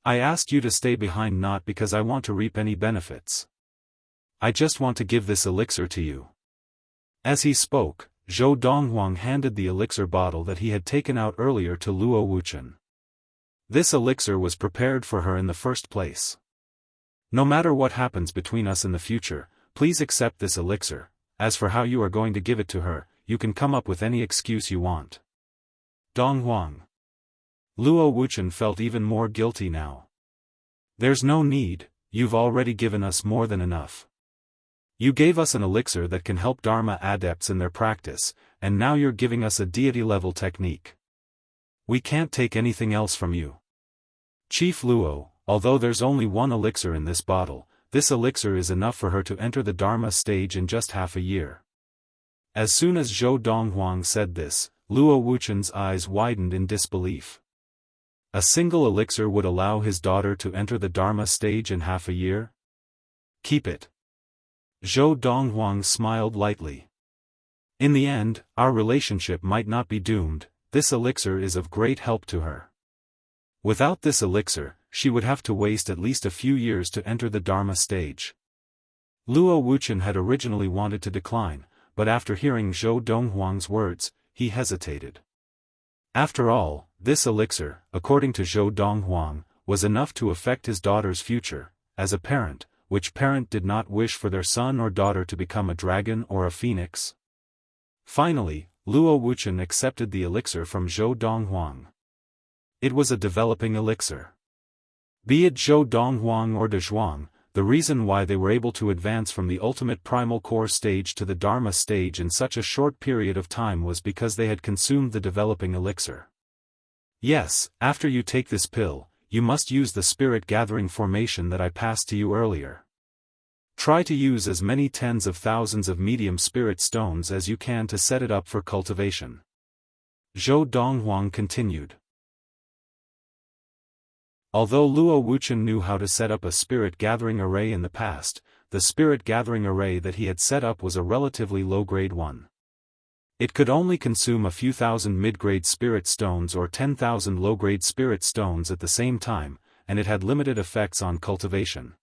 Speaker 1: I asked you to stay behind not because I want to reap any benefits. I just want to give this elixir to you. As he spoke, Zhou Donghuang handed the elixir bottle that he had taken out earlier to Luo Wuchen. This elixir was prepared for her in the first place. No matter what happens between us in the future, please accept this elixir. As for how you are going to give it to her, you can come up with any excuse you want. Donghuang. Luo Wuchen felt even more guilty now. There's no need, you've already given us more than enough. You gave us an elixir that can help Dharma adepts in their practice, and now you're giving us a deity-level technique. We can't take anything else from you. Chief Luo, although there's only one elixir in this bottle, this elixir is enough for her to enter the Dharma stage in just half a year. As soon as Zhou Donghuang said this, Luo Wuchen's eyes widened in disbelief. A single elixir would allow his daughter to enter the Dharma stage in half a year? Keep it. Zhou Donghuang smiled lightly. In the end, our relationship might not be doomed, this elixir is of great help to her. Without this elixir, she would have to waste at least a few years to enter the Dharma stage. Luo Wuchen had originally wanted to decline, but after hearing Zhou Donghuang's words, he hesitated. After all, this elixir, according to Zhou Donghuang, was enough to affect his daughter's future. As a parent, which parent did not wish for their son or daughter to become a dragon or a phoenix? Finally, Luo Wuchen accepted the elixir from Zhou Donghuang. It was a developing elixir. Be it Zhou Donghuang or De Zhuang, the reason why they were able to advance from the ultimate primal core stage to the Dharma stage in such a short period of time was because they had consumed the developing elixir. Yes, after you take this pill, you must use the spirit gathering formation that I passed to you earlier. Try to use as many tens of thousands of medium spirit stones as you can to set it up for cultivation. Zhou Donghuang continued. Although Luo Wuchen knew how to set up a spirit gathering array in the past, the spirit gathering array that he had set up was a relatively low-grade one. It could only consume a few thousand mid-grade spirit stones or 10,000 low-grade spirit stones at the same time, and it had limited effects on cultivation.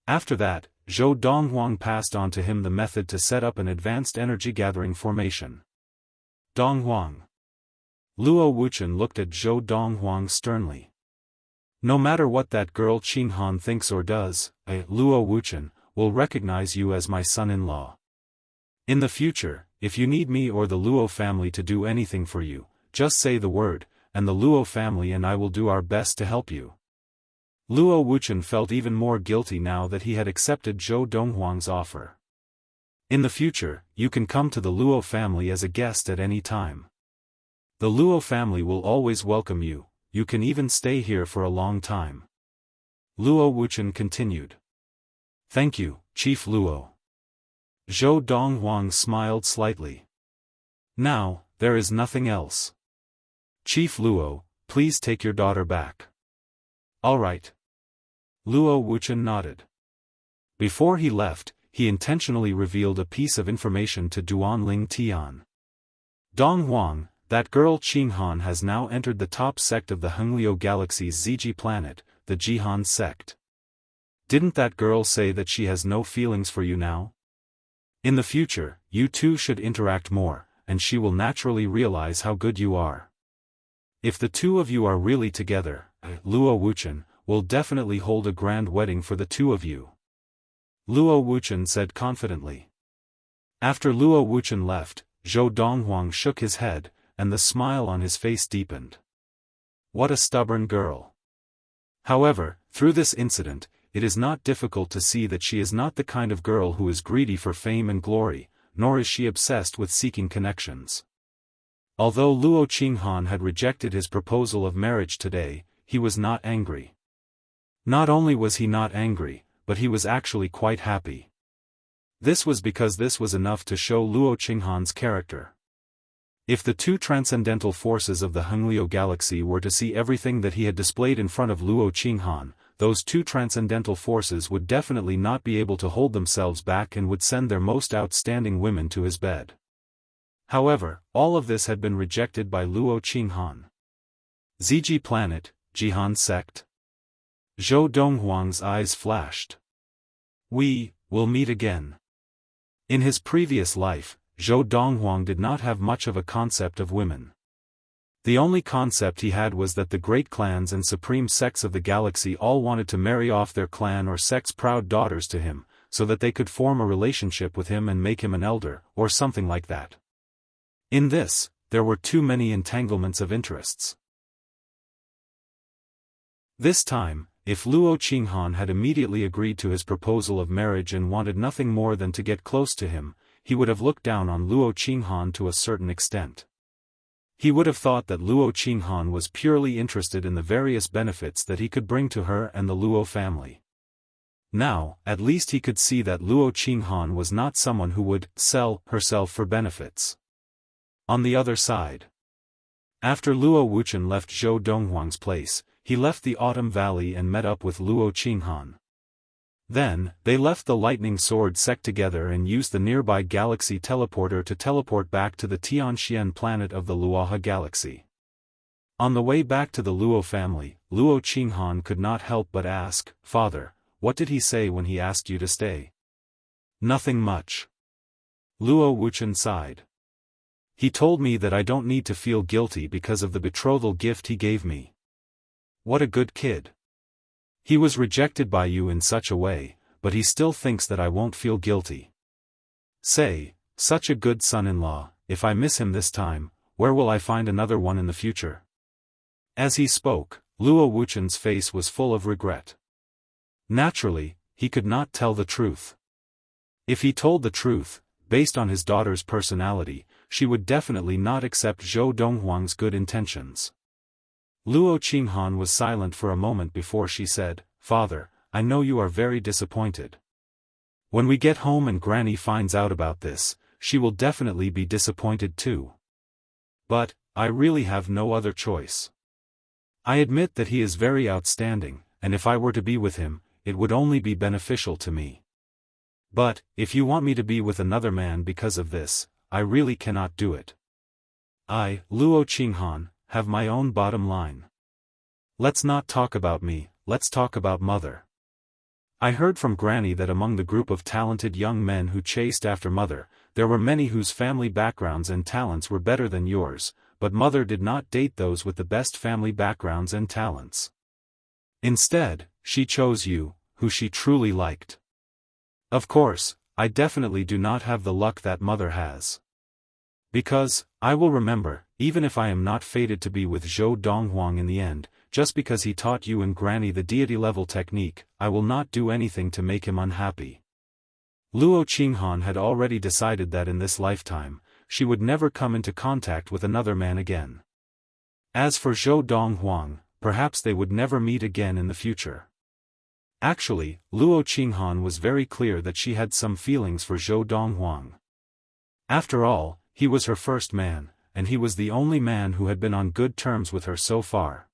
Speaker 1: After that, Zhou Donghuang passed on to him the method to set up an advanced energy-gathering formation. Donghuang. Luo Wuchen looked at Zhou Donghuang sternly. No matter what that girl Qinghan thinks or does, I, Luo Wuchen, will recognize you as my son-in-law. In the future, if you need me or the Luo family to do anything for you, just say the word, and the Luo family and I will do our best to help you. Luo Wuchen felt even more guilty now that he had accepted Zhou Donghuang's offer. In the future, you can come to the Luo family as a guest at any time. The Luo family will always welcome you, you can even stay here for a long time. Luo Wuchen continued. Thank you, Chief Luo. Zhou Donghuang smiled slightly. Now, there is nothing else. Chief Luo, please take your daughter back. All right. Luo Wuchen nodded. Before he left, he intentionally revealed a piece of information to Duanling Tian. Donghuang, that girl Qinghan has now entered the top sect of the Hengliu Galaxy's Ziji planet, the Jihan sect. Didn't that girl say that she has no feelings for you now? In the future, you two should interact more, and she will naturally realize how good you are. If the two of you are really together, Luo Wuchen will definitely hold a grand wedding for the two of you. Luo Wuchen said confidently. After Luo Wuchen left, Zhou Donghuang shook his head, and the smile on his face deepened. What a stubborn girl. However, through this incident, it is not difficult to see that she is not the kind of girl who is greedy for fame and glory, nor is she obsessed with seeking connections. Although Luo Qinghan had rejected his proposal of marriage today, he was not angry. Not only was he not angry, but he was actually quite happy. This was because this was enough to show Luo Qinghan's character. If the two transcendental forces of the Hengliu Galaxy were to see everything that he had displayed in front of Luo Qinghan, those two transcendental forces would definitely not be able to hold themselves back and would send their most outstanding women to his bed. However, all of this had been rejected by Luo Qinghan. Ziji planet, Jihan sect. Zhou Donghuang's eyes flashed. We will meet again. In his previous life, Zhou Donghuang did not have much of a concept of women. The only concept he had was that the great clans and supreme sects of the galaxy all wanted to marry off their clan or sect's proud daughters to him, so that they could form a relationship with him and make him an elder, or something like that. In this, there were too many entanglements of interests. This time, if Luo Qinghan had immediately agreed to his proposal of marriage and wanted nothing more than to get close to him, he would have looked down on Luo Qinghan to a certain extent. He would have thought that Luo Qinghan was purely interested in the various benefits that he could bring to her and the Luo family. Now, at least he could see that Luo Qinghan was not someone who would sell herself for benefits. On the other side, after Luo Wuchen left Zhou Donghuang's place, he left the Autumn Valley and met up with Luo Qinghan. Then, they left the Lightning Sword sect together and used the nearby galaxy teleporter to teleport back to the Tianxian planet of the Luoha galaxy. On the way back to the Luo family, Luo Qinghan could not help but ask, "Father, what did he say when he asked you to stay?" "Nothing much." Luo Wuchen sighed. "He told me that I don't need to feel guilty because of the betrothal gift he gave me." "What a good kid. He was rejected by you in such a way, but he still thinks that I won't feel guilty. Say, such a good son-in-law, if I miss him this time, where will I find another one in the future?" As he spoke, Luo Wuchen's face was full of regret. Naturally, he could not tell the truth. If he told the truth, based on his daughter's personality, she would definitely not accept Zhou Donghuang's good intentions. Luo Qinghan was silent for a moment before she said, "Father, I know you are very disappointed. When we get home and Granny finds out about this, she will definitely be disappointed too. But, I really have no other choice. I admit that he is very outstanding, and if I were to be with him, it would only be beneficial to me. But, if you want me to be with another man because of this, I really cannot do it. I, Luo Qinghan, have my own bottom line. Let's not talk about me, let's talk about Mother. I heard from Granny that among the group of talented young men who chased after Mother, there were many whose family backgrounds and talents were better than yours, but Mother did not date those with the best family backgrounds and talents. Instead, she chose you, who she truly liked. Of course, I definitely do not have the luck that mother has. Because, I will remember, even if I am not fated to be with Zhou Donghuang in the end, just because he taught you and Granny the deity-level technique, I will not do anything to make him unhappy. Luo Qinghan had already decided that in this lifetime, she would never come into contact with another man again. As for Zhou Donghuang, perhaps they would never meet again in the future. Actually, Luo Qinghan was very clear that she had some feelings for Zhou Donghuang. After all, he was her first man, and he was the only man who had been on good terms with her so far.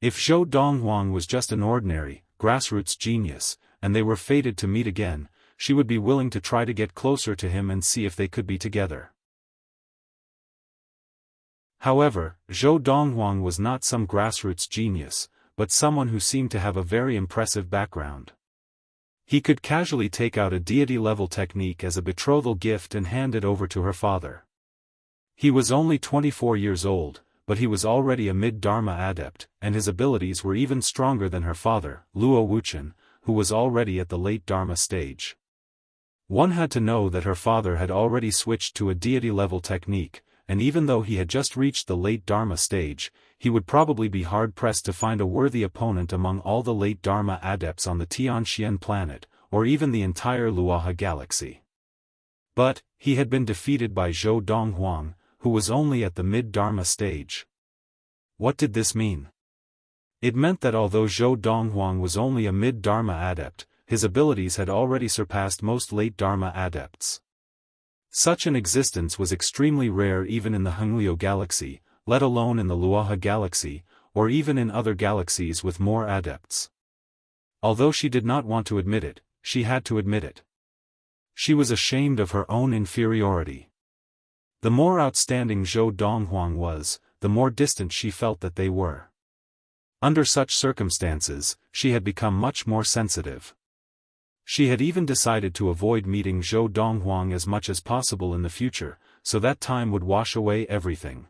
Speaker 1: If Zhou Donghuang was just an ordinary, grassroots genius, and they were fated to meet again, she would be willing to try to get closer to him and see if they could be together. However, Zhou Donghuang was not some grassroots genius, but someone who seemed to have a very impressive background. He could casually take out a deity-level technique as a betrothal gift and hand it over to her father. He was only 24 years old, but he was already a mid-Dharma adept, and his abilities were even stronger than her father, Luo Wuxian, who was already at the late Dharma stage. One had to know that her father had already switched to a deity-level technique, and even though he had just reached the late Dharma stage, he would probably be hard-pressed to find a worthy opponent among all the late Dharma adepts on the Tianxian planet, or even the entire Luoha galaxy. But, he had been defeated by Zhou Donghuang, who was only at the mid-Dharma stage. What did this mean? It meant that although Zhou Donghuang was only a mid-Dharma adept, his abilities had already surpassed most late Dharma adepts. Such an existence was extremely rare even in the Hengliu galaxy, let alone in the Luoha galaxy, or even in other galaxies with more adepts. Although she did not want to admit it, she had to admit it. She was ashamed of her own inferiority. The more outstanding Zhou Donghuang was, the more distant she felt that they were. Under such circumstances, she had become much more sensitive. She had even decided to avoid meeting Zhou Donghuang as much as possible in the future, so that time would wash away everything.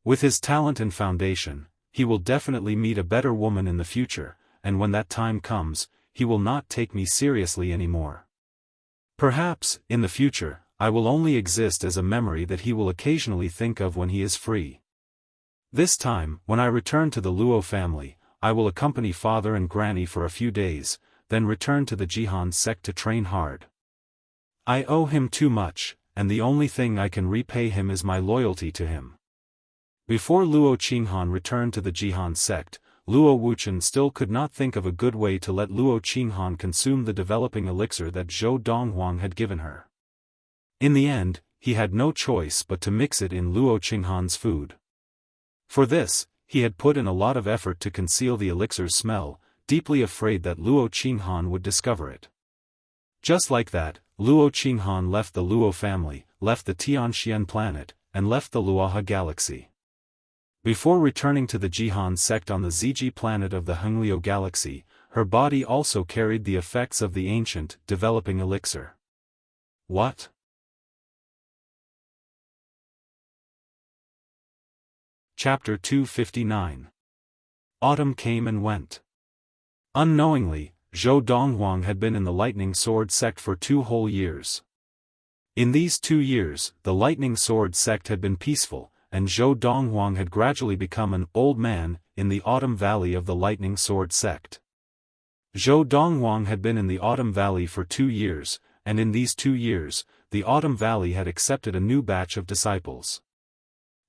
Speaker 1: With his talent and foundation, he will definitely meet a better woman in the future, and when that time comes, he will not take me seriously anymore. Perhaps, in the future, I will only exist as a memory that he will occasionally think of when he is free. This time, when I return to the Luo family, I will accompany father and granny for a few days, then return to the Jihan sect to train hard. I owe him too much, and the only thing I can repay him is my loyalty to him. Before Luo Qinghan returned to the Jihan sect, Luo Wuxian still could not think of a good way to let Luo Qinghan consume the developing elixir that Zhou Donghuang had given her. In the end, he had no choice but to mix it in Luo Qinghan's food. For this, he had put in a lot of effort to conceal the elixir's smell, deeply afraid that Luo Qinghan would discover it. Just like that, Luo Qinghan left the Luo family, left the Tianxian planet, and left the Luoha galaxy. Before returning to the Jihan sect on the Ziji planet of the Hengliu galaxy, her body also carried the effects of the ancient, developing elixir. What? Chapter 259. Autumn came and went. Unknowingly, Zhou Donghuang had been in the Lightning Sword sect for 2 whole years. In these 2 years, the Lightning Sword sect had been peaceful, and Zhou Donghuang had gradually become an old man in the Autumn Valley of the Lightning Sword sect. Zhou Donghuang had been in the Autumn Valley for 2 years, and in these 2 years, the Autumn Valley had accepted a new batch of disciples.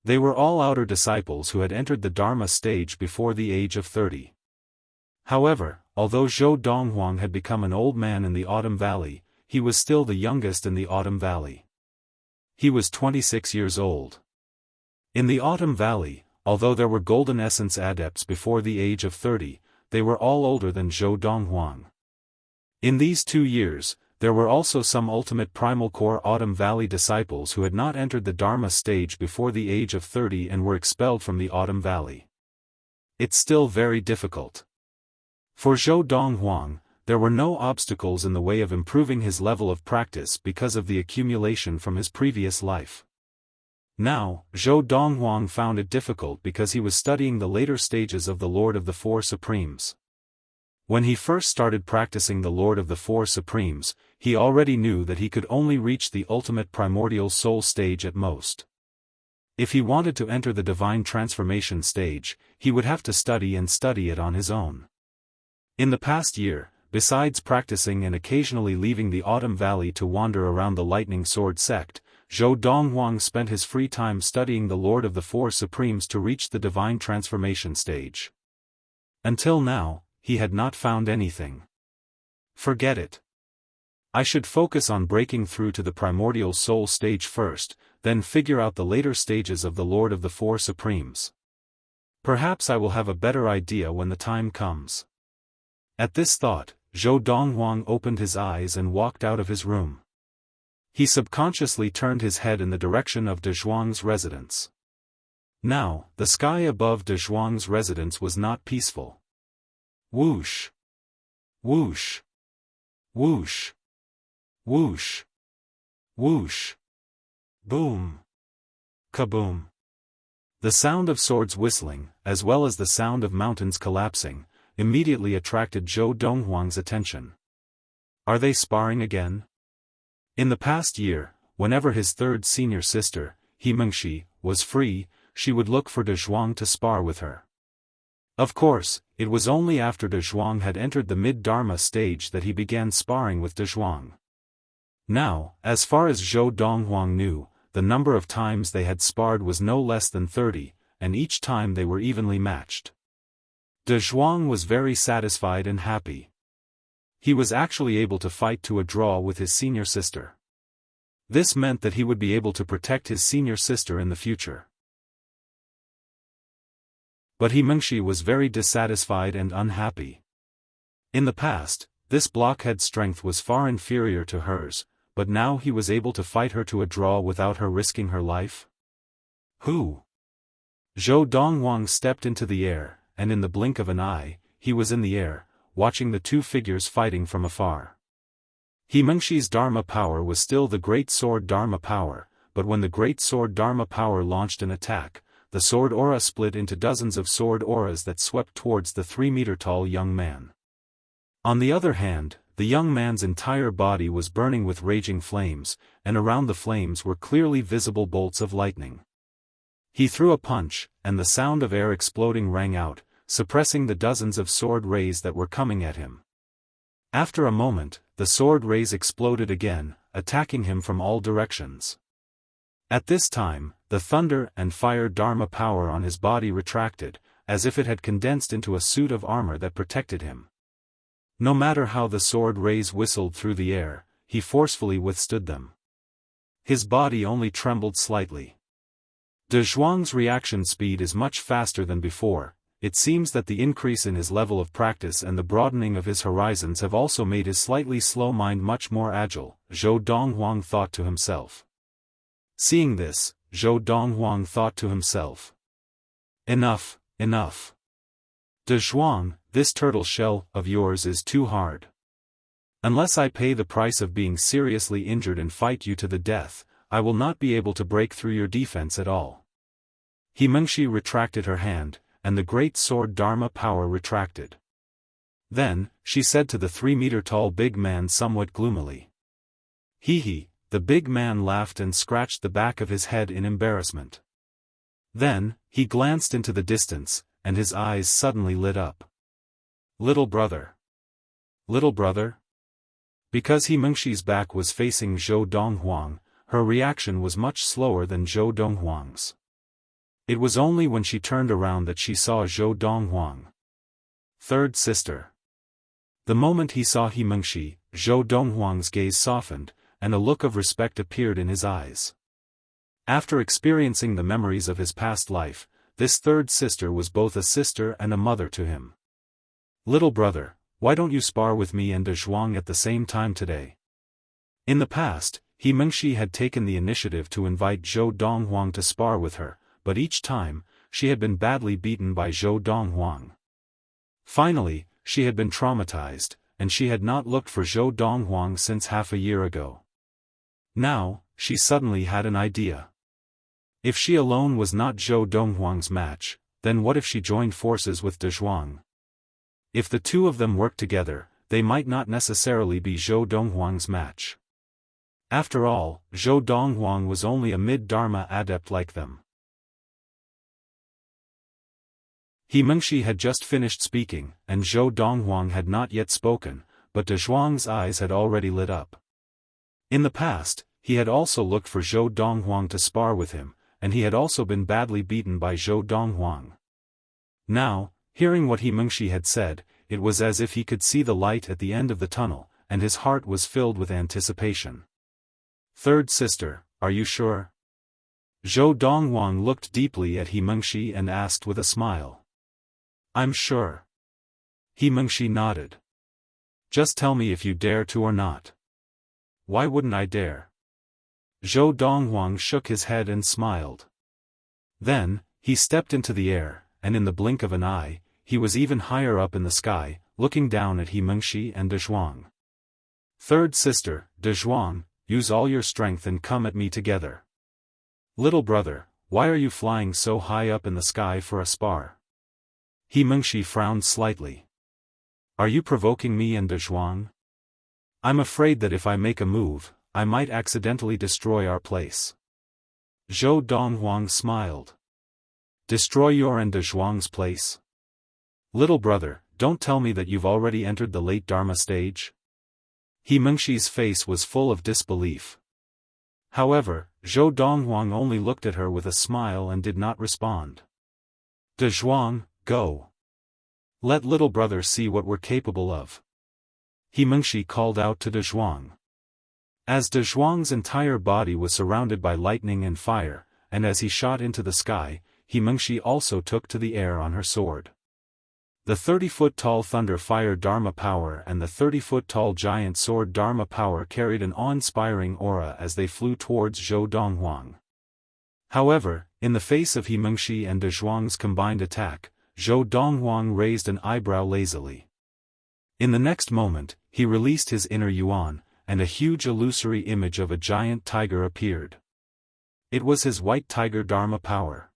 Speaker 1: They were all outer disciples who had entered the Dharma stage before the age of 30. However, although Zhou Donghuang had become an old man in the Autumn Valley, he was still the youngest in the Autumn Valley. He was 26 years old. In the Autumn Valley, although there were Golden Essence adepts before the age of 30, they were all older than Zhou Donghuang. In these 2 years, there were also some Ultimate Primal Core Autumn Valley disciples who had not entered the Dharma stage before the age of 30 and were expelled from the Autumn Valley. It's still very difficult. For Zhou Donghuang, there were no obstacles in the way of improving his level of practice because of the accumulation from his previous life. Now, Zhou Donghuang found it difficult because he was studying the later stages of the Lord of the Four Supremes. When he first started practicing the Lord of the Four Supremes, he already knew that he could only reach the ultimate primordial soul stage at most. If he wanted to enter the divine transformation stage, he would have to study it on his own. In the past year, besides practicing and occasionally leaving the Autumn Valley to wander around the Lightning Sword sect, Zhou Donghuang spent his free time studying the Lord of the Four Supremes to reach the divine transformation stage. Until now, he had not found anything. Forget it. I should focus on breaking through to the primordial soul stage first, then figure out the later stages of the Lord of the Four Supremes. Perhaps I will have a better idea when the time comes. At this thought, Zhou Donghuang opened his eyes and walked out of his room. He subconsciously turned his head in the direction of De Zhuang's residence. Now, the sky above De Zhuang's residence was not peaceful. Whoosh! Whoosh! Whoosh! Whoosh! Whoosh! Boom! Kaboom! The sound of swords whistling, as well as the sound of mountains collapsing, immediately attracted Zhou Donghuang's attention. Are they sparring again? In the past year, whenever his third senior sister, He Mengxi, was free, she would look for De Zhuang to spar with her. Of course, it was only after De Zhuang had entered the mid-Dharma stage that he began sparring with De Zhuang. Now, as far as Zhou Donghuang knew, the number of times they had sparred was no less than 30, and each time they were evenly matched. De Zhuang was very satisfied and happy. He was actually able to fight to a draw with his senior sister. This meant that he would be able to protect his senior sister in the future. But He Mengxi was very dissatisfied and unhappy. In the past, this blockhead strength was far inferior to hers, but now he was able to fight her to a draw without her risking her life? Who? Zhou Donghuang stepped into the air, and in the blink of an eye, he was in the air, watching the two figures fighting from afar. He Mengxi's Dharma power was still the Great Sword Dharma power, but when the Great Sword Dharma power launched an attack, the sword aura split into dozens of sword auras that swept towards the 3-meter-tall young man. On the other hand, the young man's entire body was burning with raging flames, and around the flames were clearly visible bolts of lightning. He threw a punch, and the sound of air exploding rang out, suppressing the dozens of sword rays that were coming at him. After a moment, the sword rays exploded again, attacking him from all directions. At this time, the thunder and fire Dharma power on his body retracted, as if it had condensed into a suit of armor that protected him. No matter how the sword rays whistled through the air, he forcefully withstood them. His body only trembled slightly. De Zhuang's reaction speed is much faster than before. It seems that the increase in his level of practice and the broadening of his horizons have also made his slightly slow mind much more agile, Zhou Donghuang thought to himself. Seeing this, Zhou Donghuang thought to himself. Enough, enough. De Zhuang, this turtle shell of yours is too hard. Unless I pay the price of being seriously injured and fight you to the death, I will not be able to break through your defense at all. He Mengxi retracted her hand, and the great sword Dharma power retracted. Then, she said to the 3-meter-tall big man somewhat gloomily. Hee. The big man laughed and scratched the back of his head in embarrassment. Then, he glanced into the distance, and his eyes suddenly lit up. Little brother. Little brother? Because He Mengxi's back was facing Zhou Donghuang, her reaction was much slower than Zhou Donghuang's. It was only when she turned around that she saw Zhou Donghuang. Third sister. The moment he saw He Mengxi, Zhou Donghuang's gaze softened, and a look of respect appeared in his eyes. After experiencing the memories of his past life, this third sister was both a sister and a mother to him. Little brother, why don't you spar with me and De Zhuang at the same time today? In the past, He Mengxi had taken the initiative to invite Zhou Donghuang to spar with her, but each time, she had been badly beaten by Zhou Donghuang. Finally, she had been traumatized, and she had not looked for Zhou Donghuang since half a year ago. Now, she suddenly had an idea. If she alone was not Zhou Donghuang's match, then what if she joined forces with De Zhuang? If the two of them worked together, they might not necessarily be Zhou Donghuang's match. After all, Zhou Donghuang was only a mid-Dharma adept like them. He Mengshi had just finished speaking, and Zhou Donghuang had not yet spoken, but De Zhuang's eyes had already lit up. In the past, he had also looked for Zhou Donghuang to spar with him, and he had also been badly beaten by Zhou Donghuang. Now, hearing what he Mengshi had said, it was as if he could see the light at the end of the tunnel, and his heart was filled with anticipation. Third sister, are you sure? Zhou Donghuang looked deeply at he Mengshi and asked with a smile. I'm sure. He Mengshi nodded. Just tell me if you dare to or not. Why wouldn't I dare? Zhou Donghuang shook his head and smiled. Then, he stepped into the air, and in the blink of an eye, he was even higher up in the sky, looking down at he Mengshi and De Zhuang. Third sister, De Zhuang, use all your strength and come at me together. Little brother, why are you flying so high up in the sky for a spar? He Mengshi frowned slightly. Are you provoking me and De Zhuang? I'm afraid that if I make a move, I might accidentally destroy our place. Zhou Donghuang smiled. Destroy your and De Zhuang's place? Little brother, don't tell me that you've already entered the late Dharma stage? He Mengshi's face was full of disbelief. However, Zhou Donghuang only looked at her with a smile and did not respond. De Zhuang, go. Let little brother see what we're capable of. He Mengshi called out to De Zhuang. As De Zhuang's entire body was surrounded by lightning and fire, and as he shot into the sky, he Mengshi also took to the air on her sword. The 30-foot-tall thunder fire Dharma power and the 30-foot-tall giant sword Dharma power carried an awe-inspiring aura as they flew towards Zhou Donghuang. However, in the face of he Mengshi and De Zhuang's combined attack, Zhou Donghuang raised an eyebrow lazily. In the next moment, he released his inner yuan, and a huge illusory image of a giant tiger appeared. It was his white tiger Dharma power.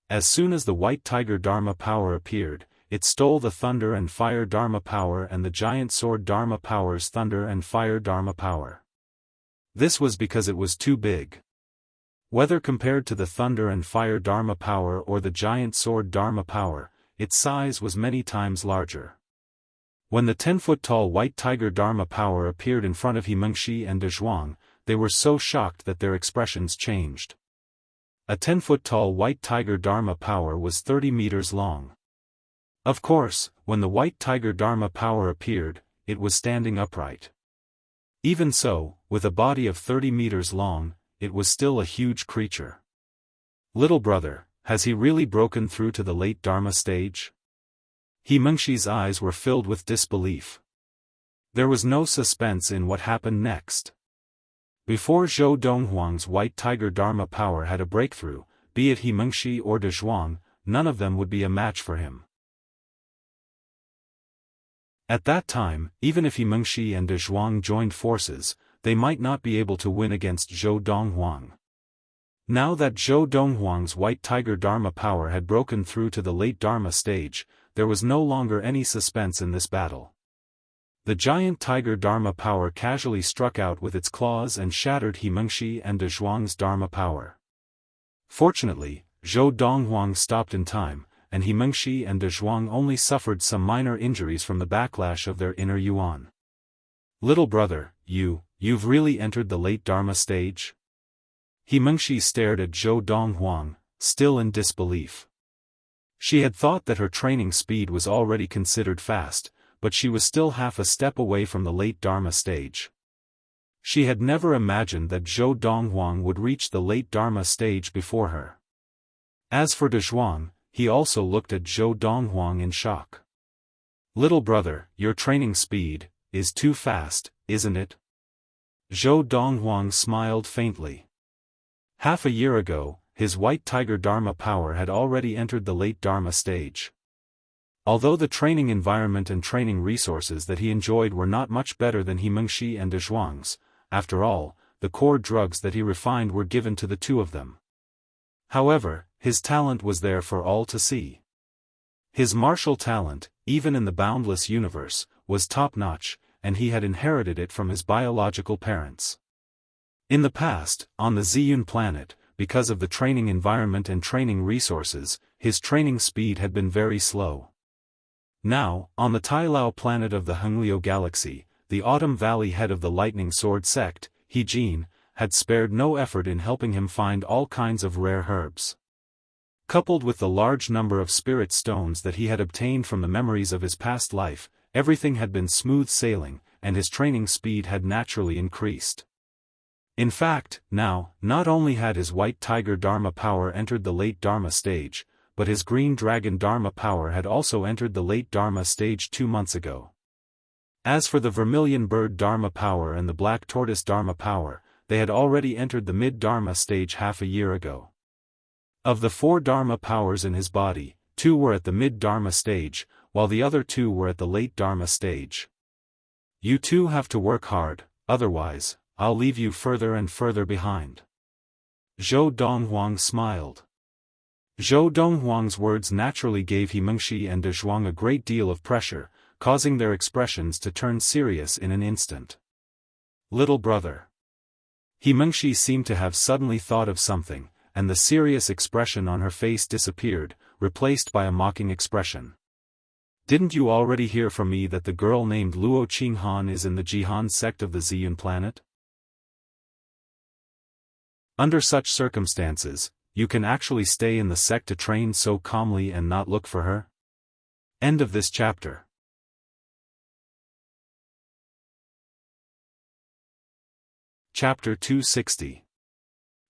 Speaker 1: As soon as the white tiger Dharma power appeared, it stole the thunder and fire Dharma power and the giant sword Dharma power's thunder and fire Dharma power. This was because it was too big. Whether compared to the thunder and fire Dharma power or the giant sword Dharma power, its size was many times larger. When the 10-foot-tall white tiger Dharma power appeared in front of he Mengshi and De Zhuang, they were so shocked that their expressions changed. A 10-foot-tall white tiger Dharma power was 30 meters long. Of course, when the white tiger Dharma power appeared, it was standing upright. Even so, with a body of 30 meters long, it was still a huge creature. Little brother, has he really broken through to the late Dharma stage? He Mengshi's eyes were filled with disbelief. There was no suspense in what happened next. Before Zhou Donghuang's white tiger Dharma power had a breakthrough, be it he Mengshi or De Zhuang, none of them would be a match for him. At that time, even if he Mengshi and De Zhuang joined forces, they might not be able to win against Zhou Donghuang. Now that Zhou Donghuang's white tiger Dharma power had broken through to the late Dharma stage, there was no longer any suspense in this battle. The giant tiger Dharma power casually struck out with its claws and shattered he Mengshi and De Zhuang's Dharma power. Fortunately, Zhou Donghuang stopped in time, and he Mengshi and De Zhuang only suffered some minor injuries from the backlash of their inner yuan. Little brother, you've really entered the late Dharma stage? He Mengshi stared at Zhou Donghuang, still in disbelief. She had thought that her training speed was already considered fast, but she was still half a step away from the late Dharma stage. She had never imagined that Zhou Donghuang would reach the late Dharma stage before her. As for De Zhuang, he also looked at Zhou Donghuang in shock. Little brother, your training speed is too fast, isn't it? Zhou Donghuang smiled faintly. Half a year ago, his white tiger Dharma power had already entered the late Dharma stage. Although the training environment and training resources that he enjoyed were not much better than he Mengshi and De Zhuang's, after all, the core drugs that he refined were given to the two of them. However, his talent was there for all to see. His martial talent, even in the boundless universe, was top-notch, and he had inherited it from his biological parents. In the past, on the Ziyun planet, because of the training environment and training resources, his training speed had been very slow. Now, on the Tailao planet of the Hengliu galaxy, the Autumn Valley head of the Lightning Sword sect, He Jin, had spared no effort in helping him find all kinds of rare herbs. Coupled with the large number of spirit stones that he had obtained from the memories of his past life, everything had been smooth sailing, and his training speed had naturally increased. In fact, now, not only had his White Tiger Dharma power entered the late Dharma stage, but his Green Dragon Dharma power had also entered the late Dharma stage 2 months ago. As for the Vermilion Bird Dharma power and the Black Tortoise Dharma power, they had already entered the mid-Dharma stage half a year ago. Of the 4 Dharma powers in his body, 2 were at the mid-Dharma stage, while the other 2 were at the late Dharma stage. You two have to work hard, otherwise, I'll leave you further and further behind. Zhou Donghuang smiled. Zhou Donghuang's words naturally gave He Mengshi and De Zhuang a great deal of pressure, causing their expressions to turn serious in an instant. Little brother. He Mengshi seemed to have suddenly thought of something, and the serious expression on her face disappeared, replaced by a mocking expression. Didn't you already hear from me that the girl named Luo Qinghan is in the Jihan sect of the Ziyun planet? Under such circumstances, you can actually stay in the sect to train so calmly and not look for her? End of this chapter. Chapter 260.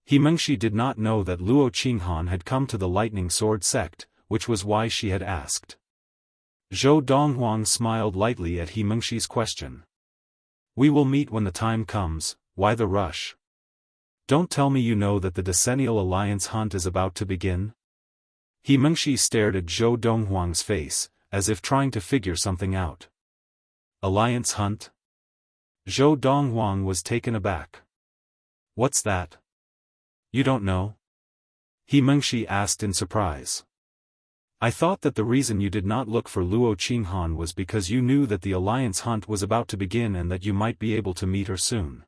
Speaker 1: He Mengshi did not know that Luo Qinghan had come to the Lightning Sword sect, which was why she had asked. Zhou Donghuang smiled lightly at He Mengshi's question. We will meet when the time comes, why the rush? Don't tell me you know that the Decennial Alliance hunt is about to begin? He Mengshi stared at Zhou Donghuang's face, as if trying to figure something out. Alliance hunt? Zhou Donghuang was taken aback. What's that? You don't know? He Mengshi asked in surprise. I thought that the reason you did not look for Luo Qinghan was because you knew that the alliance hunt was about to begin and that you might be able to meet her soon.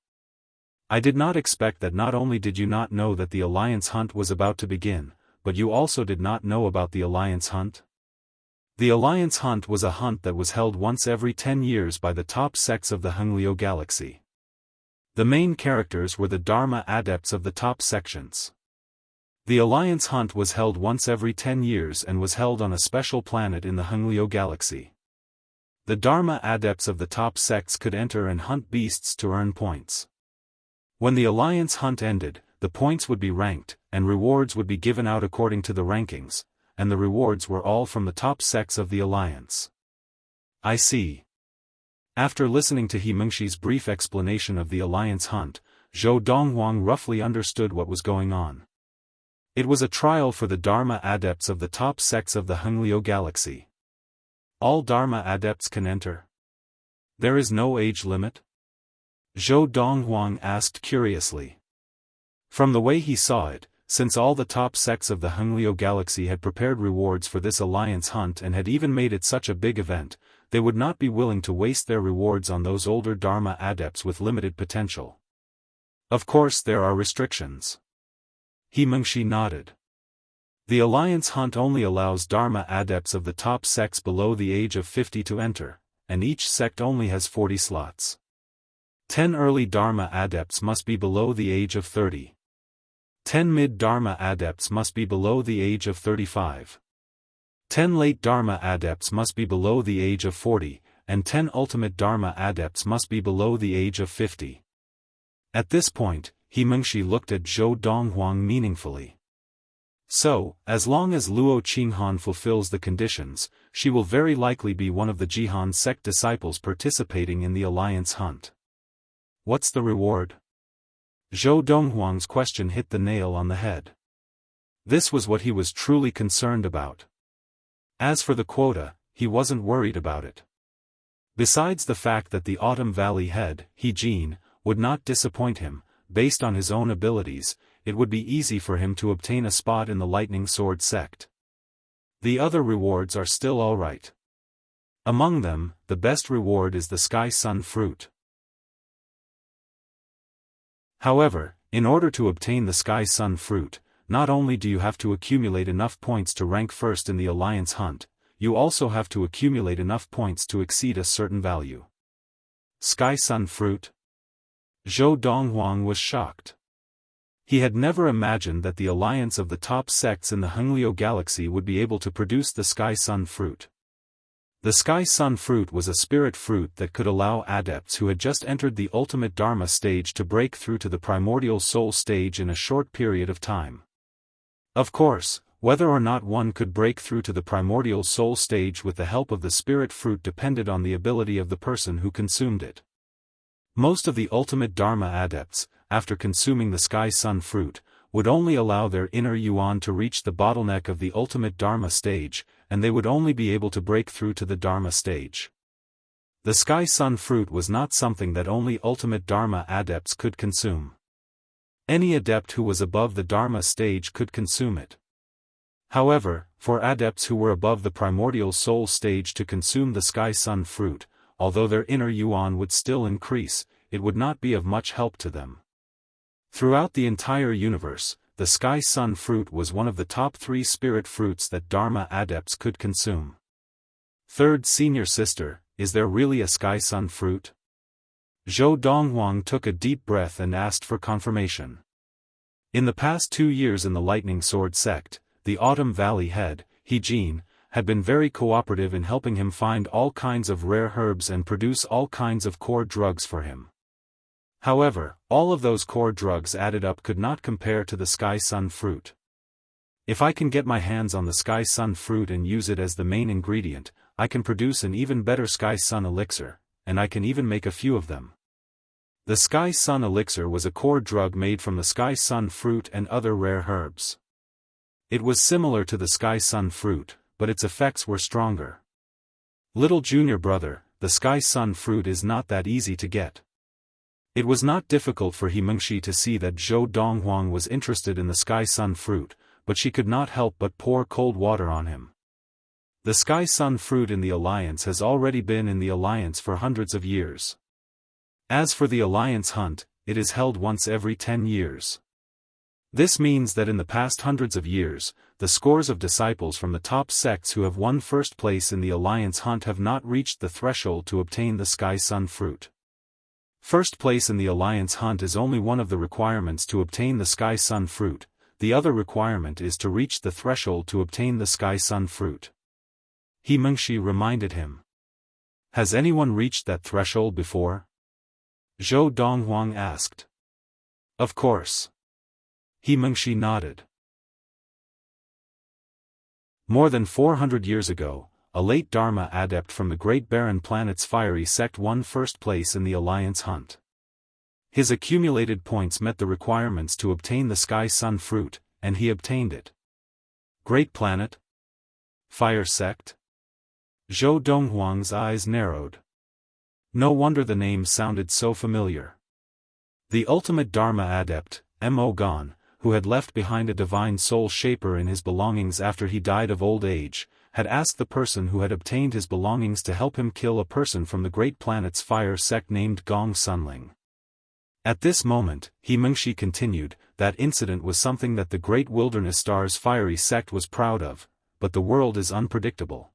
Speaker 1: I did not expect that not only did you not know that the alliance hunt was about to begin, but you also did not know about the alliance hunt? The alliance hunt was a hunt that was held once every 10 years by the top sects of the Hengliu galaxy. The main characters were the Dharma adepts of the top sections. The alliance hunt was held once every 10 years and was held on a special planet in the Hengliu galaxy. The Dharma adepts of the top sects could enter and hunt beasts to earn points. When the alliance hunt ended, the points would be ranked, and rewards would be given out according to the rankings, and the rewards were all from the top sects of the alliance. I see. After listening to He Mengshi's brief explanation of the alliance hunt, Zhou Donghuang roughly understood what was going on. It was a trial for the Dharma adepts of the top sects of the Hengliu galaxy. All Dharma adepts can enter. There is no age limit? Zhou Donghuang asked curiously. From the way he saw it, since all the top sects of the Hengliu galaxy had prepared rewards for this alliance hunt and had even made it such a big event, they would not be willing to waste their rewards on those older Dharma adepts with limited potential. Of course there are restrictions. He Mengshi nodded. The alliance hunt only allows Dharma adepts of the top sects below the age of 50 to enter, and each sect only has 40 slots. 10 early Dharma adepts must be below the age of 30. 10 mid-Dharma adepts must be below the age of 35. 10 late Dharma adepts must be below the age of 40, and 10 ultimate Dharma adepts must be below the age of 50. At this point, He Mengshi looked at Zhou Donghuang meaningfully. So, as long as Luo Qinghan fulfills the conditions, she will very likely be one of the Jihan sect disciples participating in the alliance hunt. What's the reward? Zhou Donghuang's question hit the nail on the head. This was what he was truly concerned about. As for the quota, he wasn't worried about it. Besides the fact that the Autumn Valley head, He Jin, would not disappoint him, based on his own abilities, it would be easy for him to obtain a spot in the Lightning Sword sect. The other rewards are still alright. Among them, the best reward is the Sky Sun fruit. However, in order to obtain the Sky Sun fruit, not only do you have to accumulate enough points to rank first in the Alliance hunt, you also have to accumulate enough points to exceed a certain value. Sky Sun fruit? Zhou Donghuang was shocked. He had never imagined that the alliance of the top sects in the Hengliu galaxy would be able to produce the Sky Sun fruit. The Sky Sun fruit was a spirit fruit that could allow adepts who had just entered the ultimate Dharma stage to break through to the primordial soul stage in a short period of time. Of course, whether or not one could break through to the primordial soul stage with the help of the spirit fruit depended on the ability of the person who consumed it. Most of the ultimate Dharma adepts, after consuming the Sky Sun fruit, would only allow their inner yuan to reach the bottleneck of the ultimate Dharma stage, and they would only be able to break through to the Dharma stage. The Sky Sun fruit was not something that only ultimate Dharma adepts could consume. Any adept who was above the Dharma stage could consume it. However, for adepts who were above the primordial soul stage to consume the Sky Sun fruit, although their inner yuan would still increase, it would not be of much help to them. Throughout the entire universe, the Sky Sun fruit was one of the top 3 spirit fruits that Dharma adepts could consume. Third senior sister, is there really a Sky Sun fruit? Zhou Donghuang took a deep breath and asked for confirmation. In the past 2 years in the Lightning Sword sect, the Autumn Valley head, He Jin, had been very cooperative in helping him find all kinds of rare herbs and produce all kinds of core drugs for him. However, all of those core drugs added up could not compare to the Sky Sun fruit. If I can get my hands on the Sky Sun fruit and use it as the main ingredient, I can produce an even better Sky Sun elixir, and I can even make a few of them. The Sky Sun elixir was a core drug made from the Sky Sun fruit and other rare herbs. It was similar to the Sky Sun fruit, but its effects were stronger. Little junior brother, the Sky Sun fruit is not that easy to get. It was not difficult for He Mengxi to see that Zhou Donghuang was interested in the Sky Sun fruit, but she could not help but pour cold water on him. The Sky Sun fruit in the Alliance has already been in the Alliance for hundreds of years. As for the Alliance hunt, it is held once every 10 years. This means that in the past hundreds of years, the scores of disciples from the top sects who have won first place in the Alliance hunt have not reached the threshold to obtain the Sky Sun fruit. First place in the Alliance hunt is only one of the requirements to obtain the Sky Sun fruit, the other requirement is to reach the threshold to obtain the Sky Sun fruit. He Mengxi reminded him. Has anyone reached that threshold before? Zhou Donghuang asked. Of course. He Mengxi nodded. More than 400 years ago, a late Dharma adept from the Great Barren Planet's fiery sect won first place in the Alliance hunt. His accumulated points met the requirements to obtain the Sky Sun fruit, and he obtained it. Great Planet? Fire sect? Zhou Donghuang's eyes narrowed. No wonder the name sounded so familiar. The ultimate Dharma adept, Mo Gan, who had left behind a divine soul shaper in his belongings after he died of old age, had asked the person who had obtained his belongings to help him kill a person from the Great Planet's fire sect named Gong Sunling. At this moment, He Mengxi continued, that incident was something that the Great Wilderness Star's fiery sect was proud of, but the world is unpredictable.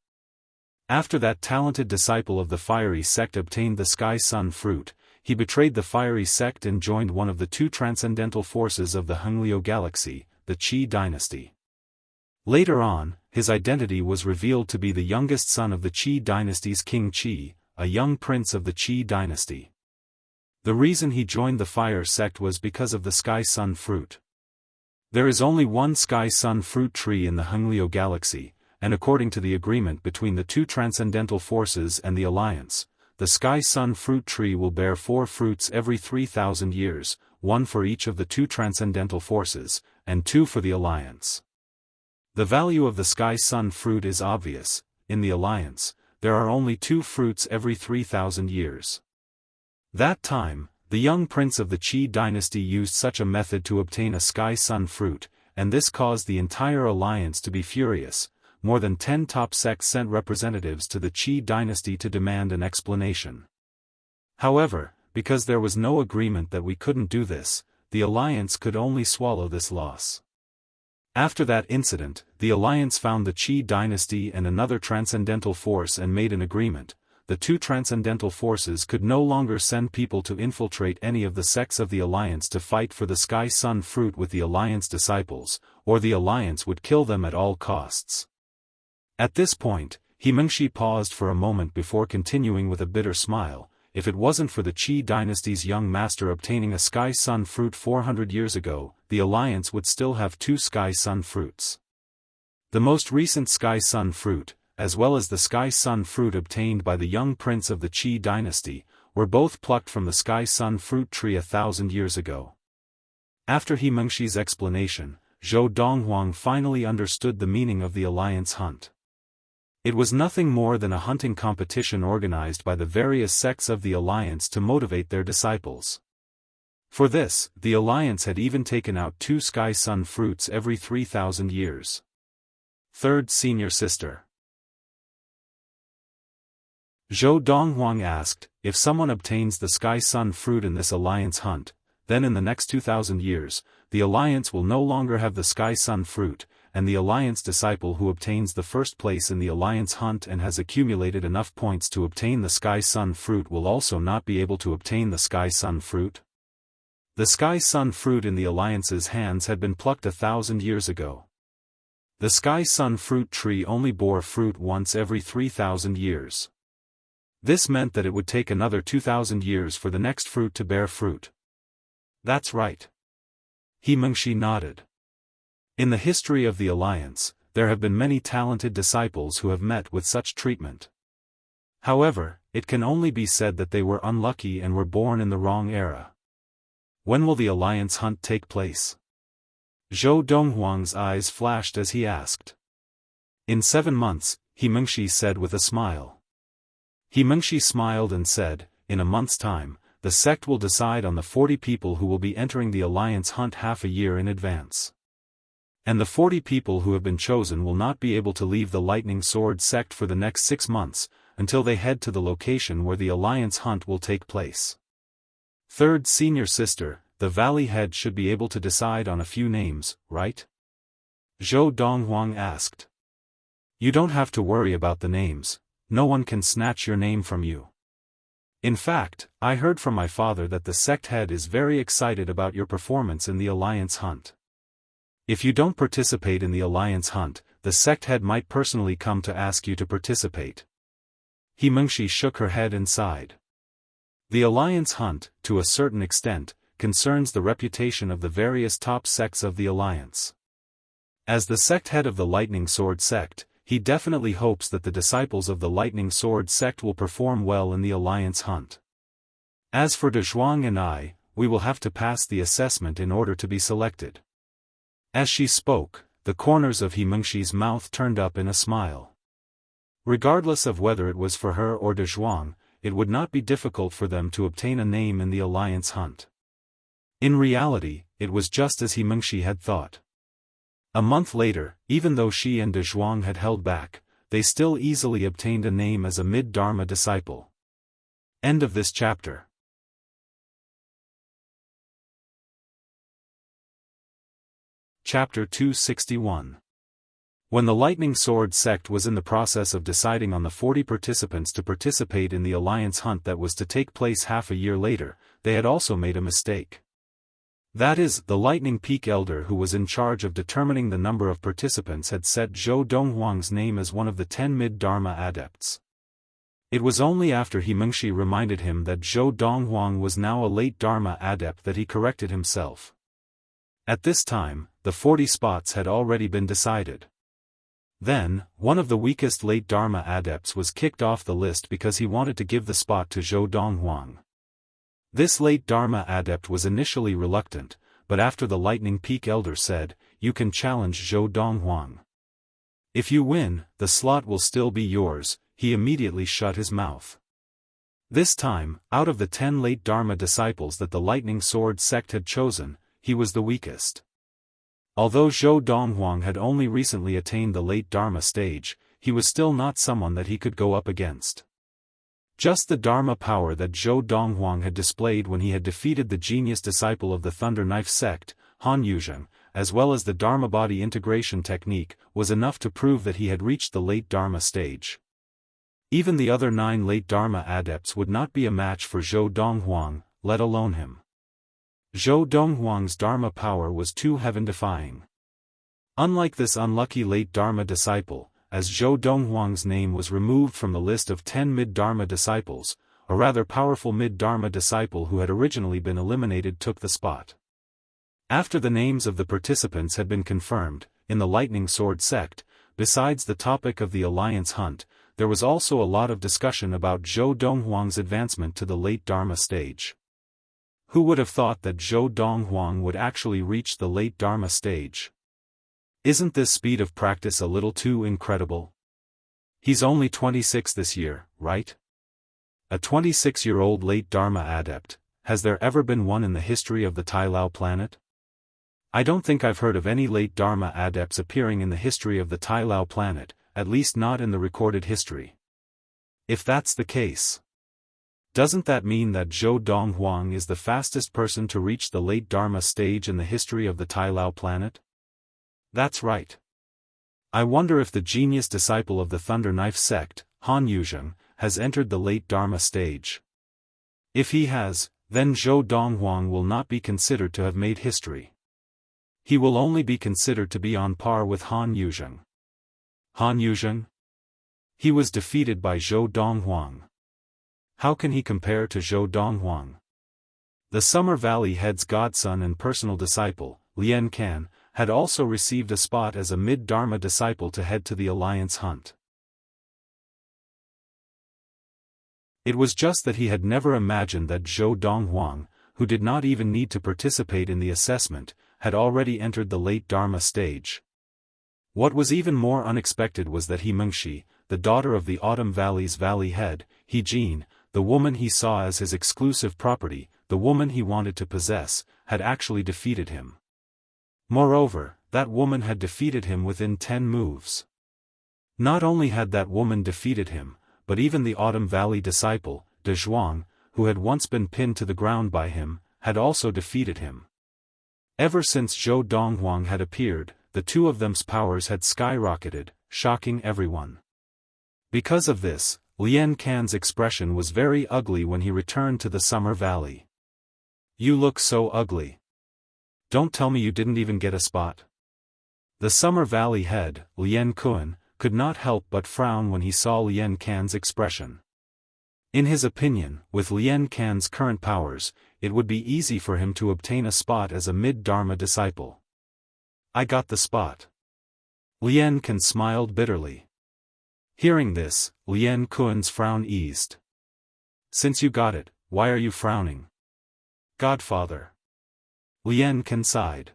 Speaker 1: After that talented disciple of the fiery sect obtained the Sky Sun fruit, he betrayed the fiery sect and joined one of the 2 transcendental forces of the Hengliu galaxy, the Qi dynasty. Later on, his identity was revealed to be the youngest son of the Qi dynasty's King Qi, a young prince of the Qi dynasty. The reason he joined the fire sect was because of the Sky Sun fruit. There is only one Sky Sun fruit tree in the Hengliu galaxy, and according to the agreement between the 2 transcendental forces and the Alliance, the Sky Sun fruit tree will bear 4 fruits every 3,000 years, 1 for each of the 2 transcendental forces, and 2 for the Alliance. The value of the Sky Sun fruit is obvious. In the Alliance, there are only 2 fruits every 3,000 years. That time, The young prince of the Qi dynasty used such a method to obtain a Sky Sun fruit, and this caused the entire alliance to be furious. More than 10 top sects sent representatives to the Qi dynasty to demand an explanation. However, because there was no agreement that we couldn't do this, the alliance could only swallow this loss. After that incident, the alliance found the Qi dynasty and another transcendental force and made an agreement. The two transcendental forces could no longer send people to infiltrate any of the sects of the alliance to fight for the Sky Sun fruit with the alliance disciples, or the alliance would kill them at all costs. At this point, He Mengshi paused for a moment before continuing with a bitter smile. If it wasn't for the Qi dynasty's young master obtaining a Sky Sun fruit 400 years ago, the alliance would still have 2 Sky Sun fruits. The most recent Sky Sun fruit, as well as the Sky Sun fruit obtained by the young prince of the Qi dynasty, were both plucked from the Sky Sun fruit tree 1,000 years ago. After He Mengshi's explanation, Zhou Donghuang finally understood the meaning of the alliance hunt. It was nothing more than a hunting competition organized by the various sects of the alliance to motivate their disciples. For this, the alliance had even taken out 2 Sky Sun fruits every 3,000 years. Third senior sister. Zhou Donghuang asked, if someone obtains the Sky Sun fruit in this alliance hunt, then in the next 2,000 years, the alliance will no longer have the Sky Sun fruit, and the alliance disciple who obtains the first place in the alliance hunt and has accumulated enough points to obtain the Sky Sun fruit will also not be able to obtain the Sky Sun fruit. The Sky Sun fruit in the alliance's hands had been plucked 1,000 years ago. The Sky Sun fruit tree only bore fruit once every 3,000 years. This meant that it would take another 2,000 years for the next fruit to bear fruit. That's right. He Mengshi nodded. In the history of the alliance, there have been many talented disciples who have met with such treatment. However, it can only be said that they were unlucky and were born in the wrong era. When will the alliance hunt take place? Zhou Donghuang's eyes flashed as he asked. In 7 months, He Mengshi said with a smile. He Mengshi smiled and said, in a month's time, the sect will decide on the 40 people who will be entering the alliance hunt half a year in advance. And the 40 people who have been chosen will not be able to leave the Lightning Sword sect for the next 6 months, until they head to the location where the alliance hunt will take place. Third senior sister, the valley head should be able to decide on a few names, right? Zhou Donghuang asked. You don't have to worry about the names. No one can snatch your name from you. In fact, I heard from my father that the sect head is very excited about your performance in the alliance hunt. If you don't participate in the alliance hunt, the sect head might personally come to ask you to participate. He Mengshi shook her head and sighed. The alliance hunt, to a certain extent, concerns the reputation of the various top sects of the alliance. As the sect head of the Lightning Sword sect, he definitely hopes that the disciples of the Lightning Sword sect will perform well in the alliance hunt. As for De Zhuang and I, we will have to pass the assessment in order to be selected. As she spoke, the corners of He Mengshi's mouth turned up in a smile. Regardless of whether it was for her or De Zhuang, it would not be difficult for them to obtain a name in the alliance hunt. In reality, it was just as He Mengshi had thought. A month later, even though she and De Zhuang had held back, they still easily obtained a name as a mid-Dharma disciple. End of this chapter. Chapter 261. When the Lightning Sword sect was in the process of deciding on the 40 participants to participate in the alliance hunt that was to take place half a year later, they had also made a mistake. That is, the Lightning Peak Elder who was in charge of determining the number of participants had set Zhou Donghuang's name as one of the 10 mid-Dharma adepts. It was only after He Mengshi reminded him that Zhou Donghuang was now a late Dharma adept that he corrected himself. At this time, the 40 spots had already been decided. Then, one of the weakest late Dharma adepts was kicked off the list because he wanted to give the spot to Zhou Donghuang. This late Dharma adept was initially reluctant, but after the Lightning Peak Elder said, "You can challenge Zhou Donghuang. If you win, the slot will still be yours," he immediately shut his mouth. This time, out of the 10 late Dharma disciples that the Lightning Sword sect had chosen, he was the weakest. Although Zhou Donghuang had only recently attained the late Dharma stage, he was still not someone that he could go up against. Just the Dharma power that Zhou Donghuang had displayed when he had defeated the genius disciple of the Thunder Knife sect, Han Yuzheng, as well as the Dharma body integration technique, was enough to prove that he had reached the late Dharma stage. Even the other 9 late Dharma adepts would not be a match for Zhou Donghuang, let alone him. Zhou Donghuang's Dharma power was too heaven-defying. Unlike this unlucky late Dharma disciple, as Zhou Donghuang's name was removed from the list of 10 mid-Dharma disciples, a rather powerful mid-Dharma disciple who had originally been eliminated took the spot. After the names of the participants had been confirmed, in the Lightning Sword sect, besides the topic of the alliance hunt, there was also a lot of discussion about Zhou Donghuang's advancement to the late Dharma stage. Who would have thought that Zhou Donghuang would actually reach the late Dharma stage? Isn't this speed of practice a little too incredible? He's only 26 this year, right? A 26-year-old late Dharma adept, has there ever been one in the history of the Tai Lao planet? I don't think I've heard of any late Dharma adepts appearing in the history of the Tai Lao planet, at least not in the recorded history. If that's the case, doesn't that mean that Zhou Donghuang is the fastest person to reach the late Dharma stage in the history of the Tai Lao planet? That's right. I wonder if the genius disciple of the Thunder Knife sect, Han Yuzheng, has entered the late Dharma stage. If he has, then Zhou Donghuang will not be considered to have made history. He will only be considered to be on par with Han Yuzheng. Han Yuzheng? He was defeated by Zhou Donghuang. How can he compare to Zhou Donghuang? The Summer Valley head's godson and personal disciple, Lian Can, had also received a spot as a mid-Dharma disciple to head to the alliance hunt. It was just that he had never imagined that Zhou Donghuang, who did not even need to participate in the assessment, had already entered the late Dharma stage. What was even more unexpected was that He Mengxi, the daughter of the Autumn Valley's valley head, He Jin, the woman he saw as his exclusive property, the woman he wanted to possess, had actually defeated him. Moreover, that woman had defeated him within 10 moves. Not only had that woman defeated him, but even the Autumn Valley disciple, De Zhuang, who had once been pinned to the ground by him, had also defeated him. Ever since Zhou Donghuang had appeared, the two of them's powers had skyrocketed, shocking everyone. Because of this, Lian Can's expression was very ugly when he returned to the Summer Valley. "You look so ugly. Don't tell me you didn't even get a spot." The Summer Valley head, Lian Kun, could not help but frown when he saw Lian Can's expression. In his opinion, with Lian Can's current powers, it would be easy for him to obtain a spot as a mid-Dharma disciple. "I got the spot." Lian Can smiled bitterly. Hearing this, Lian Kun's frown eased. "Since you got it, why are you frowning?" "Godfather." Lian Can sighed.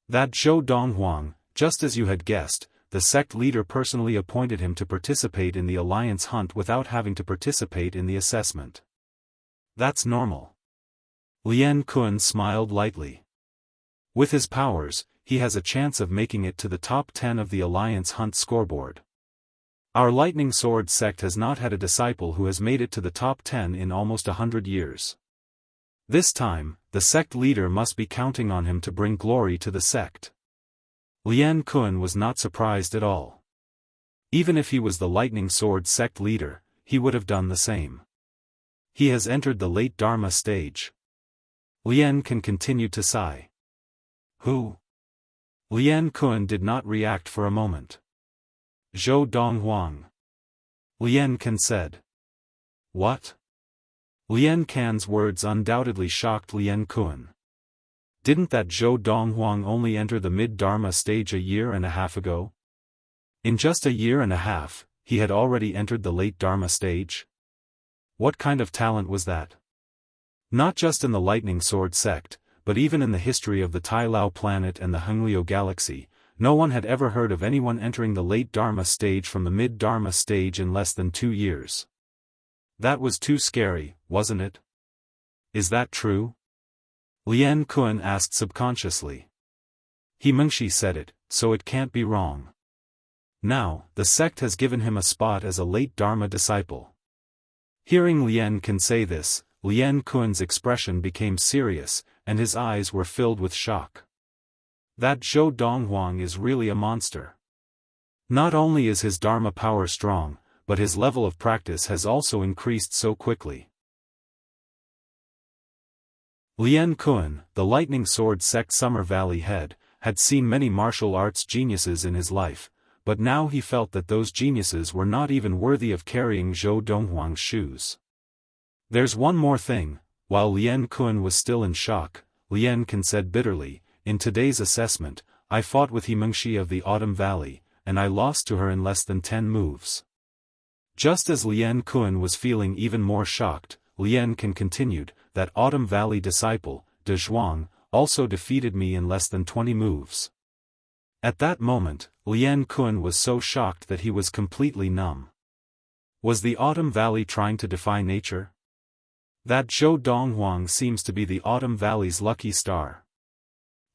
Speaker 1: "That Zhou Donghuang, just as you had guessed, the sect leader personally appointed him to participate in the alliance hunt without having to participate in the assessment. That's normal." Lian Kun smiled lightly. "With his powers, he has a chance of making it to the top 10 of the alliance hunt scoreboard. Our Lightning Sword sect has not had a disciple who has made it to the top 10 in almost 100 years. This time, the sect leader must be counting on him to bring glory to the sect." Lian Kun was not surprised at all. Even if he was the Lightning Sword sect leader, he would have done the same. He has entered the late Dharma stage. Lian Kun continued to sigh. "Who?" Lian Kun did not react for a moment. "Zhou Donghuang." Lian Can said. "What?" Lian Can's words undoubtedly shocked Lian Kun. Didn't that Zhou Donghuang only enter the mid-Dharma stage a year and a half ago? In just a year and a half, he had already entered the late Dharma stage? What kind of talent was that? Not just in the Lightning Sword sect, but even in the history of the Tai Lao planet and the Hengliu galaxy, no one had ever heard of anyone entering the late Dharma stage from the mid-Dharma stage in less than 2 years. That was too scary, wasn't it? Is that true? Lian Kun asked subconsciously. He Mengshi said it, so it can't be wrong. Now, the sect has given him a spot as a late Dharma disciple. Hearing Lian Kun say this, Lian Kun's expression became serious, and his eyes were filled with shock. That Zhou Donghuang is really a monster. Not only is his Dharma power strong, but his level of practice has also increased so quickly. Lian Kun, the Lightning Sword sect Summer Valley head, had seen many martial arts geniuses in his life, but now he felt that those geniuses were not even worthy of carrying Zhou Donghuang's shoes. There's one more thing. While Lian Kun was still in shock, Lian Kun said bitterly, in today's assessment, I fought with He Mengshi of the Autumn Valley, and I lost to her in less than 10 moves. Just as Lian Kun was feeling even more shocked, Lian Kun continued, that Autumn Valley disciple, De Zhuang, also defeated me in less than 20 moves. At that moment, Lian Kun was so shocked that he was completely numb. Was the Autumn Valley trying to defy nature? That Zhou Donghuang seems to be the Autumn Valley's lucky star.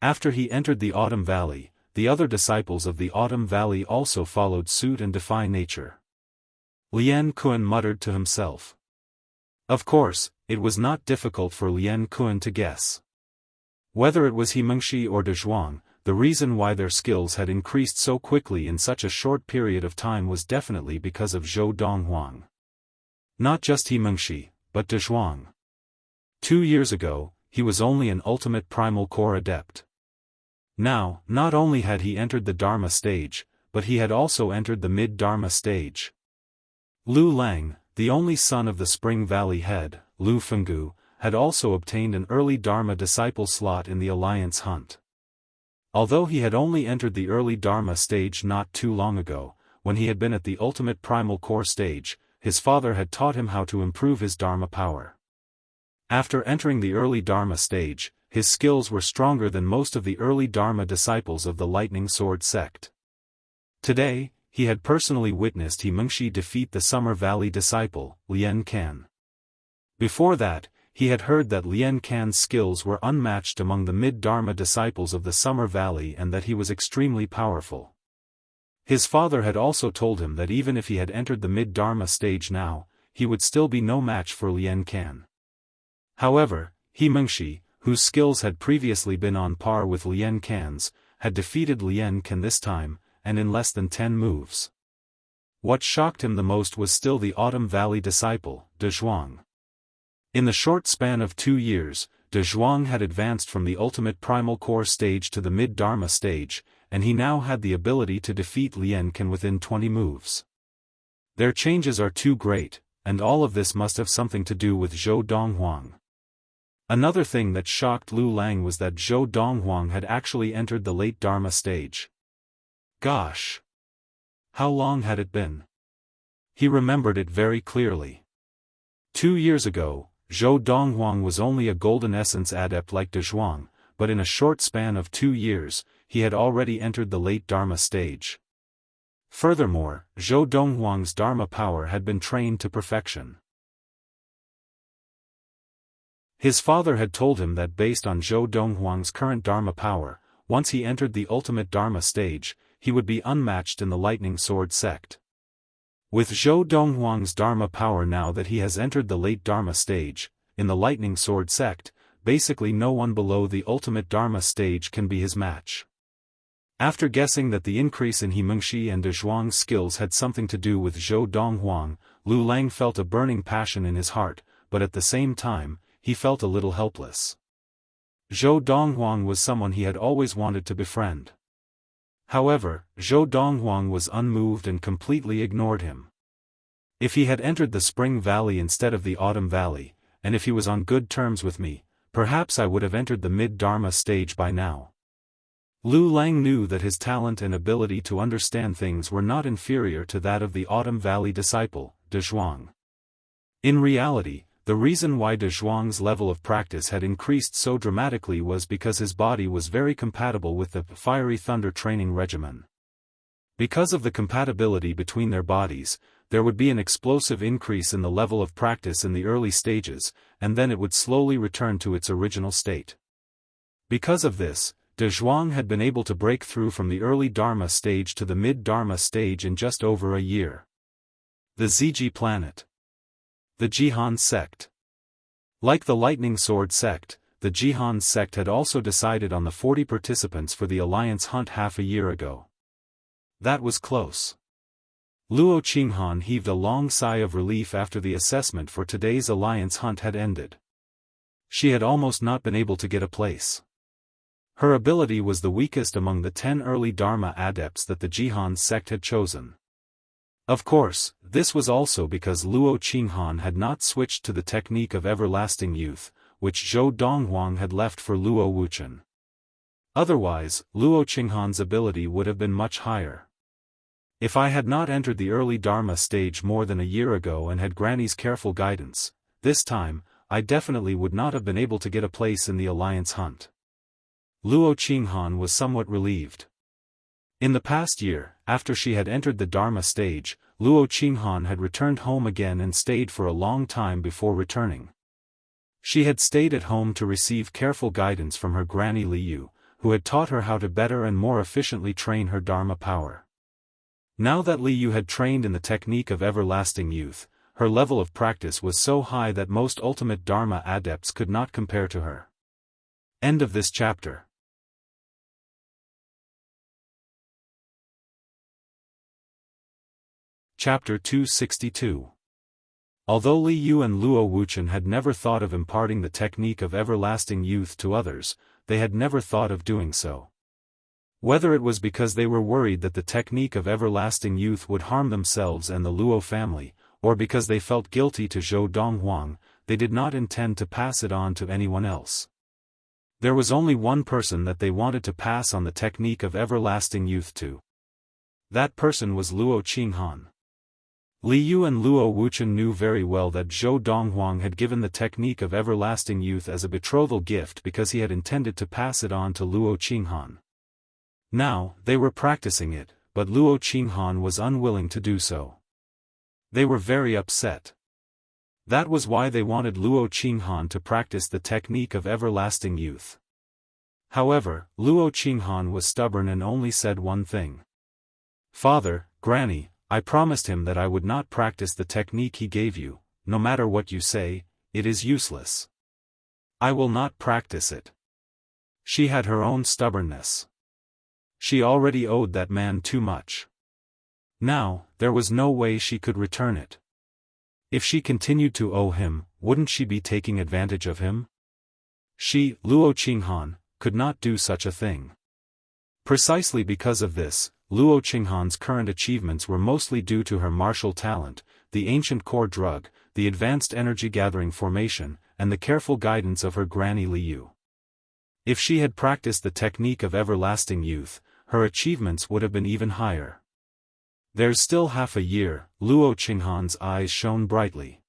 Speaker 1: After he entered the Autumn Valley, the other disciples of the Autumn Valley also followed suit and defy nature. Lian Kun muttered to himself. Of course, it was not difficult for Lian Kun to guess. Whether it was He Mengshi or De Zhuang, the reason why their skills had increased so quickly in such a short period of time was definitely because of Zhou Donghuang. Not just He Mengshi, but De Zhuang. 2 years ago, he was only an ultimate primal core adept. Now, not only had he entered the Dharma stage, but he had also entered the mid-Dharma stage. Lu Lang, the only son of the Spring Valley head, Lu Fenggu, had also obtained an early Dharma disciple slot in the Alliance hunt. Although he had only entered the early Dharma stage not too long ago, when he had been at the ultimate primal core stage, his father had taught him how to improve his Dharma power. After entering the early Dharma stage, his skills were stronger than most of the early Dharma disciples of the Lightning Sword sect. Today, he had personally witnessed He Mengshi defeat the Summer Valley disciple, Lian Kan. Before that, he had heard that Lian Kan's skills were unmatched among the mid-Dharma disciples of the Summer Valley and that he was extremely powerful. His father had also told him that even if he had entered the mid-Dharma stage now, he would still be no match for Lian Kan. However, He Mengshi, whose skills had previously been on par with Lian Kan's, had defeated Lian Kan this time, and in less than 10 moves. What shocked him the most was still the Autumn Valley disciple, De Zhuang. In the short span of 2 years, De Zhuang had advanced from the ultimate primal core stage to the mid-Dharma stage, and he now had the ability to defeat Lian Kan within 20 moves. Their changes are too great, and all of this must have something to do with Zhou Donghuang. Another thing that shocked Lu Lang was that Zhou Donghuang had actually entered the late Dharma stage. Gosh! How long had it been? He remembered it very clearly. 2 years ago, Zhou Donghuang was only a golden essence adept like De Zhuang, but in a short span of 2 years, he had already entered the late Dharma stage. Furthermore, Zhou Donghuang's Dharma power had been trained to perfection. His father had told him that based on Zhou Donghuang's current Dharma power, once he entered the ultimate Dharma stage, he would be unmatched in the Lightning Sword sect. With Zhou Donghuang's Dharma power now that he has entered the late Dharma stage, in the Lightning Sword sect, basically no one below the ultimate Dharma stage can be his match. After guessing that the increase in He Mengshi and De Zhuang's skills had something to do with Zhou Donghuang, Lu Lang felt a burning passion in his heart, but at the same time, he felt a little helpless. Zhou Donghuang was someone he had always wanted to befriend. However, Zhou Donghuang was unmoved and completely ignored him. If he had entered the Spring Valley instead of the Autumn Valley, and if he was on good terms with me, perhaps I would have entered the mid-Dharma stage by now. Lu Lang knew that his talent and ability to understand things were not inferior to that of the Autumn Valley disciple, De Zhuang. In reality, the reason why De Zhuang's level of practice had increased so dramatically was because his body was very compatible with the Fiery Thunder training regimen. Because of the compatibility between their bodies, there would be an explosive increase in the level of practice in the early stages, and then it would slowly return to its original state. Because of this, De Zhuang had been able to break through from the early Dharma stage to the mid-Dharma stage in just over a year. The Ziji planet. The Jihan sect. Like the Lightning Sword sect, the Jihan sect had also decided on the 40 participants for the Alliance hunt half a year ago. That was close. Luo Qinghan heaved a long sigh of relief after the assessment for today's Alliance hunt had ended. She had almost not been able to get a place. Her ability was the weakest among the 10 early Dharma adepts that the Jihan sect had chosen. Of course, this was also because Luo Qinghan had not switched to the technique of everlasting youth, which Zhou Donghuang had left for Luo Wuchen. Otherwise, Luo Qinghan's ability would have been much higher. If I had not entered the early Dharma stage more than a year ago and had Granny's careful guidance, this time, I definitely would not have been able to get a place in the Alliance hunt. Luo Qinghan was somewhat relieved. In the past year, after she had entered the Dharma stage, Luo Qinghan had returned home again and stayed for a long time before returning. She had stayed at home to receive careful guidance from her granny Liu, who had taught her how to better and more efficiently train her Dharma power. Now that Liu had trained in the technique of everlasting youth, her level of practice was so high that most ultimate Dharma adepts could not compare to her. End of this chapter. Chapter 262. Although Li Yu and Luo Wuchen had never thought of imparting the technique of everlasting youth to others, they had never thought of doing so. Whether it was because they were worried that the technique of everlasting youth would harm themselves and the Luo family, or because they felt guilty to Zhou Donghuang, they did not intend to pass it on to anyone else. There was only one person that they wanted to pass on the technique of everlasting youth to. That person was Luo Qinghan. Li Yu and Luo Wuchen knew very well that Zhou Donghuang had given the technique of everlasting youth as a betrothal gift because he had intended to pass it on to Luo Qinghan. Now, they were practicing it, but Luo Qinghan was unwilling to do so. They were very upset. That was why they wanted Luo Qinghan to practice the technique of everlasting youth. However, Luo Qinghan was stubborn and only said one thing. "Father, Granny, I promised him that I would not practice the technique he gave you. No matter what you say, it is useless. I will not practice it." She had her own stubbornness. She already owed that man too much. Now, there was no way she could return it. If she continued to owe him, wouldn't she be taking advantage of him? She, Luo Qinghan, could not do such a thing. Precisely because of this, Luo Qinghan's current achievements were mostly due to her martial talent, the ancient core drug, the advanced energy-gathering formation, and the careful guidance of her granny Liu. If she had practiced the technique of everlasting youth, her achievements would have been even higher. There's still half a year, Luo Qinghan's eyes shone brightly.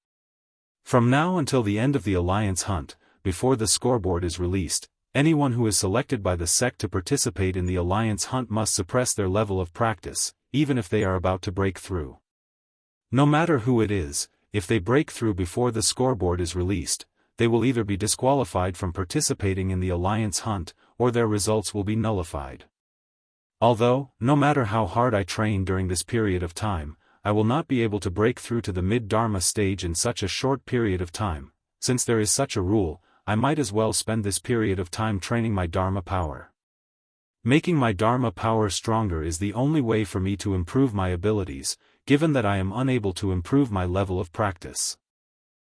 Speaker 1: From now until the end of the Alliance hunt, before the scoreboard is released, anyone who is selected by the sect to participate in the Alliance hunt must suppress their level of practice, even if they are about to break through. No matter who it is, if they break through before the scoreboard is released, they will either be disqualified from participating in the Alliance hunt, or their results will be nullified. Although, no matter how hard I train during this period of time, I will not be able to break through to the mid-Dharma stage in such a short period of time. Since there is such a rule, I might as well spend this period of time training my Dharma power. Making my Dharma power stronger is the only way for me to improve my abilities, given that I am unable to improve my level of practice.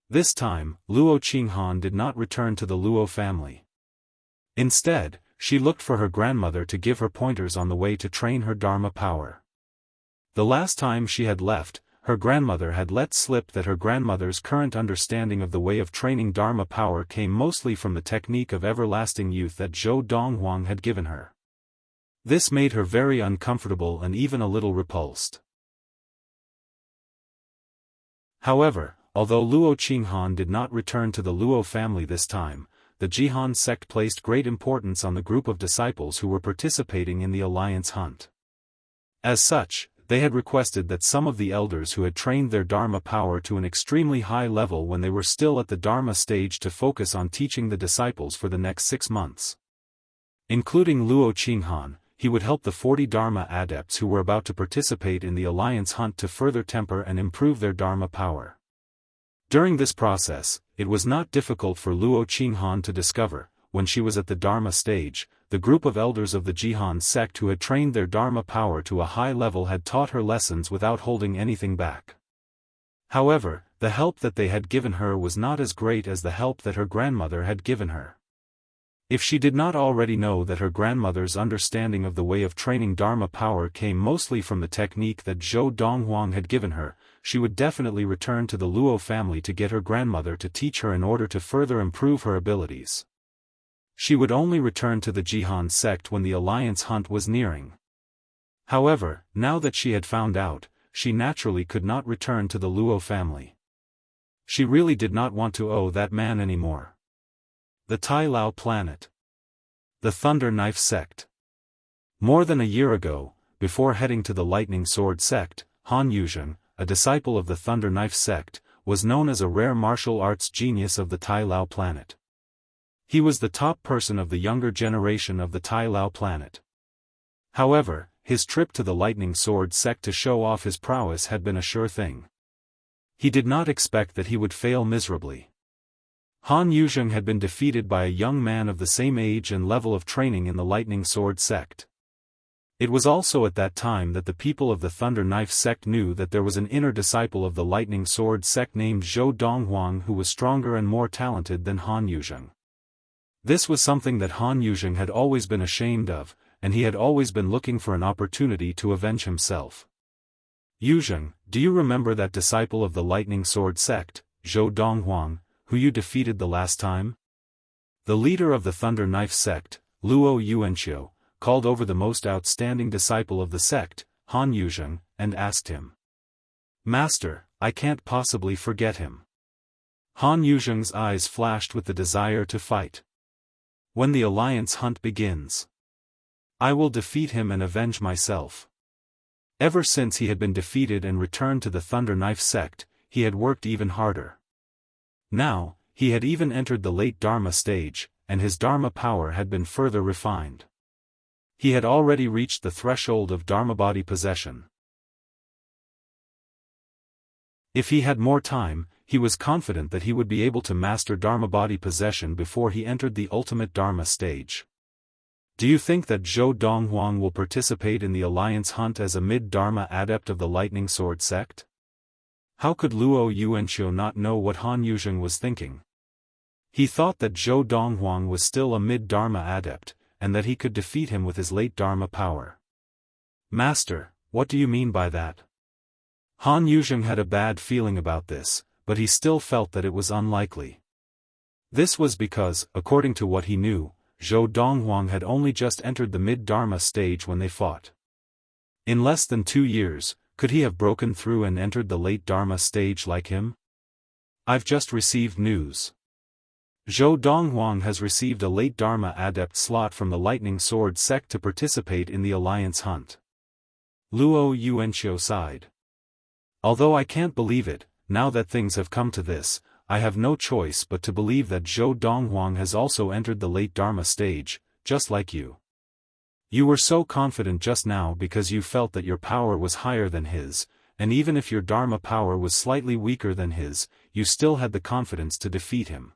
Speaker 1: This time, Luo Qinghan did not return to the Luo family. Instead, she looked for her grandmother to give her pointers on the way to train her Dharma power. The last time she had left, her grandmother had let slip that her grandmother's current understanding of the way of training Dharma power came mostly from the technique of everlasting youth that Zhou Donghuang had given her. This made her very uncomfortable and even a little repulsed. However, although Luo Qinghan did not return to the Luo family this time, the Jihan sect placed great importance on the group of disciples who were participating in the Alliance hunt. As such, They had requested that some of the elders who had trained their Dharma power to an extremely high level when they were still at the Dharma stage to focus on teaching the disciples for the next 6 months. Including Luo Qinghan, he would help the 40 Dharma adepts who were about to participate in the alliance hunt to further temper and improve their Dharma power. During this process, it was not difficult for Luo Qinghan to discover, when she was at the Dharma stage, the group of elders of the Jihan sect who had trained their Dharma power to a high level had taught her lessons without holding anything back. However, the help that they had given her was not as great as the help that her grandmother had given her. If she did not already know that her grandmother's understanding of the way of training Dharma power came mostly from the technique that Zhou Donghuang had given her, she would definitely return to the Luo family to get her grandmother to teach her in order to further improve her abilities. She would only return to the Jihan sect when the alliance hunt was nearing. However, now that she had found out, she naturally could not return to the Luo family. She really did not want to owe that man anymore. The Tai Lao planet. The Thunder Knife sect. More than a year ago, before heading to the Lightning Sword sect, Han Yuzheng, a disciple of the Thunder Knife sect, was known as a rare martial arts genius of the Tai Lao planet. He was the top person of the younger generation of the Tai Lao planet. However, his trip to the Lightning Sword sect to show off his prowess had been a sure thing. He did not expect that he would fail miserably. Han Yuzheng had been defeated by a young man of the same age and level of training in the Lightning Sword sect. It was also at that time that the people of the Thunder Knife sect knew that there was an inner disciple of the Lightning Sword sect named Zhou Donghuang who was stronger and more talented than Han Yuzheng. This was something that Han Yuzheng had always been ashamed of, and he had always been looking for an opportunity to avenge himself. Yuzheng, do you remember that disciple of the Lightning Sword sect, Zhou Donghuang, who you defeated the last time? The leader of the Thunder Knife sect, Luo Yuanqiu, called over the most outstanding disciple of the sect, Han Yuzheng, and asked him. Master, I can't possibly forget him. Han Yuzheng's eyes flashed with the desire to fight. When the alliance hunt begins, I will defeat him and avenge myself. Ever since he had been defeated and returned to the Thunder Knife sect, he had worked even harder. Now, he had even entered the late Dharma stage, and his Dharma power had been further refined. He had already reached the threshold of Dharma body possession. If he had more time, he was confident that he would be able to master Dharma body possession before he entered the ultimate Dharma stage. Do you think that Zhou Donghuang will participate in the alliance hunt as a mid-Dharma adept of the Lightning Sword sect? How could Luo Yuanqiu not know what Han Yuzheng was thinking? He thought that Zhou Donghuang was still a mid-Dharma adept, and that he could defeat him with his late Dharma power. Master, what do you mean by that? Han Yuzheng had a bad feeling about this, but he still felt that it was unlikely. This was because, according to what he knew, Zhou Donghuang had only just entered the mid-Dharma stage when they fought. In less than 2 years, could he have broken through and entered the late Dharma stage like him? I've just received news. Zhou Donghuang has received a late Dharma adept slot from the Lightning Sword sect to participate in the alliance hunt. Luo Yuanqiu sighed. Although I can't believe it, now that things have come to this, I have no choice but to believe that Zhou Donghuang has also entered the late Dharma stage, just like you. You were so confident just now because you felt that your power was higher than his, and even if your Dharma power was slightly weaker than his, you still had the confidence to defeat him.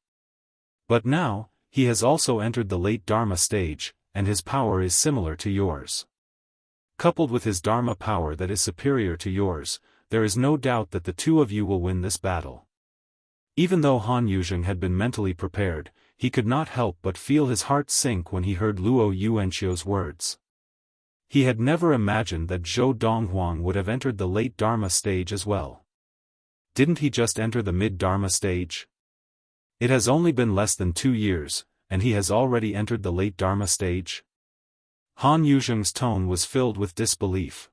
Speaker 1: But now, he has also entered the late Dharma stage, and his power is similar to yours. Coupled with his Dharma power that is superior to yours, there is no doubt that the two of you will win this battle. Even though Han Yuzheng had been mentally prepared, he could not help but feel his heart sink when he heard Luo Yuanqiu's words. He had never imagined that Zhou Donghuang would have entered the late Dharma stage as well. Didn't he just enter the mid-Dharma stage? It has only been less than 2 years, and he has already entered the late Dharma stage? Han Yuzheng's tone was filled with disbelief.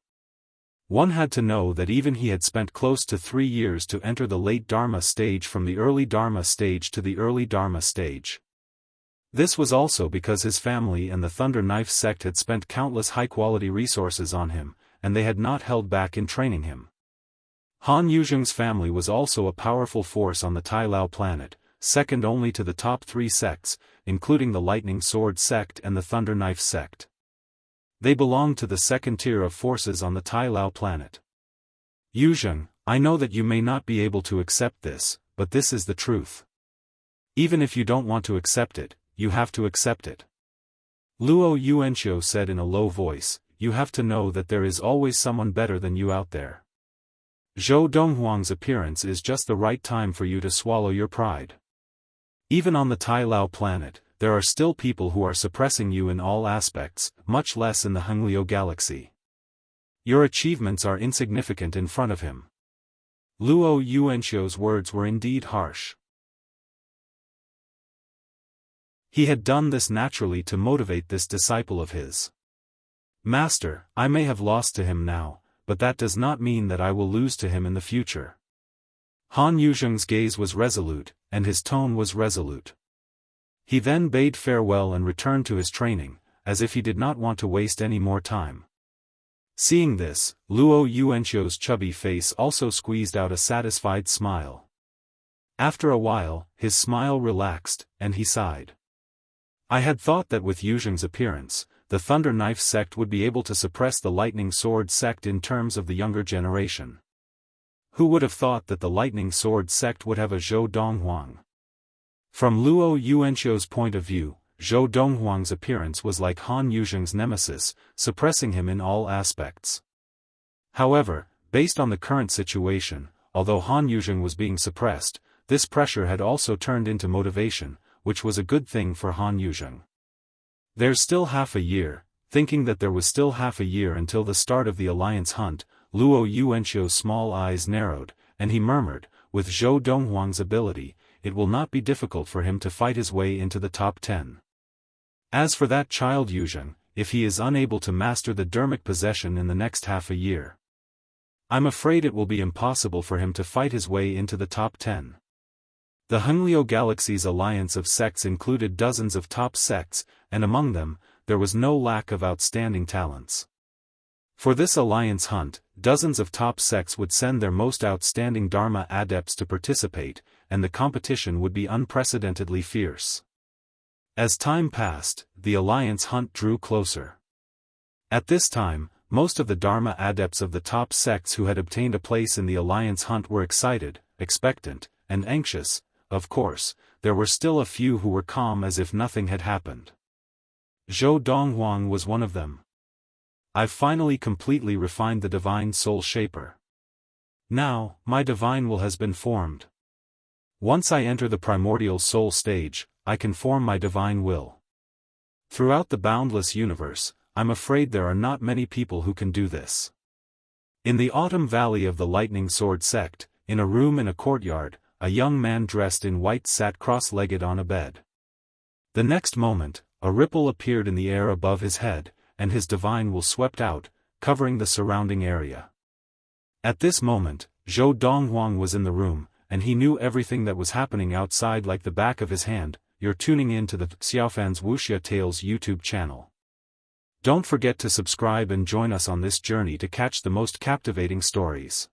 Speaker 1: One had to know that even he had spent close to 3 years to enter the late Dharma stage from the early Dharma stage to the early Dharma stage. This was also because his family and the Thunder Knife sect had spent countless high-quality resources on him, and they had not held back in training him. Han Yuzheng's family was also a powerful force on the Tai Lao planet, second only to the top 3 sects, including the Lightning Sword sect and the Thunder Knife sect. They belonged to the second tier of forces on the Tai Lao planet. Yuzheng, I know that you may not be able to accept this, but this is the truth. Even if you don't want to accept it, you have to accept it. Luo Yuanqiu said in a low voice, you have to know that there is always someone better than you out there. Zhou Donghuang's appearance is just the right time for you to swallow your pride. Even on the Tai Lao planet, there are still people who are suppressing you in all aspects, much less in the Hengliu galaxy. Your achievements are insignificant in front of him. Luo Yuanqiu's words were indeed harsh. He had done this naturally to motivate this disciple of his. Master, I may have lost to him now, but that does not mean that I will lose to him in the future. Han Yuzheng's gaze was resolute, and his tone was resolute. He then bade farewell and returned to his training, as if he did not want to waste any more time. Seeing this, Luo Yuanqiu's chubby face also squeezed out a satisfied smile. After a while, his smile relaxed, and he sighed. I had thought that with Yuzheng's appearance, the Thunder Knife sect would be able to suppress the Lightning Sword sect in terms of the younger generation. Who would have thought that the Lightning Sword sect would have a Zhou Donghuang? From Luo Yuanqiu's point of view, Zhou Donghuang's appearance was like Han Yuzheng's nemesis, suppressing him in all aspects. However, based on the current situation, although Han Yuzheng was being suppressed, this pressure had also turned into motivation, which was a good thing for Han Yuzheng. There's still half a year. Thinking that there was still half a year until the start of the alliance hunt, Luo Yuanqiu's small eyes narrowed, and he murmured, with Zhou Donghuang's ability, it will not be difficult for him to fight his way into the top 10. As for that child Yuzheng, if he is unable to master the dermic possession in the next half a year, I'm afraid it will be impossible for him to fight his way into the top 10. The Hengliu Galaxy's alliance of sects included dozens of top sects, and among them, there was no lack of outstanding talents. For this alliance hunt, dozens of top sects would send their most outstanding Dharma adepts to participate, and the competition would be unprecedentedly fierce. As time passed, the alliance hunt drew closer. At this time, most of the Dharma adepts of the top sects who had obtained a place in the alliance hunt were excited, expectant, and anxious. Of course, there were still a few who were calm as if nothing had happened. Zhou Donghuang was one of them. I've finally completely refined the Divine Soul Shaper. Now, my Divine Will has been formed. Once I enter the primordial soul stage, I can form my Divine Will. Throughout the boundless universe, I'm afraid there are not many people who can do this. In the autumn valley of the Lightning Sword sect, in a room in a courtyard, a young man dressed in white sat cross-legged on a bed. The next moment, a ripple appeared in the air above his head, and his Divine Will swept out, covering the surrounding area. At this moment, Zhou Donghuang was in the room, and he knew everything that was happening outside like the back of his hand. You're tuning in to the Xiaofan's Wuxia Tales YouTube channel. Don't forget to subscribe and join us on this journey to catch the most captivating stories.